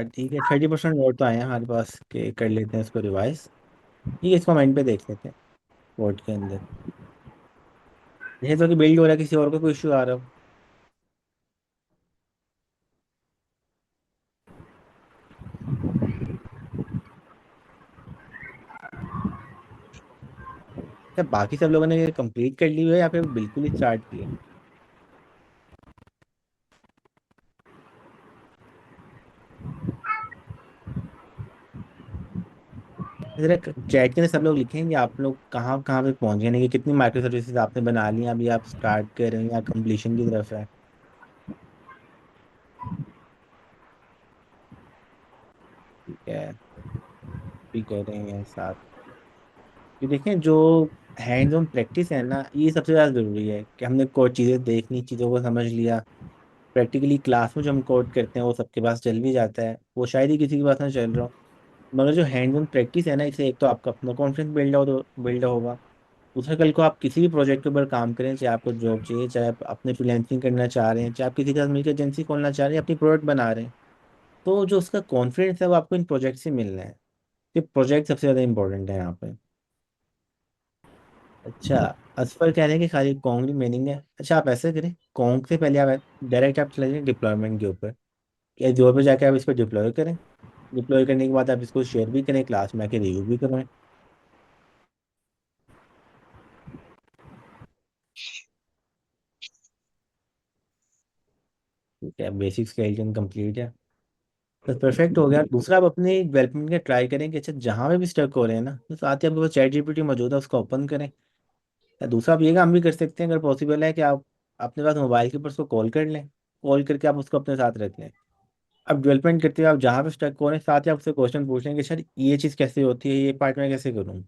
ठीक है, 30% नोट तो आए हैं हमारे पास कि कर लेते हैं इसको रिवाइज। ठीक है, इसको माइंड पे देख लेते हैं कोड के अंदर। जैसे तो कि बिल्ड हो रहा है, किसी और को कोई इशू आ रहा हो। क्या बाकी सब लोगों ने कंप्लीट कर ली हुई है या फिर बिल्कुल ही स्टार्ट किया? जरा चैट के अंदर सब लोग लिखेंगे आप लोग कहाँ कहाँ पे पहुंच गए, नहीं कि कितनी माइक्रो सर्विसेज आपने बना ली हैं, अभी आप स्टार्ट कर रहे हैं या कंप्लीशन की तरफ है। ठीक है, भी कर रहे हैं साथ। ये देखें जो हैंड्स ऑन प्रैक्टिस है ना, ये सबसे ज़्यादा ज़रूरी है कि हमने कोई चीज़ें देखनी, चीज़ों को समझ लिया। प्रैक्टिकली क्लास में जो हम कोड करते हैं वो सबके पास चल भी जाता है, वो शायद ही किसी के पास ना चल रहा हो। मगर जो हैंड्स ऑन प्रैक्टिस है ना, इससे एक तो आपका अपना कॉन्फिडेंस बिल्ड होगा। दूसरा, कल को आप किसी भी प्रोजेक्ट के ऊपर काम करें, चाहे आपको जॉब चाहिए, चाहे आप अपने फ्रीलांसिंग करना चाह रहे हैं, चाहे आप किसी के साथ मिलकर एजेंसी खोलना चाह रहे हैं, अपनी प्रोडक्ट बना रहे हैं, तो जो उसका कॉन्फिडेंस है वो आपको इन प्रोजेक्ट से मिलना है। ये प्रोजेक्ट सबसे ज़्यादा इंपॉर्टेंट है यहाँ पे। अच्छा, असफर कह रहे हैं कि खाली कॉन्ग की मीनिंग है। अच्छा, आप ऐसे करें, कॉन्ग से पहले आप डायरेक्ट आप चले जाएं डिप्लॉयमेंट के ऊपर, या जोर पे जाके आप इसको डिप्लॉय करें। डिप्लॉय करने के बाद आप इसको शेयर भी करें, क्लास में आके रिव्यू भी करवाएं। ठीक है, बेसिक स्केलेटन कंप्लीट है, तो परफेक्ट हो गया। दूसरा, आप अपने डेवलपमेंट का ट्राई करें कि अच्छा जहाँ पे भी स्टक हो रहे हैं ना, तो साथ ही आपके पास चैट जीपीटी मौजूद है, उसको ओपन करें। या दूसरा आप ये काम भी कर सकते हैं, अगर पॉसिबल है, कि आप अपने पास मोबाइल के ऊपर उसको कॉल कर लें, कॉल करके आप उसको अपने साथ रख लें। अब डेवलपमेंट करते हुए आप जहाँ पे स्टक हो रहे हैं, साथ ही आप उससे क्वेश्चन पूछ लें कि सर ये चीज़ कैसे होती है, ये पार्ट में कैसे करूँ।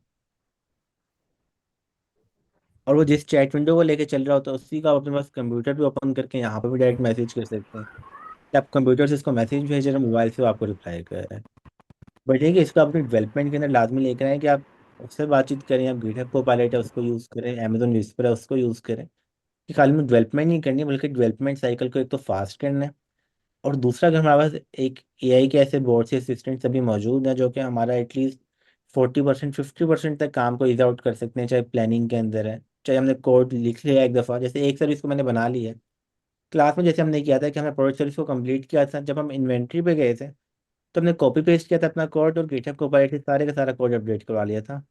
और वो जिस चैट विंडो को लेके चल रहा होता है उसी का आप अपने पास कंप्यूटर भी ओपन करके यहाँ पे भी डायरेक्ट मैसेज कर सकते हैं, कि आप कंप्यूटर से इसको मैसेज भेज रहे हैं, मोबाइल से वो आपको रिप्लाई कर रहा है। बट ये कि इसको अपने डेवलपमेंट के अंदर लाजमी लेकर आए कि आप उससे बातचीत करें, आप गिटहब को पायलट है उसको यूज़ करें, अमेजोन विस्पर है उसको यूज़ करें। कि खाली में डेवलपमेंट नहीं करनी है, बल्कि डेवलपमेंट साइकिल को एक तो फास्ट करना है, और दूसरा अगर हमारे पास एक एआई के ऐसे बहुत से असिस्टेंट सभी मौजूद हैं जो कि हमारा एटलीस्ट 40% 50% तक काम को इज आउट कर सकते हैं, चाहे प्लानिंग के अंदर है, चाहे हमने कोड लिख लिया एक दफ़ा, जैसे एक सर्विस को मैंने बना ली है क्लास में, जैसे हमने किया था कि हमने प्रोडक्ट सर्विस को कंप्लीट किया था, जब हम इन्वेंट्री पे गए थे तो हमने कॉपी पेस्ट किया था अपना कोड और गिटहब को ऊपर सारे का सारा कोड अपडेट करवा लिया था,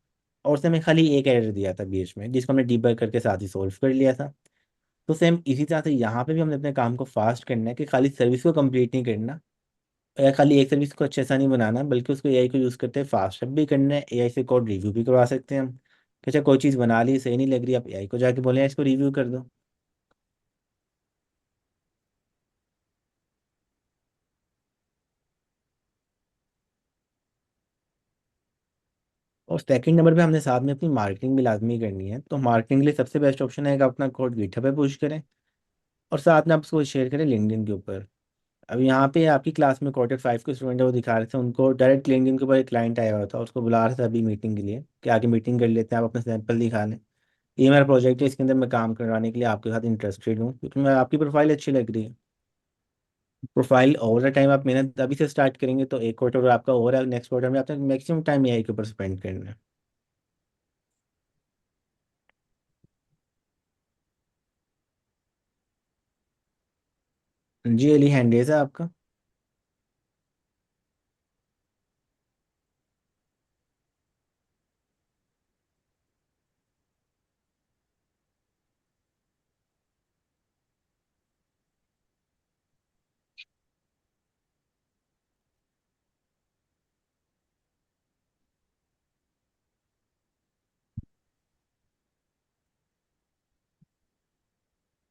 और उसने हमें खाली एक एरर दिया था बीच में, जिसको हमने डीबग करके साथ ही सोल्व कर लिया था। तो सेम इसी तरह से यहाँ पे भी हमने अपने काम को फास्ट करना है कि खाली सर्विस को कंप्लीट नहीं करना, या खाली एक सर्विस को अच्छे सा नहीं बनाना, बल्कि उसको एआई को यूज़ करते हैं फास्ट अप भी करना है, एआई से कोड रिव्यू भी करवा सकते हैं हम कि अच्छा कोई चीज़ बना ली सही नहीं लग रही, आप एआई को जाके बोले इसको रिव्यू कर दो। और सेकंड नंबर पे हमने साथ में अपनी मार्केटिंग भी लाजमी करनी है, तो मार्केटिंग के लिए सबसे बेस्ट ऑप्शन है कि आप अपना कोड गिटहब पे पुश करें और साथ में आप उसको शेयर करें लिंक्डइन के ऊपर। अब यहाँ पे आपकी क्लास में क्वार्टर 5 के स्टूडेंट है, वो दिखा रहे थे उनको डायरेक्ट लिंक्डइन के ऊपर एक क्लाइंट आया हुआ था, उसको बुला रहा था अभी मीटिंग के लिए कि आके मीटिंग कर लेते हैं, आप अपना सैंपल दिखा लें, ये मेरा प्रोजेक्ट है, इसके अंदर मैं काम करवाने के लिए आपके साथ इंटरेस्टेड हूँ क्योंकि मैं आपकी प्रोफाइल अच्छी लग रही है। प्रोफाइल ओवर द टाइम आप मेहनत अभी से स्टार्ट करेंगे तो एक क्वार्टर आपका ओवर है, नेक्स्ट क्वार्टर में आपका मैक्सिमम टाइम एआई के ऊपर स्पेंड करना है। जी अली, हैंडेज है आपका।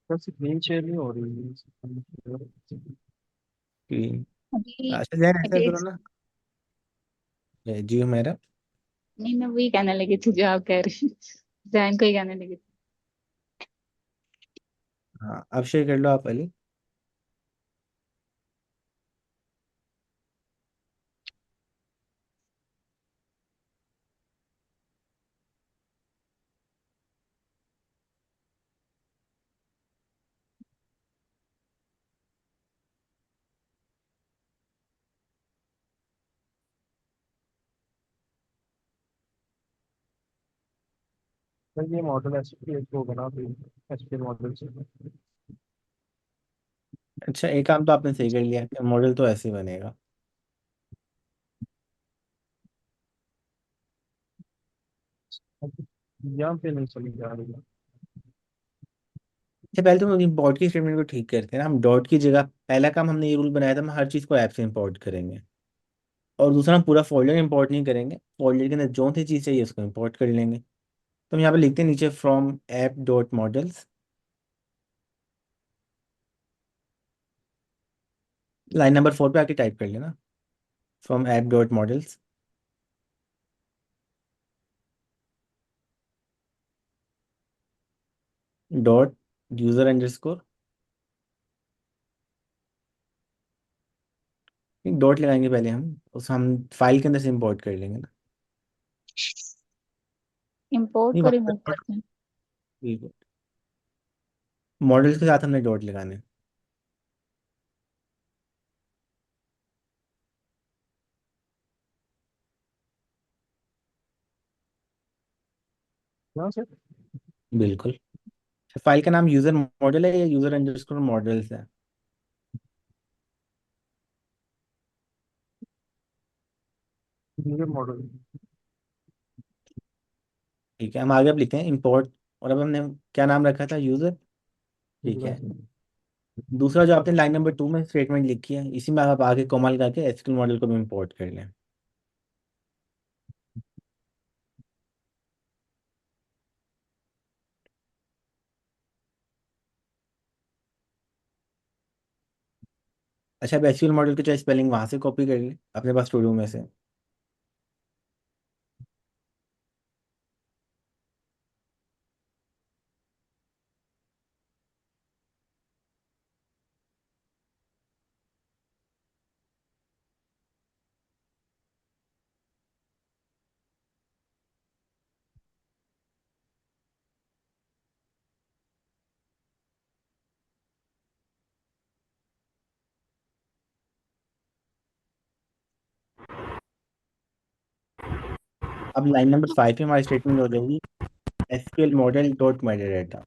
बस ग्रीन शेयर नहीं हो रही है। कि अभी अच्छा जहन ऐसा करो एटलीस्ट ना। जी मेरा। नहीं, मैं वही कहने लगी थी जो आप कह रही जैन को ही कहने लगी थी। हाँ अब शेयर कर लो आप अली। तो ये मॉडल ऐसे एक वो बना फिर एसपीएल मॉडल से। अच्छा एक काम तो आपने सही कर लिया कि मॉडल तो ऐसे ही बनेगा। यहाँ पे नहीं चली जा रही है। अच्छा पहले तो हम इम्पोर्ट की स्टेटमेंट को ठीक करते हैं ना, हम डॉट की जगह पहला काम हमने ये रूल बनाया था हम हर चीज़ को ऐप से इंपोर्ट करेंगे, और दूसरा हम पूरा फोल्डर इंपोर्ट नहीं करेंगे, फोल्डर के अंदर जो सी चीज़ चाहिए उसको इंपोर्ट कर लेंगे। तो हम यहाँ पे लिखते हैं नीचे from app dot models, line number 4 पे आके टाइप कर लेना from app dot models dot user underscore, dot लगाएंगे पहले हम फाइल के अंदर से इंपोर्ट कर लेंगे ना। इंपोर्ट नहीं को वहाँ रिमूव पे करते हैं। बिल्कुल मॉडल्स के साथ हमने डॉट लगाने हैं। यहाँ से बिल्कुल। फाइल का नाम यूज़र मॉडल है या यूज़र अंडरस्कोर मॉडल्स है? User model. ठीक है हम आगे अब लिखते हैं इंपोर्ट, और अब हमने क्या नाम रखा था, यूज़र। ठीक है। दूसरा जो आपने लाइन नंबर 2 में स्टेटमेंट लिखी है इसी में आप आगे कोमा लगा के एसक्यूएल मॉडल को भी इंपोर्ट कर लें। अच्छा अब एसक्यूएल मॉडल की चाहे स्पेलिंग वहाँ से कॉपी कर लें अपने पास स्टूडियो में से। अब लाइन नंबर 5 पे हमारी स्टेटमेंट हो जाएगी एसक्यूएल मॉडल डॉट मेटाडाटा।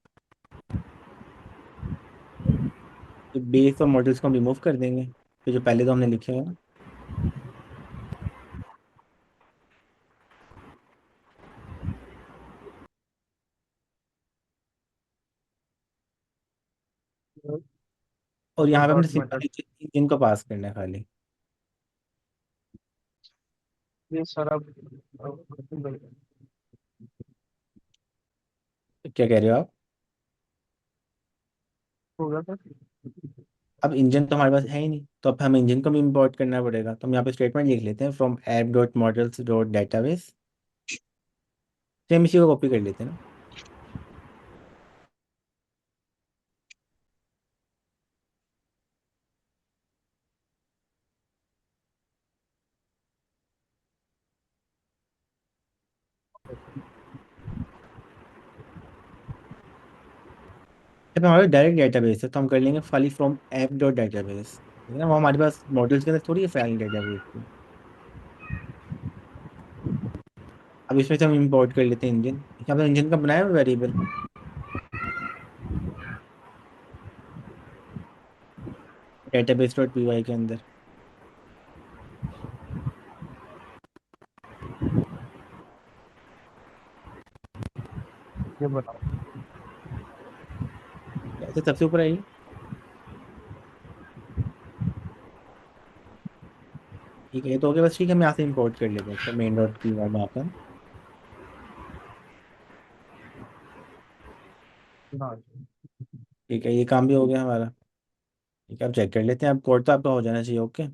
तो बेस और मॉडल्स को हम रिमूव कर देंगे, तो जो पहले तो हमने लिखे हैं ना। और यहाँ पे हमने डॉट मैटर। सिंपल इंजन को पास करना है खाली। ये सारा क्या कह रहे हो आप? हो गया था। अब इंजन तो हमारे पास है ही नहीं, तो अब हमें इंजन को भी इंपोर्ट करना पड़ेगा। तो हम यहाँ पे स्टेटमेंट लिख लेते हैं from app dot models dot database. Same इसी को कॉपी कर लेते हैं ना। जब हमारा डायरेक्ट डेटाबेस है तो हम कर लेंगे file from app dot database, है ना। वो हमारे पास मॉडल्स के अंदर थोड़ी है फाइल डेटाबेस की। अब इसमें से हम इंपोर्ट कर लेते हैं इंजन। यहाँ पर इंजन का बनाया हुआ variable database dot P Y के अंदर। ये बताओ। ऐसे सबसे ऊपर आइए। ठीक है, ये तो हो गया बस। ठीक है, हम यहाँ से इंपोर्ट कर लेते हैं इसको मेन डॉट पी वाई में आकर। हाँ। ठीक है, ये काम भी हो गया हमारा। ठीक है, अब चेक कर लेते हैं। अब कोड तो आपका हो जाना चाहिए। ओके।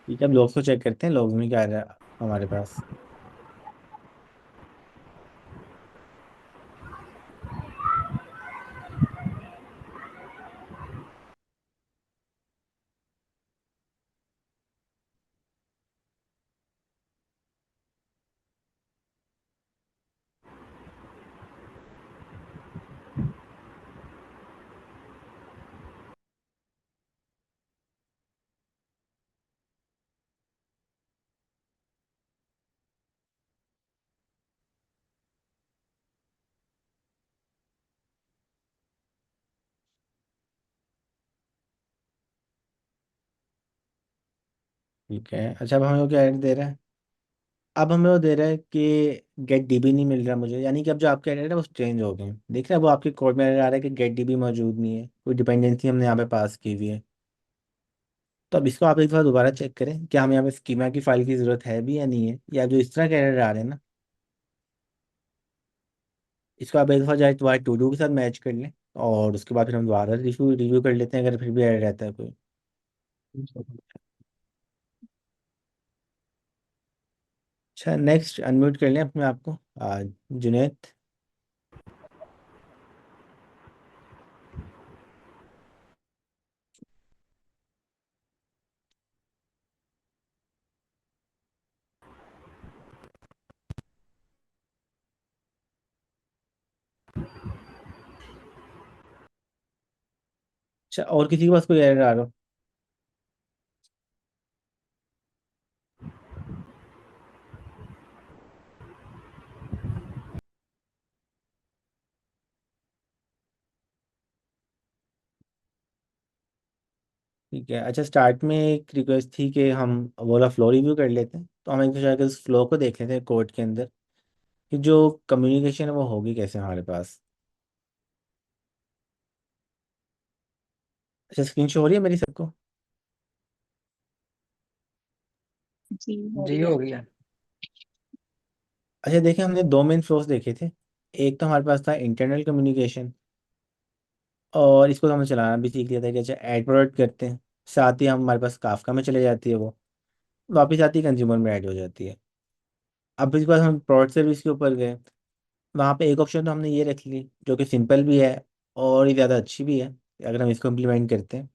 ठीक है, अब लॉग्स को चेक करते हैं। लॉग्स में क्या आ रहा है हमारे पास। ठीक है, अच्छा अब हमें वो क्या एरर दे रहा है। अब हमें वो दे रहा है कि गेट डीबी नहीं मिल रहा मुझे, यानी कि अब जो आपके एरर है वो चेंज हो गए हैं। देख रहे हैं वो आपके कोड में एरर आ रहा है कि गेट डीबी मौजूद नहीं है, कोई डिपेंडेंसी हमने यहाँ पे पास की हुई है। तो अब इसको आप एक बार दोबारा चेक करें, क्या हमें यहाँ पे स्कीमा की फाइल की ज़रूरत है भी या नहीं है, या जो इस तरह के एरर आ रहे हैं ना, इसको आप एक दफ़ा जाए दोबारा टू डू के साथ मैच कर लें। और उसके बाद फिर हम दोबारा रिव्यू रिव्यू कर लेते हैं अगर फिर भी एरर रहता है कोई। अच्छा, नेक्स्ट अनम्यूट कर लें अपने आप को। जुनैद। अच्छा, और किसी के पास कोई एरर आ रहा हो? ठीक है, अच्छा स्टार्ट में एक रिक्वेस्ट थी कि हम वो वाला फ्लो रिव्यू कर लेते हैं। तो हम एक जाकर उस फ्लो को देख लेते हैं कोड के अंदर कि जो कम्युनिकेशन है वो होगी कैसे हमारे पास। अच्छा, स्क्रीन शो हो रही है मेरी सबको? जी हो जी रही है। हो गया। अच्छा देखिए, हमने दो मेन फ्लोस देखे थे। एक तो हमारे पास था इंटरनल कम्युनिकेशन, और इसको तो हमने चलाना भी सीख लिया था कि अच्छा ऐड प्रोडक्ट करते हैं, साथ ही हम हमारे पास काफका में चले जाती है, वो वापस आती है कंज्यूमर में ऐड हो जाती है। अब इसके बाद हम प्रोडक्ट सर्विस के ऊपर गए। वहाँ पे एक ऑप्शन तो हमने ये रख ली जो कि सिंपल भी है और ये ज़्यादा अच्छी भी है अगर हम इसको इम्प्लीमेंट करते हैं।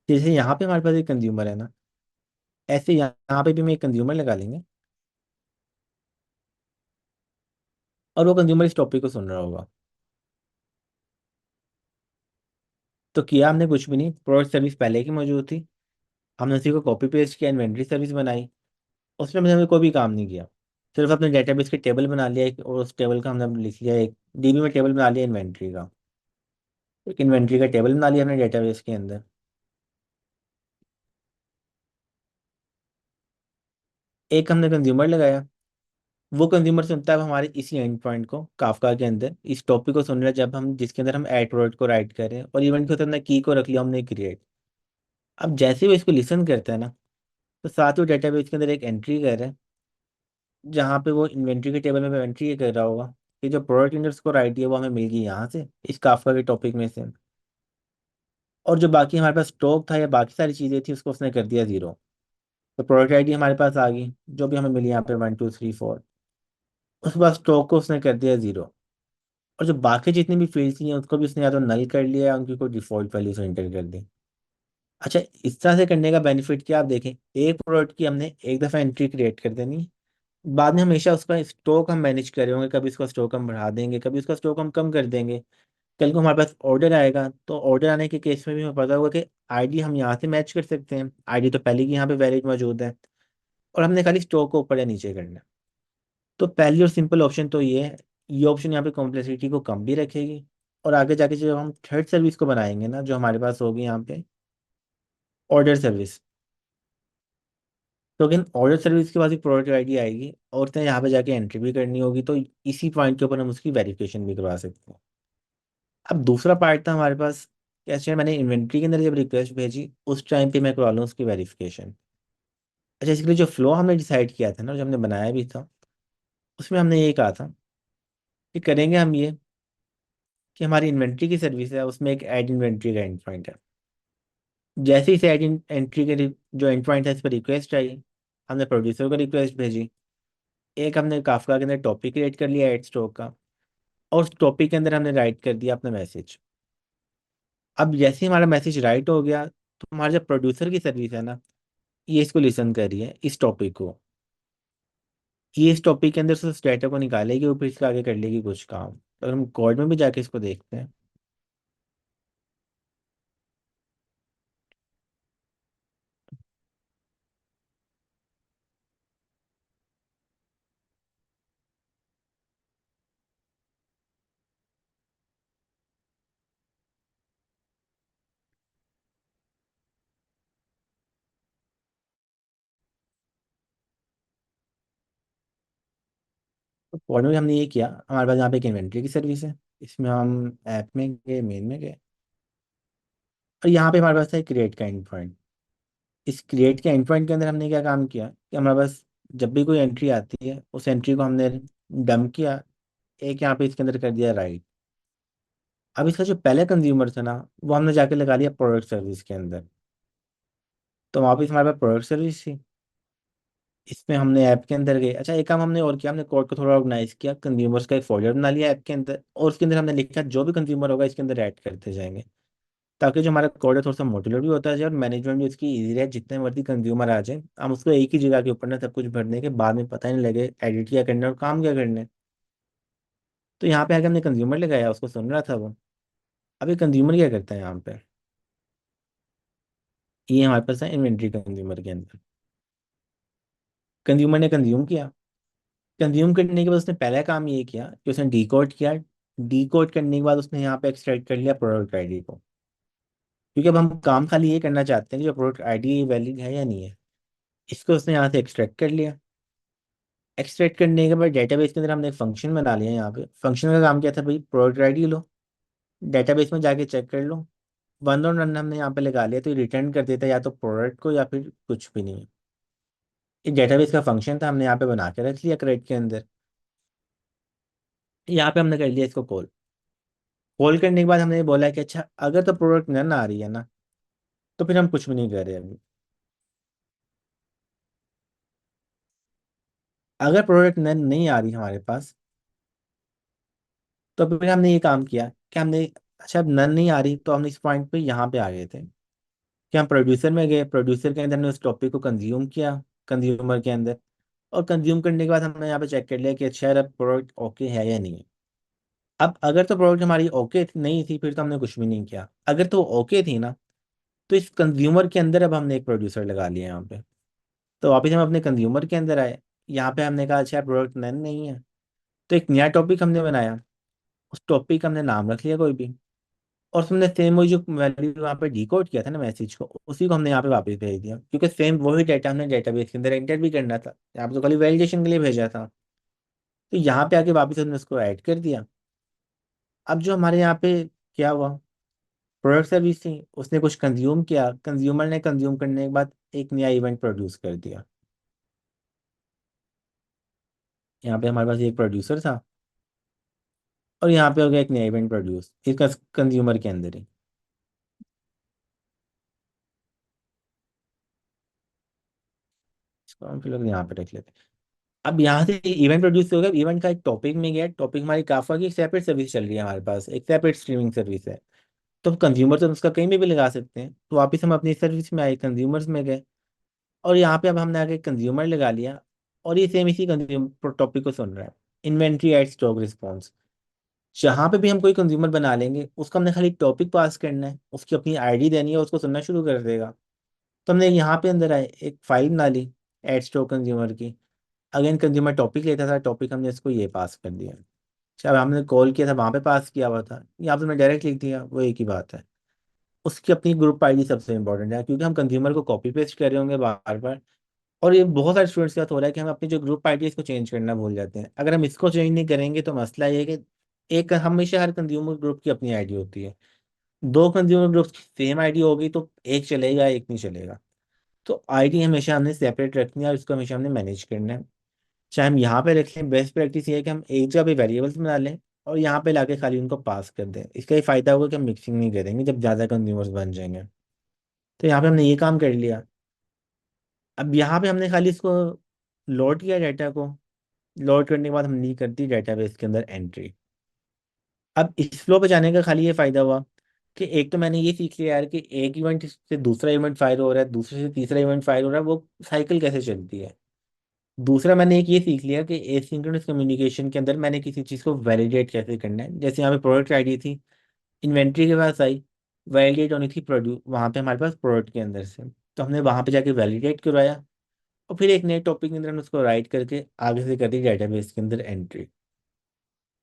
जैसे यहाँ पे हमारे पास एक कंज्यूमर है ना, ऐसे यहाँ पे भी हम एक कंज्यूमर लगा लेंगे और वो कंज्यूमर इस टॉपिक को सुन रहा होगा। तो किया हमने कुछ भी नहीं, प्रोडक्ट सर्विस पहले की मौजूद थी, हमने उसी को कॉपी पेस्ट किया, इन्वेंट्री सर्विस बनाई। उसमें हमने कोई भी काम नहीं किया, सिर्फ अपने डेटाबेस के टेबल बना लिया और उस टेबल का हमने लिख लिया, एक डीबी में टेबल बना लिया इन्वेंट्री का। एक इन्वेंट्री का टेबल बना लिया अपने डेटाबेस के अंदर। एक हमने कंज्यूमर लगाया, वो कंज्यूमर सुनता है हमारे इसी एंड पॉइंट को काफका के अंदर, इस टॉपिक को सुन रहा है जब हम जिसके अंदर हम ऐड प्रोडक्ट को राइट कर रहे हैं, और इवेंट के होता है की को रख लिया हमने क्रिएट। अब जैसे ही वो इसको लिसन करता है ना, तो साथ ही डेटाबेस के अंदर एक एंट्री कर रहा है जहाँ पे वो इन्वेंट्री के टेबल में एंट्री ये कर रहा होगा कि जो प्रोडक्ट इंडेक्स को राइट है वो हमें मिल गई यहाँ से इस काफका के टॉपिक में से, और जो बाकी हमारे पास स्टॉक था या बाकी सारी चीज़ें थी उसको उसने कर दिया जीरो। तो प्रोडक्ट आईडी हमारे पास आ गई जो भी हमें मिली यहाँ पे 1 2 3 4, उसके बाद स्टॉक को उसने कर दिया जीरो। और जो बाकी जितनी भी फील्ड थी उसको भी उसने या तो नल कर लिया या उनकी कोई डिफॉल्ट वैल्यू से एंटर कर दी। अच्छा, इस तरह से करने का बेनिफिट क्या, आप देखें एक प्रोडक्ट की हमने एक दफ़ा एंट्री क्रिएट कर देनी, बाद में हमेशा उसका स्टॉक हम मैनेज कर रहे होंगे, कभी उसका स्टॉक हम बढ़ा देंगे, कभी उसका स्टॉक हम कम कर देंगे। कल को हमारे पास ऑर्डर आएगा तो ऑर्डर आने के केस में भी हमें पता होगा कि आईडी हम यहाँ से मैच कर सकते हैं, आईडी तो पहले की यहाँ पे वैलिड मौजूद है, और हमने खाली स्टॉक को ऊपर या नीचे करना है। तो पहली और सिंपल ऑप्शन तो ये है, ये ऑप्शन यहाँ पे कॉम्प्लेक्सिटी को कम भी रखेगी। और आगे जाके जब हम थर्ड सर्विस को बनाएंगे ना, जो हमारे पास होगी यहाँ पे ऑर्डर सर्विस, तो अगेन ऑर्डर सर्विस के बाद ही प्रोडक्ट आईडी आएगी और उसने यहाँ पे जाके एंट्री भी करनी होगी, तो इसी पॉइंट के ऊपर हम उसकी वेरिफिकेशन भी करवा सकते हैं। अब दूसरा पार्ट था हमारे पास, कैसे मैंने इन्वेंट्री के अंदर जब रिक्वेस्ट भेजी उस टाइम पे मैं करवा लूँ उसकी वेरिफिकेशन। अच्छा, इसके लिए जो फ्लो हमने डिसाइड किया था ना, जो हमने बनाया भी था, उसमें हमने ये कहा था कि करेंगे हम ये कि हमारी इन्वेंट्री की सर्विस है उसमें एक ऐड इन्वेंट्री का एंड पॉइंट है। जैसे ही इस ऐड एंट्री के जो एंड पॉइंट है इस पर रिक्वेस्ट आई, हमने प्रोड्यूसर को रिक्वेस्ट भेजी, एक हमने काफका के अंदर टॉपिक क्रिएट कर लिया एड स्टॉक का, और उस टॉपिक के अंदर हमने राइट कर दिया अपना मैसेज। अब जैसे ही हमारा मैसेज राइट हो गया तो हमारा जो प्रोड्यूसर की सर्विस है ना, ये इसको लिसन कर रही है इस टॉपिक को, ये इस टॉपिक के अंदर से उस डेटा को निकालेगी और फिर इसका आगे कर लेगी कुछ काम। तो अगर हम कोड में भी जाके इसको देखते हैं, तो कोड में भी हमने ये किया, हमारे पास यहाँ पे एक इन्वेंट्री की सर्विस है, इसमें हम ऐप में गए, मेन में गए, और यहाँ पे हमारे पास है क्रिएट का एंड पॉइंट। इस क्रिएट के एंड पॉइंट के अंदर हमने क्या काम किया कि हमारे पास जब भी कोई एंट्री आती है उस एंट्री को हमने डंप किया, एक यहाँ पे इसके अंदर कर दिया राइट। अब इसका जो पहले कंज्यूमर था ना, वो हमने जाके लगा लिया प्रोडक्ट सर्विस के अंदर, तो वापस हमारे पास प्रोडक्ट सर्विस थी, इसमें हमने ऐप के अंदर गए। अच्छा, एक काम हमने और किया, हमने कोड को थोड़ा ऑर्गेनाइज किया, कंज्यूमर्स का एक फोल्डर बना लिया ऐप के अंदर, और उसके अंदर हमने लिखा जो भी कंज्यूमर होगा इसके अंदर ऐड करते जाएंगे, ताकि जो हमारा कोड है थोड़ा सा मॉड्यूलर भी होता जाए और मैनेजमेंट भी उसकी ईजी रहे, जितने मर्जी कंज्यूमर आ जाए हम उसको एक ही जगह के ऊपर ना सब कुछ भरने के बाद में पता ही नहीं लगे एडिट क्या करना है और काम क्या करना है। तो यहाँ पे आके हमने कंज्यूमर लगाया, उसको सुन रहा था वो। अभी कंज्यूमर क्या करता है यहाँ पे, ये हमारे पास है इन्वेंट्री कंज्यूमर के अंदर। कंज्यूमर ने कंज्यूम किया, कंज्यूम करने के बाद उसने पहला काम ये किया कि उसने डिकोड किया, डिकोड करने के बाद उसने यहाँ पे एक्सट्रैक्ट कर लिया प्रोडक्ट आईडी को, क्योंकि अब हम काम खाली ये करना चाहते हैं कि जो प्रोडक्ट आईडी वैलिड है या नहीं है, इसको उसने यहाँ से एक्सट्रैक्ट कर लिया। एक्सट्रैक्ट करने के बाद डेटाबेस के अंदर हमने एक फंक्शन बना लिया, यहाँ पे फंक्शन का काम क्या था भाई, प्रोडक्ट आईडी लो, डेटाबेस में जाके चेक कर लो, वन और रन हमने यहाँ पे लगा लिया, तो ये रिटर्न कर देता है या तो प्रोडक्ट को या फिर कुछ भी नहीं। ये डेटाबेस का फंक्शन था, हमने यहाँ पे बना के रख लिया क्रेड के अंदर। यहाँ पे हमने कर लिया इसको कॉल, कॉल करने के बाद हमने बोला कि अच्छा अगर तो प्रोडक्ट नन आ रही है ना, तो फिर हम कुछ भी नहीं कर रहे अभी। अगर प्रोडक्ट नन नहीं आ रही हमारे पास, तो फिर हमने ये काम किया कि हमने, अच्छा अब नन नहीं आ रही, तो हमने इस पॉइंट पे यहाँ पे आ गए थे कि हम प्रोड्यूसर में गए, प्रोड्यूसर के अंदर ने उस टॉपिक को कंज्यूम किया कंज्यूमर के अंदर, और कंज्यूम करने के बाद हमने यहाँ पे चेक कर लिया कि अच्छा यार अब प्रोडक्ट ओके है या नहीं है। अब अगर तो प्रोडक्ट हमारी ओके नहीं थी, फिर तो हमने कुछ भी नहीं किया। अगर तो ओके थी ना, तो इस कंज्यूमर के अंदर अब हमने एक प्रोड्यूसर लगा लिया यहाँ पे। तो वापस हम अपने कंज्यूमर के अंदर आए, यहाँ पे हमने कहा अच्छा प्रोडक्ट नन नहीं है, तो एक नया टॉपिक हमने बनाया। उस टॉपिक का हमने नाम रख लिया कोई भी, और उसने सेम वही जो वैल्यू वहाँ पे डिकोड किया था ना मैसेज को, उसी को हमने यहाँ पे वापस भेज दिया, क्योंकि सेम वही डाटा हमने डेटाबेस के अंदर एंटर भी करना था। यहाँ पे तो खाली वैलिडेशन के लिए भेजा था, तो यहाँ पे आके वापस हमने उसको ऐड कर दिया। अब जो हमारे यहाँ पे क्या हुआ, प्रोडक्ट सर्विस थी, उसने कुछ कंज्यूम किया, कंज्यूमर ने कंज्यूम करने के बाद एक नया इवेंट प्रोड्यूस कर दिया। यहाँ पे हमारे पास एक प्रोड्यूसर था, और यहाँ पे हो गया एक नया इवेंट प्रोड्यूस इसका कंज्यूमर के अंदर ही। इसको हम फिर लोग यहाँ पे रख लेते हैं। अब यहाँ से इवेंट प्रोड्यूस हो गया, इवेंट का एक टॉपिक में गया, टॉपिक हमारी काफा की एक सेपरेट सर्विस चल रही है हमारे पास, एक सेपरेट स्ट्रीमिंग सर्विस है। तो कंज्यूमर तो उसका कहीं भी लगा सकते हैं, तो वापस हम अपनी सर्विस में आए, कंज्यूमर्स में गए, और यहाँ पे अब हमने आगे कंज्यूमर लगा लिया, और ये सेम इसी कंज्यूमर टॉपिक को सुन रहा है, इन्वेंट्री एट स्टॉक रिस्पॉन्स। जहाँ पे भी हम कोई कंज्यूमर बना लेंगे, उसको हमने खाली टॉपिक पास करना है, उसकी अपनी आईडी देनी है, उसको सुनना शुरू कर देगा। तो हमने यहाँ पे अंदर आए एक फाइल बना ली एट स्टॉक कंज्यूमर की। अगेन कंज्यूमर टॉपिक लेता था, टॉपिक हमने इसको ये पास कर दिया। अच्छा, अब हमने कॉल किया था वहाँ पे पास किया हुआ था, यहाँ पे हमने डायरेक्ट लिख दिया, वो एक ही बात है। उसकी अपनी ग्रुप आईडी सबसे इंपॉर्टेंट है, क्योंकि हम कंज्यूमर को कॉपी पेस्ट कर रहे होंगे बार बार, और ये बहुत सारे स्टूडेंट्स के साथ हो रहा है कि हम अपनी जो ग्रुप आईडी है इसको चेंज करना भूल जाते हैं। अगर हम इसको चेंज नहीं करेंगे, तो मसला ये है कि एक हमेशा हर कंज्यूमर ग्रुप की अपनी आईडी होती है, दो कंज्यूमर ग्रुप की सेम आईडी होगी तो एक चलेगा एक नहीं चलेगा। तो आईडी हमेशा हमने सेपरेट रखनी है, और इसको हमेशा हमने मैनेज करना है। चाहे हम यहाँ पे रख लें, बेस्ट प्रैक्टिस ये है कि हम एक जगह पे वेरिएबल्स बना लें, और यहाँ पे लाके खाली उनको पास कर दें। इसका ये फायदा होगा कि हम मिक्सिंग नहीं करेंगे जब ज़्यादा कंज्यूमर्स बन जाएंगे। तो यहाँ पे हमने ये काम कर लिया। अब यहाँ पे हमने खाली इसको लोड किया, डाटा को लोड करने के बाद हमने नहीं कर दी डेटाबेस के अंदर एंट्री। अब इस फ्लो पे जाने का खाली ये फायदा हुआ कि एक तो मैंने ये सीख लिया यार कि एक इवेंट से दूसरा इवेंट फायर हो रहा है, दूसरे से तीसरा इवेंट फायर हो रहा है, वो साइकिल कैसे चलती है। दूसरा मैंने एक ये सीख लिया कि एसिंक्रोनस कम्युनिकेशन के अंदर मैंने किसी चीज़ को वैलिडेट कैसे करना है। जैसे यहाँ पे प्रोडक्ट आईडी थी, इन्वेंट्री के पास आई, वैलिडेट होनी थी प्रोड्यूस वहाँ पे हमारे पास प्रोडक्ट के अंदर से, तो हमने वहाँ पे जाके वैलिडेट करवाया, और फिर एक नए टॉपिक के अंदर हमने उसको राइट करके आगे से कर दी डेटाबेस के अंदर एंट्री।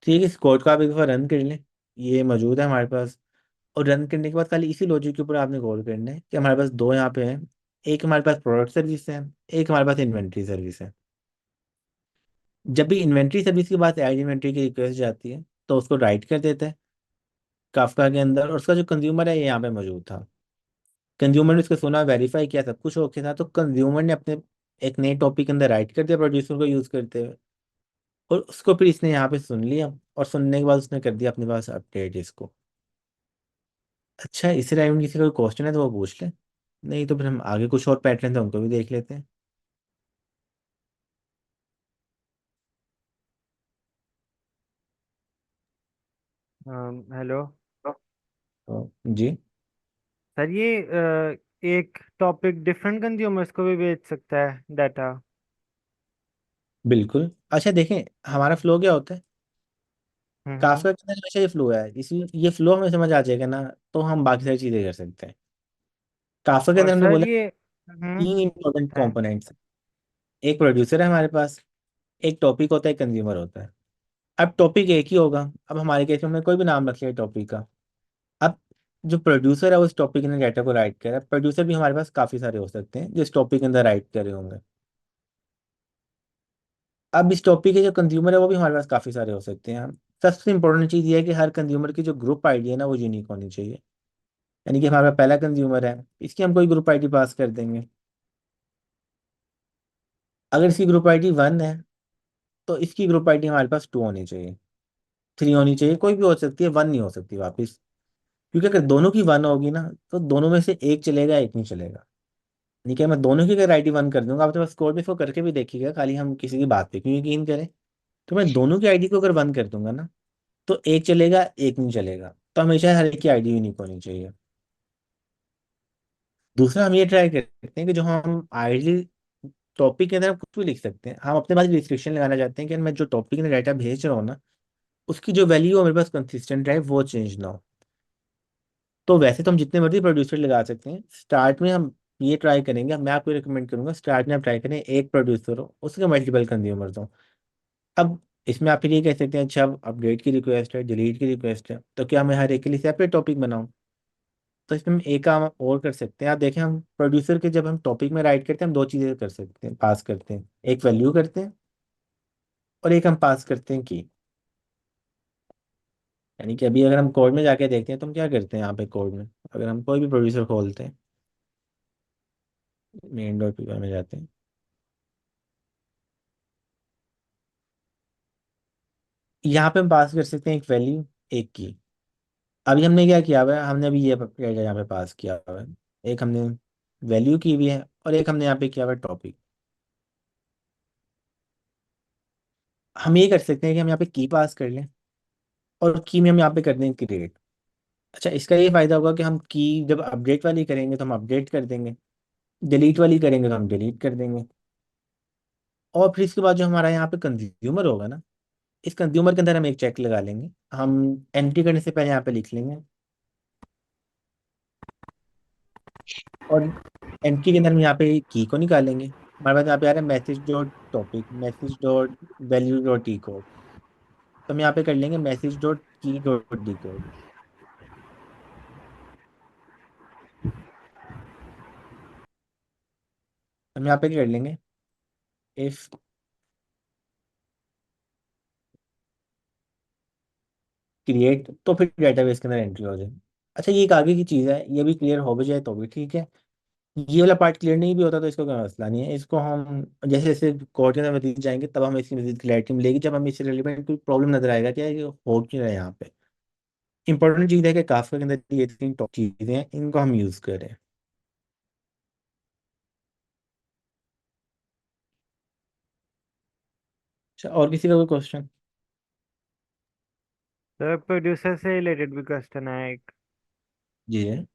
ठीक है, इस कोड को आप एक बार रन कर लें, ये मौजूद है हमारे पास। और रन करने के बाद खाली इसी लॉजिक के ऊपर आपने गौर करना है कि हमारे पास दो यहाँ पे हैं, एक हमारे पास प्रोडक्ट सर्विस है, एक हमारे पास इन्वेंट्री सर्विस है। जब भी इन्वेंट्री सर्विस के बाद ऐड इन्वेंट्री की रिक्वेस्ट जाती है, तो उसको राइट कर देता है काफका के अंदर, और उसका जो कंज्यूमर है ये यहाँ पे मौजूद था। कंज्यूमर ने उसको सुना, वेरीफाई किया, सब कुछ ओके था, तो कंज्यूमर ने अपने एक नए टॉपिक के अंदर राइट कर दिया प्रोड्यूसर को यूज करते हुए, और उसको फिर इसने यहाँ पे सुन लिया, और सुनने के बाद उसने कर दिया अपने पास अपडेट इसको। अच्छा, इस राइट में किसी का कोई क्वेश्चन है तो वो पूछ ले, नहीं तो फिर हम आगे कुछ और पैटर्न है उनको भी देख लेते हैं। हेलो जी सर, ये एक टॉपिक डिफरेंट कंज्यूमर्स को भी भेज सकता है डाटा? बिल्कुल। अच्छा देखें, हमारा फ्लो क्या होता है, हम्म। काफका के अंदर हमेशा ये फ्लो है, इसलिए ये फ्लो हमें समझ आ जाएगा ना, तो हम बाकी सारी चीजें कर सकते हैं। काफका के और अंदर हमने सर बोला ये तीन इंपॉर्टेंट है। कंपोनेंट्स, एक प्रोड्यूसर है हमारे पास, एक टॉपिक होता है, कंज्यूमर होता है। अब टॉपिक एक ही होगा, अब हमारे केस में हमने कोई भी नाम रख लिया टॉपिक का। अब जो प्रोड्यूसर है वो इस टॉपिक के अंदर डाटा को राइट करे, प्रोड्यूसर भी हमारे पास काफी सारे हो सकते हैं जो इस टॉपिक के अंदर राइट करे होंगे। अब इस टॉपिक के जो कंज्यूमर है वो भी हमारे पास काफी सारे हो सकते हैं। सबसे इंपॉर्टेंट चीज ये है कि हर कंज्यूमर की जो ग्रुप आईडी है ना वो यूनिक होनी चाहिए। यानी कि हमारा पहला कंज्यूमर है, इसकी हम कोई ग्रुप आईडी पास कर देंगे। अगर इसकी ग्रुप आईडी 1 है, तो इसकी ग्रुप आईडी हमारे पास 2 होनी चाहिए। 3 होनी चाहिए, कोई भी हो सकती है, 1 नहीं हो सकती वापस। क्योंकि अगर दोनों की 1 होगी ना तो दोनों में से एक चलेगा, एक नहीं चलेगा। नहीं क्या, मैं दोनों की अगर आईडी 1 कर दूंगा, आप तो बस कोड भी इसको करके भी देखिएगा, खाली हम किसी की बात पे क्यों यकीन करें। तो मैं दोनों की आईडी को अगर 1 कर दूंगा ना तो एक चलेगा, एक नहीं चलेगा। तो हमेशा हर एक की आईडी यूनिक होनी चाहिए। दूसरा हम ये ट्राई करते हैं कि जो हम आईडी टॉपिक के अंदर हम कुछ भी लिख सकते हैं, हम अपने पास रिस्ट्रिक्शन लगाना चाहते हैं कि मैं जो टॉपिक में डाटा भेज रहा हूँ ना उसकी जो वैल्यू हो मेरे पास कंसिस्टेंट रहे, वो चेंज ना हो। तो वैसे तो हम जितने मर्जी प्रोड्यूसर लगा सकते हैं, स्टार्ट में हम ये ट्राई करेंगे, मैं आपको रिकमेंड करूंगा स्टार्ट में आप ट्राई करें एक प्रोड्यूसर हो, उसके मल्टीपल कंज्यूमर्स हो। अब इसमें आप फिर ये कह सकते हैं अच्छा अब अपडेट की रिक्वेस्ट है, डिलीट की रिक्वेस्ट है, तो क्या मैं हर एक के लिए सेपरेट टॉपिक बनाऊं। तो इसमें हम एक काम और कर सकते हैं, आप देखें हम प्रोड्यूसर के जब हम टॉपिक में राइट करते हैं हम दो चीज़ें कर सकते हैं, पास करते हैं, एक वैल्यू करते हैं और एक हम पास करते हैं की। यानी कि अभी अगर हम कोड में जाके देखते हैं तो हम क्या करते हैं, यहाँ पे कोड में अगर हम कोई भी प्रोड्यूसर खोलते हैं, मेन डॉट पी में जाते हैं, यहाँ पे हम पास कर सकते हैं एक वैल्यू, एक की। अभी हमने क्या किया हुआ है, हमने अभी ये डेटा यहाँ पे पास किया हुआ है, एक हमने वैल्यू की हुई है और एक हमने यहाँ पे किया हुआ है टॉपिक। हम ये कर सकते हैं कि हम यहाँ पे की पास कर लें और की में हम यहाँ पे कर दें क्रिएट। अच्छा, इसका ये फायदा होगा कि हम की जब अपडेट वाली करेंगे तो हम अपडेट कर देंगे, डिलीट वाली करेंगे तो हम डिलीट कर देंगे। और फिर इसके बाद जो हमारा यहाँ पे कंज्यूमर होगा ना, इस कंज्यूमर के अंदर हम एक चेक लगा लेंगे, हम एंट्री करने से पहले यहाँ पे लिख लेंगे और एंट्री के अंदर हम यहाँ पे की को निकालेंगे। हमारे पास यहाँ पे आ रहा है message dot topic, message dot value dot D code. तो हम यहाँ पे कर लेंगे मैसेज डॉट की डॉट डी कोड। हम यहाँ पे क्या कर लेंगे, इफ क्रिएट, तो फिर डेटाबेस के अंदर एंट्री हो जाए। अच्छा, ये एक आगे की चीज़ है, ये भी क्लियर हो भी जाए तो भी ठीक है। ये वाला पार्ट क्लियर नहीं भी होता तो इसको कोई मसला नहीं है, इसको हम जैसे जैसे कोड के अंदर मजीद जाएंगे तब हमें इसकी मजीद क्लैरिटी मिलेगी, जब हमें इससे रिलेवेंट कोई प्रॉब्लम नजर आएगा कि यार ये हो क्यों रहा है यहाँ पे। इंपॉर्टेंट चीज़ है कि काफका के अंदर ये 3 टॉप चीज़ें हैं, इनको हम यूज़ करें। अच्छा, और किसी का कोई क्वेश्चन? सर प्रोड्यूसर से रिलेटेड भी क्वेश्चन है एक। जी है।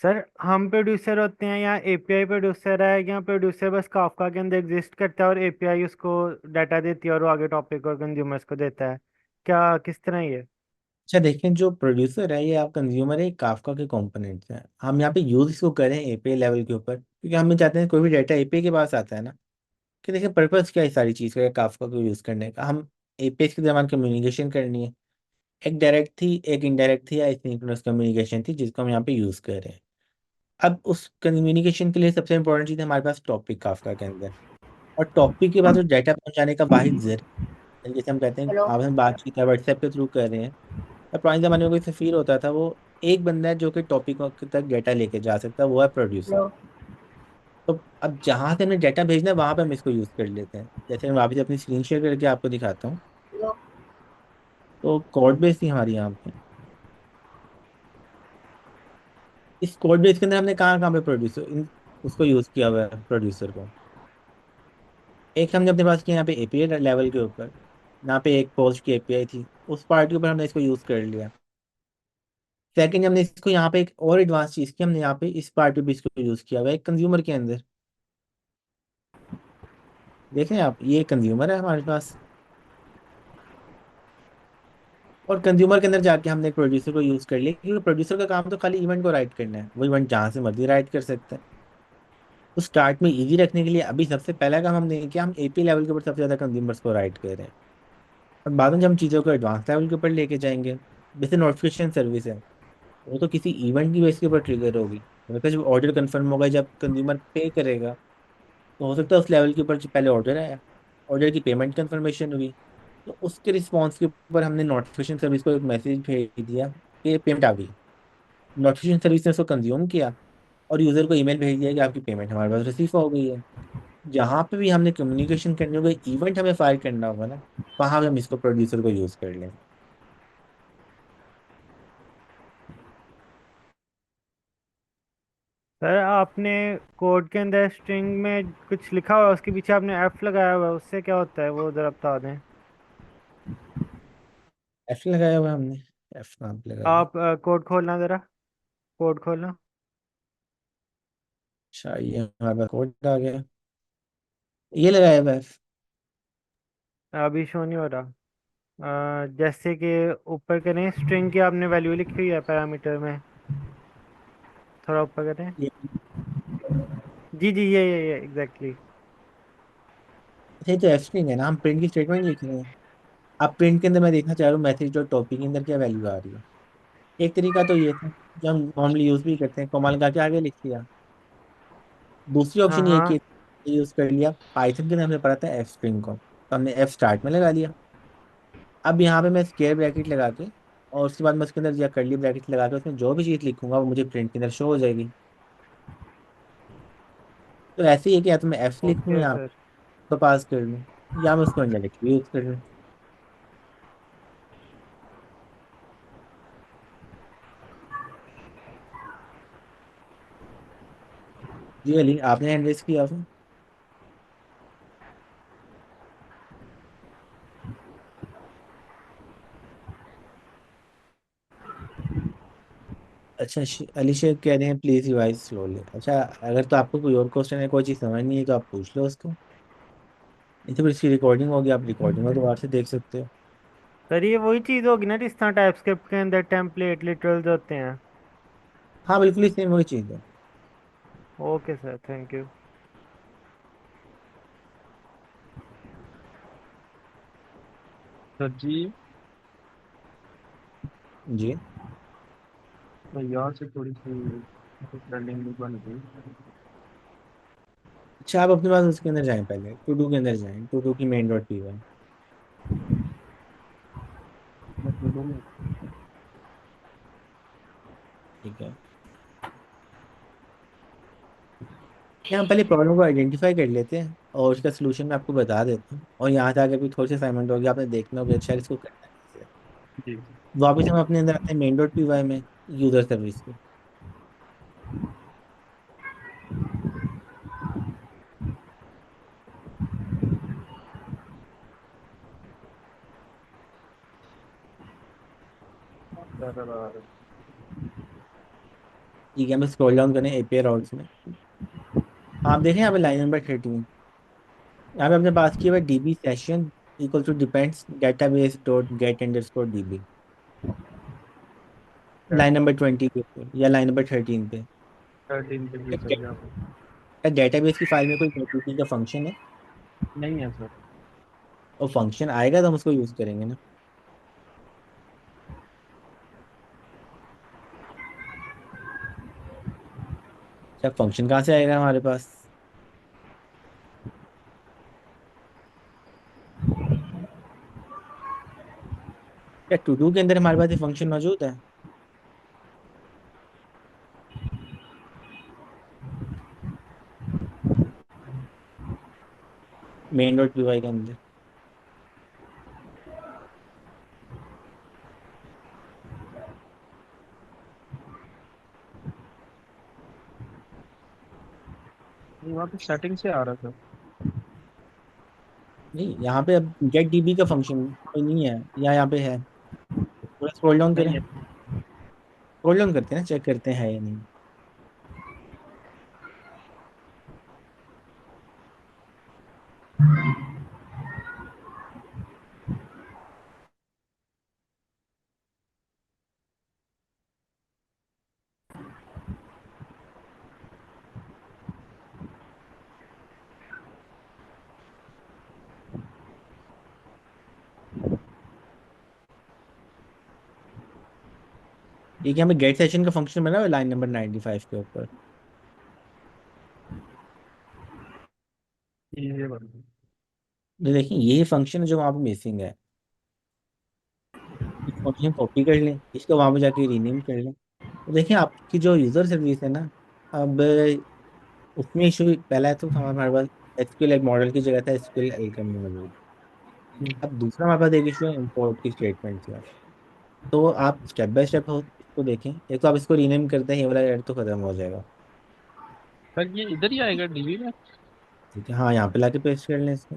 सर हम प्रोड्यूसर होते हैं या एपीआई प्रोड्यूसर है, या प्रोड्यूसर बस काफका के अंदर एग्जिस्ट करता है और एपीआई उसको डाटा देती है और वो आगे टॉपिक और कंज्यूमर्स को देता है, क्या किस तरह ये? अच्छा देखें, जो प्रोड्यूसर है ये आप कंज्यूमर है, काफका के कंपोनेंट्स हैं। हम यहाँ पे यूज़ इसको करें एपीआई लेवल के ऊपर, क्योंकि हम ये चाहते हैं कोई भी डाटा एपीआई के पास आता है ना, कि देखिए पर्पस क्या है इस सारी चीज़ का काफका को यूज़ करने का। हम एपीआई के दरमियान कम्युनिकेशन करनी है, एक डायरेक्ट थी एक इनडायरेक्ट थी या एसिंक्रोनस कम्युनिकेशन थी जिसको हम यहाँ पे यूज़ कर रहे हैं। अब उस कम्युनिकेशन के लिए सबसे इंपॉर्टेंट चीज़ है हमारे पास टॉपिक काफका के अंदर, और टॉपिक के बाद जो डाटा पहुंचाने का वाहिद जरिया, जैसे हम कहते हैं हेलो आपस में बातचीत है व्हाट्सएप के थ्रू कर रहे हैं। और पुराने ज़माने में कोई सफ़ीर होता था, वो एक बंदा है जो कि टॉपिक तक डाटा लेके जा सकता है, वो है प्रोड्यूसर। हेलो तो अब जहाँ से हमने डाटा भेजना है वहाँ पे हम इसको यूज़ कर लेते हैं। जैसे मैं वापस अपनी स्क्रीन शेयर करके आपको दिखाता हूँ। हेलो तो कोड बेस थी हमारी यहाँ पे, इस कोड बेस के अंदर हमने कहाँ कहाँ पे उसको यूज़ किया हुआ है प्रोड्यूसर को। एक हमने अपने पास किया यहाँ पे एपीआई लेवल के ऊपर, यहाँ पे एक पोस्ट की एपीआई थी, उस पार्ट के ऊपर हमने इसको यूज़ कर लिया। सेकंड हमने इसको यहाँ पे एक और एडवांस चीज़ की, हमने यहाँ पे इस पार्ट पे भी इसको यूज़ किया हुआ है कंज्यूमर के अंदर। देखें आप, ये कंज्यूमर है हमारे पास, और कंज्यूमर के अंदर जाके हमने एक प्रोड्यूसर को यूज़ कर लिया, क्योंकि प्रोड्यूसर का काम तो खाली इवेंट को राइट करना है, वो इवेंट जहाँ से मर्जी राइट कर सकते हैं। तो स्टार्ट में इजी रखने के लिए अभी सबसे पहला काम हमने किया, हम एपी लेवल के ऊपर सबसे ज़्यादा कंज्यूमर्स को राइट कर रहे हैं। और बाद में जब हम चीज़ों को एडवांस लेवल के ऊपर लेके जाएंगे, जैसे नोटिफिकेशन सर्विस है, वो तो किसी इवेंट की बेस के ऊपर ट्रिगर होगी। मतलब जब ऑर्डर कंफर्म होगा, जब कंज्यूमर पे करेगा, तो हो सकता है उस लेवल के ऊपर जो पहले ऑर्डर आया, ऑर्डर की पेमेंट कंफर्मेशन हुई, तो उसके रिस्पॉन्स के ऊपर हमने नोटिफिकेशन सर्विस को एक मैसेज भेज दिया कि पेमेंट आ गई। नोटिफिकेशन सर्विस ने उसको कंज्यूम किया और यूज़र को ईमेल भेज दिया कि आपकी पेमेंट हमारे पास रिसीव हो गई है। जहाँ पे भी हमने कम्युनिकेशन करनी होगा, इवेंट हमें फायर करना होगा ना, वहाँ पे हम इसको प्रोड्यूसर को यूज़ कर लें। सर आपने कोड के अंदर स्ट्रिंग में कुछ लिखा हुआ है, उसके पीछे आपने एफ लगाया हुआ है, उससे क्या होता है वो जरा बता दें। एफ लगाया हुआ है हमने। एफ कहाँ पे लगाइए। आप कोड खोलना जरा, कोड खोलना। अच्छा ये हमारे पास कोड आ गया। ये लगाया हुआ है एफ। अभी शो नहीं हो रहा। जैसे कि ऊपर करें, स्ट्रिंग की आपने वैल्यू लिखी हुई है पैरामीटर में, थोड़ा ऊपर करें। ये जी जी, ये एग्जैक्टली। ये तो एफ स्ट्रिंग है ना, हम प्रिंट की स्टेटमेंट लिख रहे हैं। अब प्रिंट के अंदर मैं देखना चाह रहा हूँ मैसेज डॉट टॉपिक के अंदर क्या वैल्यू आ रही है। एक तरीका तो ये था जो हम नॉर्मली यूज भी करते हैं, कॉमा लगा के आगे लिख दिया। दूसरी हाँ ऑप्शन ये हाँ। कि यूज कर लिया पाइथन के अंदर हमने पढ़ा था एफ स्ट्रिंग को, तो हमने एफ स्टार्ट में लगा लिया। अब यहाँ पे मैं स्क्वायर ब्रैकेट लगा के और उसके बाद मैं उसके अंदर या कर्ली ब्रैकेट लगा के उसमें जो भी चीज़ लिखूंगा वो मुझे प्रिंट के अंदर शो हो जाएगी। तो ऐसे ही है कि या तो मैं एफ लिख लूँ ओके या सर। तो पास कर लूँ, या मैं उसको डायरेक्टली यूज कर लूँ। जी अली, आपने हैंड रेस किया था। अच्छा अली शेख कह रहे हैं प्लीज रिवाइज स्लोली। अच्छा, अगर तो आपको कोई और क्वेश्चन है, कोई चीज़ समझ नहीं है तो आप पूछ लो उसको। नहीं तो फिर इसकी रिकॉर्डिंग होगी, आप रिकॉर्डिंग में दोबारा से देख सकते हो। सर ये वही चीज़ होगी ना जिस तरह टाइपस्क्रिप्ट के अंदर टेम्पलेट लिटरल्स होते हैं। हाँ बिल्कुल ही सेम वही चीज़ है। Okay sir, thank you. Sir जी, जी। तो यहाँ से थोड़ी सी रनिंग बन गई। अच्छा आप अपने पास उसके अंदर जाएं, पहले टू डू के अंदर जाएं, टू डू की मेन डॉट पी वाई। मैं बोलूँ मैं ठीक है, यहाँ पहले प्रॉब्लम को आइडेंटिफाई कर लेते हैं और उसका सोल्यूशन मैं आपको बता देता हूँ, और यहाँ से आगे भी थोड़ी सी असाइनमेंट होगी, आपने देखना होगा अच्छा इसको करना कैसे है। जी। वापस हम अपने अंदर आते हैं मेन डॉट पी वाई में, यूजर सर्विस पे। ठीक है, हमें स्क्रॉल डाउन करें एपीआई राउट्स में। आप देखें यहाँ पे लाइन नंबर 13, यहाँ पे अपने पास किया हुआ DB session equal to depends database dot get underscore DB. Line number 20 के ऊपर या लाइन नंबर 13 पे। 13 पे भी सर यहाँ पे क्या डेटाबेस की फाइल में कोई गेट का फंक्शन है? नहीं है सर। और फंक्शन आएगा तो हम उसको यूज करेंगे ना। अच्छा फंक्शन कहाँ से आएगा हमारे पास? क्या टू डू के अंदर हमारे पास ये फंक्शन मौजूद है? मेन डॉट पी वाई के अंदर। नहीं, वहाँ पे सेटिंग से आ रहा था। नहीं, यहाँ पे अब गेट डीबी का फंक्शन कोई नहीं है, या यहाँ पे है? थोड़ा स्क्रॉल डाउन करें, नहीं है। स्क्रॉल डाउन करते हैं ना, चेक करते हैं या नहीं। ठीक है, हमें गेट सेशन का फंक्शन बना हुआ है लाइन नंबर 95 के ऊपर। ये बंद। तो देखिए यही फंक्शन है जो वहाँ पे मिसिंग है। इस फंक्शन कॉपी कर लें, इसको वहाँ पे जाके रीनेम कर लें। तो देखिए आपकी जो यूजर सर्विस है ना, अब उसमें इशू पहला है तो हमारे पास एसक्यूएल एक मॉडल की जगह था एसक्यूएल एल का मॉडल। अब दूसरा हमारे पास एक इशू है इंपोर्ट की स्टेटमेंट का। तो आप स्टेप बाय स्टेप इसको देखें, एक तो आप इसको रीनेम करते हैं, ये वाला एरर तो खत्म हो जाएगा। सर ये इधर ही आएगा डीबी में? ठीक है, हाँ यहाँ पे लाके पेस्ट कर लें इसको।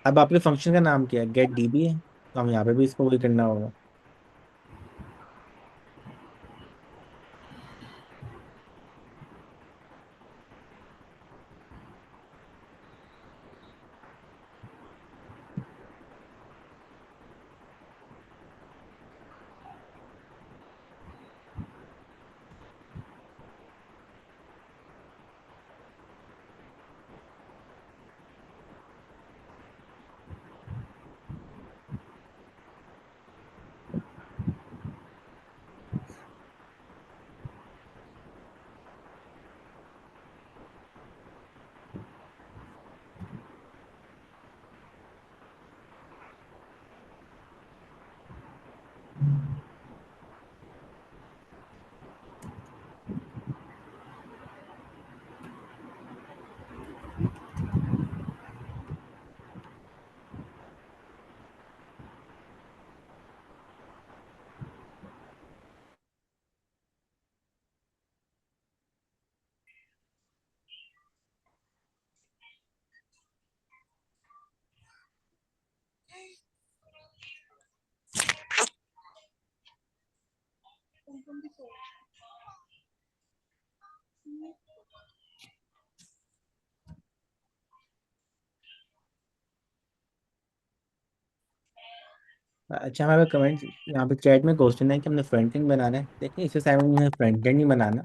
अब आपके फंक्शन का नाम क्या है? गेट डीबी है, तो हम यहाँ पे भी इसको वही करना होगा। अच्छा, हमारे कमेंट यहाँ पे चैट में क्वेश्चन है कि हमने फ्रंट एंड बनाना है। देखिए, इस असाइनमेंट में फ्रंट एंड नहीं बनाना।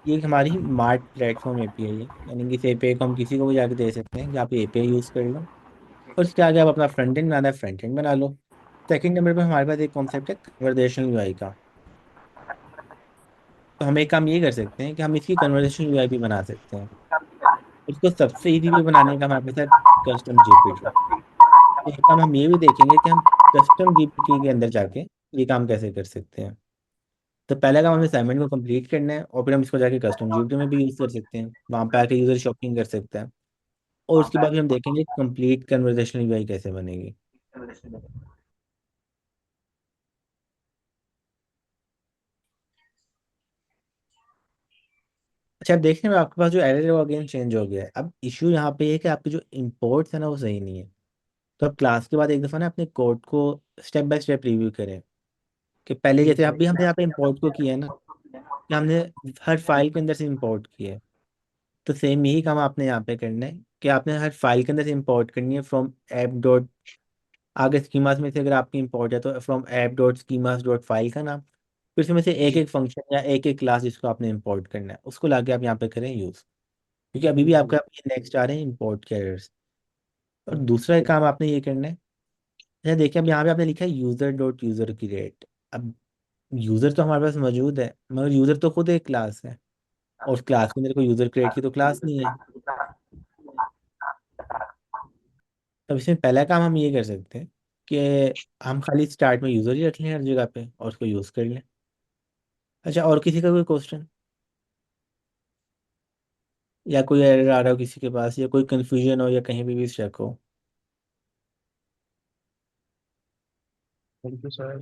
ये एक हमारी मार्ट प्लेटफॉर्म एपीआई है, यानी कि इस एपीआई को हम किसी को भी जाके दे सकते हैं कि आप एपीआई यूज़ कर लो, और उसके आगे आप अपना फ्रंट एंड बनाना है, फ्रंट एंड बना लो। सेकंड नंबर पर हमारे पास एक कॉन्सेप्ट है कन्वर्जेशनल यूआई का। तो हम एक काम ये कर सकते हैं कि हम इसकी कन्वर्जेशनल यूआई भी बना सकते हैं। उसको सबसे इजी वे बनाने का हमारे पास है कस्टम जीपीटी। एक काम हम ये भी देखेंगे कि हम कस्टम जीपीटी के अंदर जाके ये काम कैसे कर सकते हैं। तो पहला काम हमें असाइनमेंट को कंप्लीट करना है, और फिर हम इसको जाके कस्टम जीपीटी में भी यूज़ कर सकते हैं, वहाँ पे आके यूज़र शॉपिंग कर सकता है। और उसके बाद फिर हम देखेंगे कंप्लीट कन्वर्जेशनल यूआई कैसे बनेगी। अच्छा, अब देखने में आपके पास जो एरर है वो अगेन चेंज हो गया है। अब इशू यहाँ पे है कि आपके जो इंपोर्ट्स है ना वो सही नहीं है। तो अब क्लास के बाद एक दफ़ा ना अपने कोड को स्टेप बाय स्टेप रिव्यू करें, कि पहले जैसे अभी हमने यहाँ पे इंपोर्ट को किया है ना, कि हमने हर फाइल के अंदर से इंपोर्ट किया है, तो सेम यही काम आपने यहाँ पे करना है कि आपने हर फाइल के अंदर से इंपोर्ट करनी है फ्रॉम ऐप डॉट, आगे स्कीमास में से अगर आपकी इंपोर्ट है तो from app dot schemas dot file का नाम, फिर उसमें से एक एक फंक्शन या एक एक क्लास जिसको आपने इंपोर्ट करना है उसको लाके आप यहाँ पे करें यूज़। क्योंकि अभी भी आपका नेक्स्ट आ रहे हैं इंपोर्ट के एरर्स। और दूसरा एक काम आपने ये करना है, अच्छा देखिए, अब यहाँ पे आपने लिखा है यूज़र डॉट यूज़र की रेट। अब यूज़र तो हमारे पास मौजूद है, मगर यूज़र तो खुद एक क्लास है, और उस क्लास के अंदर कोई यूज़र क्रिएट की तो क्लास नहीं है। तब इसमें पहला काम हम ये कर सकते हैं कि हम खाली स्टार्ट में यूज़र ही रख लें हर जगह पे और उसको यूज़ कर लें। अच्छा, और किसी का कोई क्वेश्चन या कोई एरर आ रहा हो किसी के पास, या कोई कंफ्यूजन हो, या कहीं भी शक हो? Thank you sir.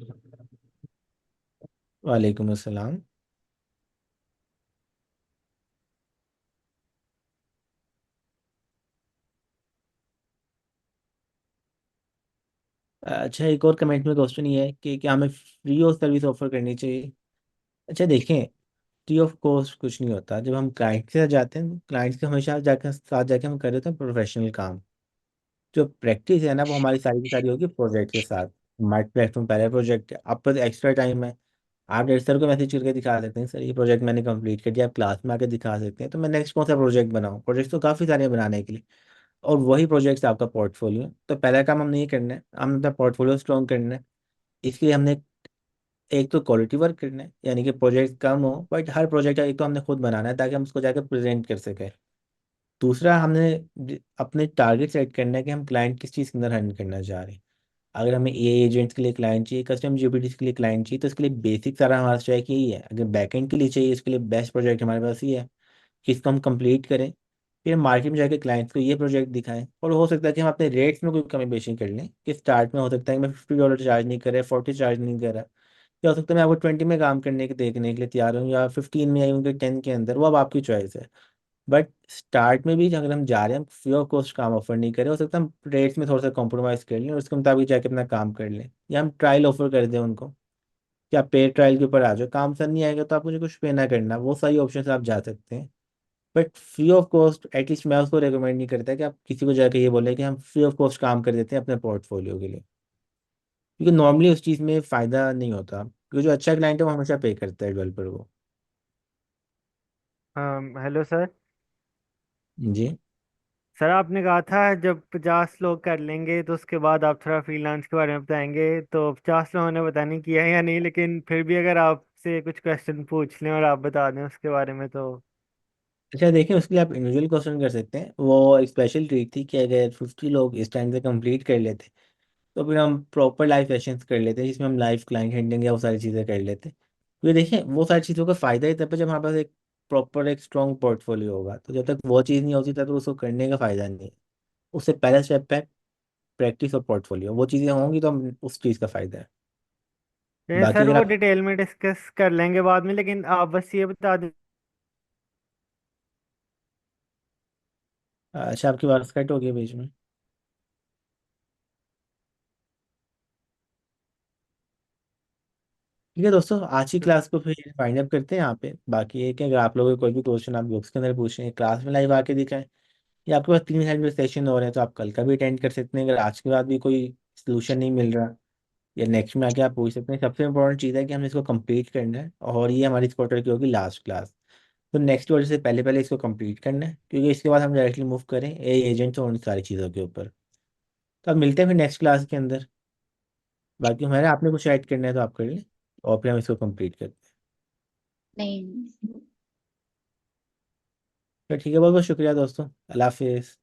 वालेकुम अस्सलाम। अच्छा, एक और कमेंट में क्वेश्चन ये है कि क्या हमें फ्री ऑफ सर्विस ऑफर करनी चाहिए? अच्छा देखें, फ्री ऑफ कॉस्ट कुछ नहीं होता। जब हम क्लाइंट के साथ जाते हैं, क्लाइंट्स के हमेशा जाकर साथ जाके हम कर रहे होते हैं प्रोफेशनल काम। जो प्रैक्टिस है ना वो हमारी सारी की सारी होगी प्रोजेक्ट के साथ। हमारे प्लेटफॉर्म पहले प्रोजेक्ट है, आप पर एक्स्ट्रा टाइम है, आप डेट सर को मैसेज करके दिखा सकते हैं, सर ये प्रोजेक्ट मैंने कंप्लीट कर दिया, आप क्लास में आके दिखा सकते हैं, तो मैं नेक्स्ट कौन सा प्रोजेक्ट बनाऊँ। प्रोजेक्ट तो काफ़ी सारे हैं बनाने के लिए, और वही प्रोजेक्ट्स आपका पोर्टफोलियो है। तो पहला काम हमने ये करना है, हम अपना पोर्टफोलियो स्ट्रॉन्ग करना है। इसके लिए हमने एक तो क्वालिटी वर्क करना है, यानी कि प्रोजेक्ट कम हो बट हर प्रोजेक्ट एक तो हमने खुद बनाना है ताकि हम उसको जाकर प्रेजेंट कर सकें। दूसरा, हमने अपने टारगेट सेट करना है कि हम क्लाइंट किस चीज़ के अंदर रन करना चाह रहे हैं। अगर हमें ए एजेंट्स के लिए क्लाइंट चाहिए, कस्टम जीपीटी के लिए क्लाइंट चाहिए, तो इसके लिए बेसिक सारा हमारा स्टैक यही है। अगर बैकएंड के लिए चाहिए, इसके लिए बेस्ट प्रोजेक्ट हमारे पास ही है कि इसको हम कंप्लीट करें, फिर मार्केट में जाके क्लाइंट्स को ये प्रोजेक्ट दिखाएं, और हो सकता है कि हम अपने रेट्स में कोई कमी पेशी कर लें कि स्टार्ट में हो सकता है कि मैं $50 चार्ज नहीं कर रहा, 40 चार्ज नहीं कर रहा, या हो सकता है मैं आपको 20 में काम करने के देखने के लिए तैयार हूँ, या 15 में या उनके 10 के अंदर, वो अब आपकी चॉइस है। बट स्टार्ट में भी अगर हम जा रहे हैं, हम फ्री ऑफ कॉस्ट काम ऑफर नहीं करें, हो सकता है हम रेट्स में थोड़ा सा कॉम्प्रोमाइज़ कर लें और उसके मुताबिक जाके अपना काम कर लें, या हम ट्रायल ऑफर कर दें उनको कि आप पेड ट्रायल के ऊपर आ जाओ, काम सर नहीं आएगा तो आप मुझे कुछ पे ना करना, वो सारी ऑप्शन से आप जा सकते हैं। But free of cost at least मैं उसको रेकमेंड नहीं करता कि आप किसी को जाके ये बोले कि हम फ्री ऑफ कॉस्ट काम कर देते हैं अपने पोर्टफोलियो के लिए, क्योंकि नॉर्मली उस चीज़ में फ़ायदा नहीं होता, क्योंकि जो अच्छा क्लाइंट है वो हमेशा पे करता है डेवलपर को। Hello sir. जी। सर आपने कहा था जब 50 लोग कर लेंगे तो उसके बाद आप थोड़ा फ्रीलांस के बारे में बताएंगे, तो 50 लोगों ने पता नहीं किया है या नहीं, लेकिन फिर भी अगर आपसे कुछ क्वेश्चन पूछ लें और आप बता दें उसके बारे में तो। अच्छा देखिए, उसके लिए आप इंडिविजुअल क्वेश्चन कर सकते हैं, वो एक स्पेशल ट्रीट थी कि अगर 50 लोग इस टाइम से कंप्लीट कर लेते तो फिर हम प्रॉपर लाइव सेशंस कर लेते हैं जिसमें हम लाइव क्लाइंट हैंडलिंग या वो सारी चीज़ें कर लेते। तो ये देखिए, वो सारी चीज़ों का फ़ायदा ही तब है जब हमारे पास एक प्रॉपर एक स्ट्रॉन्ग पोर्टफोलियो होगा, तो जब तक वो चीज़ नहीं होती तब तो उसको करने का फ़ायदा नहीं है। उससे पहला स्टेप है प्रैक्टिस और पोर्टफोलियो, वो चीज़ें होंगी तो हम उस चीज़ का फ़ायदा है। नहीं बाकी सर, अगर वो आप, डिटेल में डिस्कस कर लेंगे बाद में, लेकिन आप बस ये बता दें। अच्छा आपकी बात कट हो गई बीच में। ठीक है दोस्तों, आज की क्लास को फिर फाइंड अप करते हैं यहाँ पे। बाकी ये कि अगर आप लोगों को कोई भी क्वेश्चन आप ग्रुप्स के अंदर पूछें, क्लास में लाइव आके दिखाएं, या आपके पास 3 घंटे में सेशन हो रहे हैं तो आप कल का भी अटेंड कर सकते हैं। अगर आज के बाद भी कोई सोल्यूशन नहीं मिल रहा, या नेक्स्ट में आके आप पूछ सकते हैं। सबसे इंपॉर्टेंट चीज़ है कि हमने इसको कंप्लीट करना है, और ये हमारी इस क्वार्टर की होगी लास्ट क्लास। तो नेक्स्ट क्वार्टर से पहले पहले इसको कंप्लीट करना है, क्योंकि इसके बाद हम डायरेक्टली मूव करें ए एजेंट्स और उन सारी चीज़ों के ऊपर। तो अब मिलते हैं फिर नेक्स्ट क्लास के अंदर। बाकी हमारे आपने कुछ ऐड करना है तो आप कर लें, और फिर हम इसको कंप्लीट करते हैं। नहीं। तो ठीक है, बहुत बहुत शुक्रिया दोस्तों, अल्लाह हाफिज़।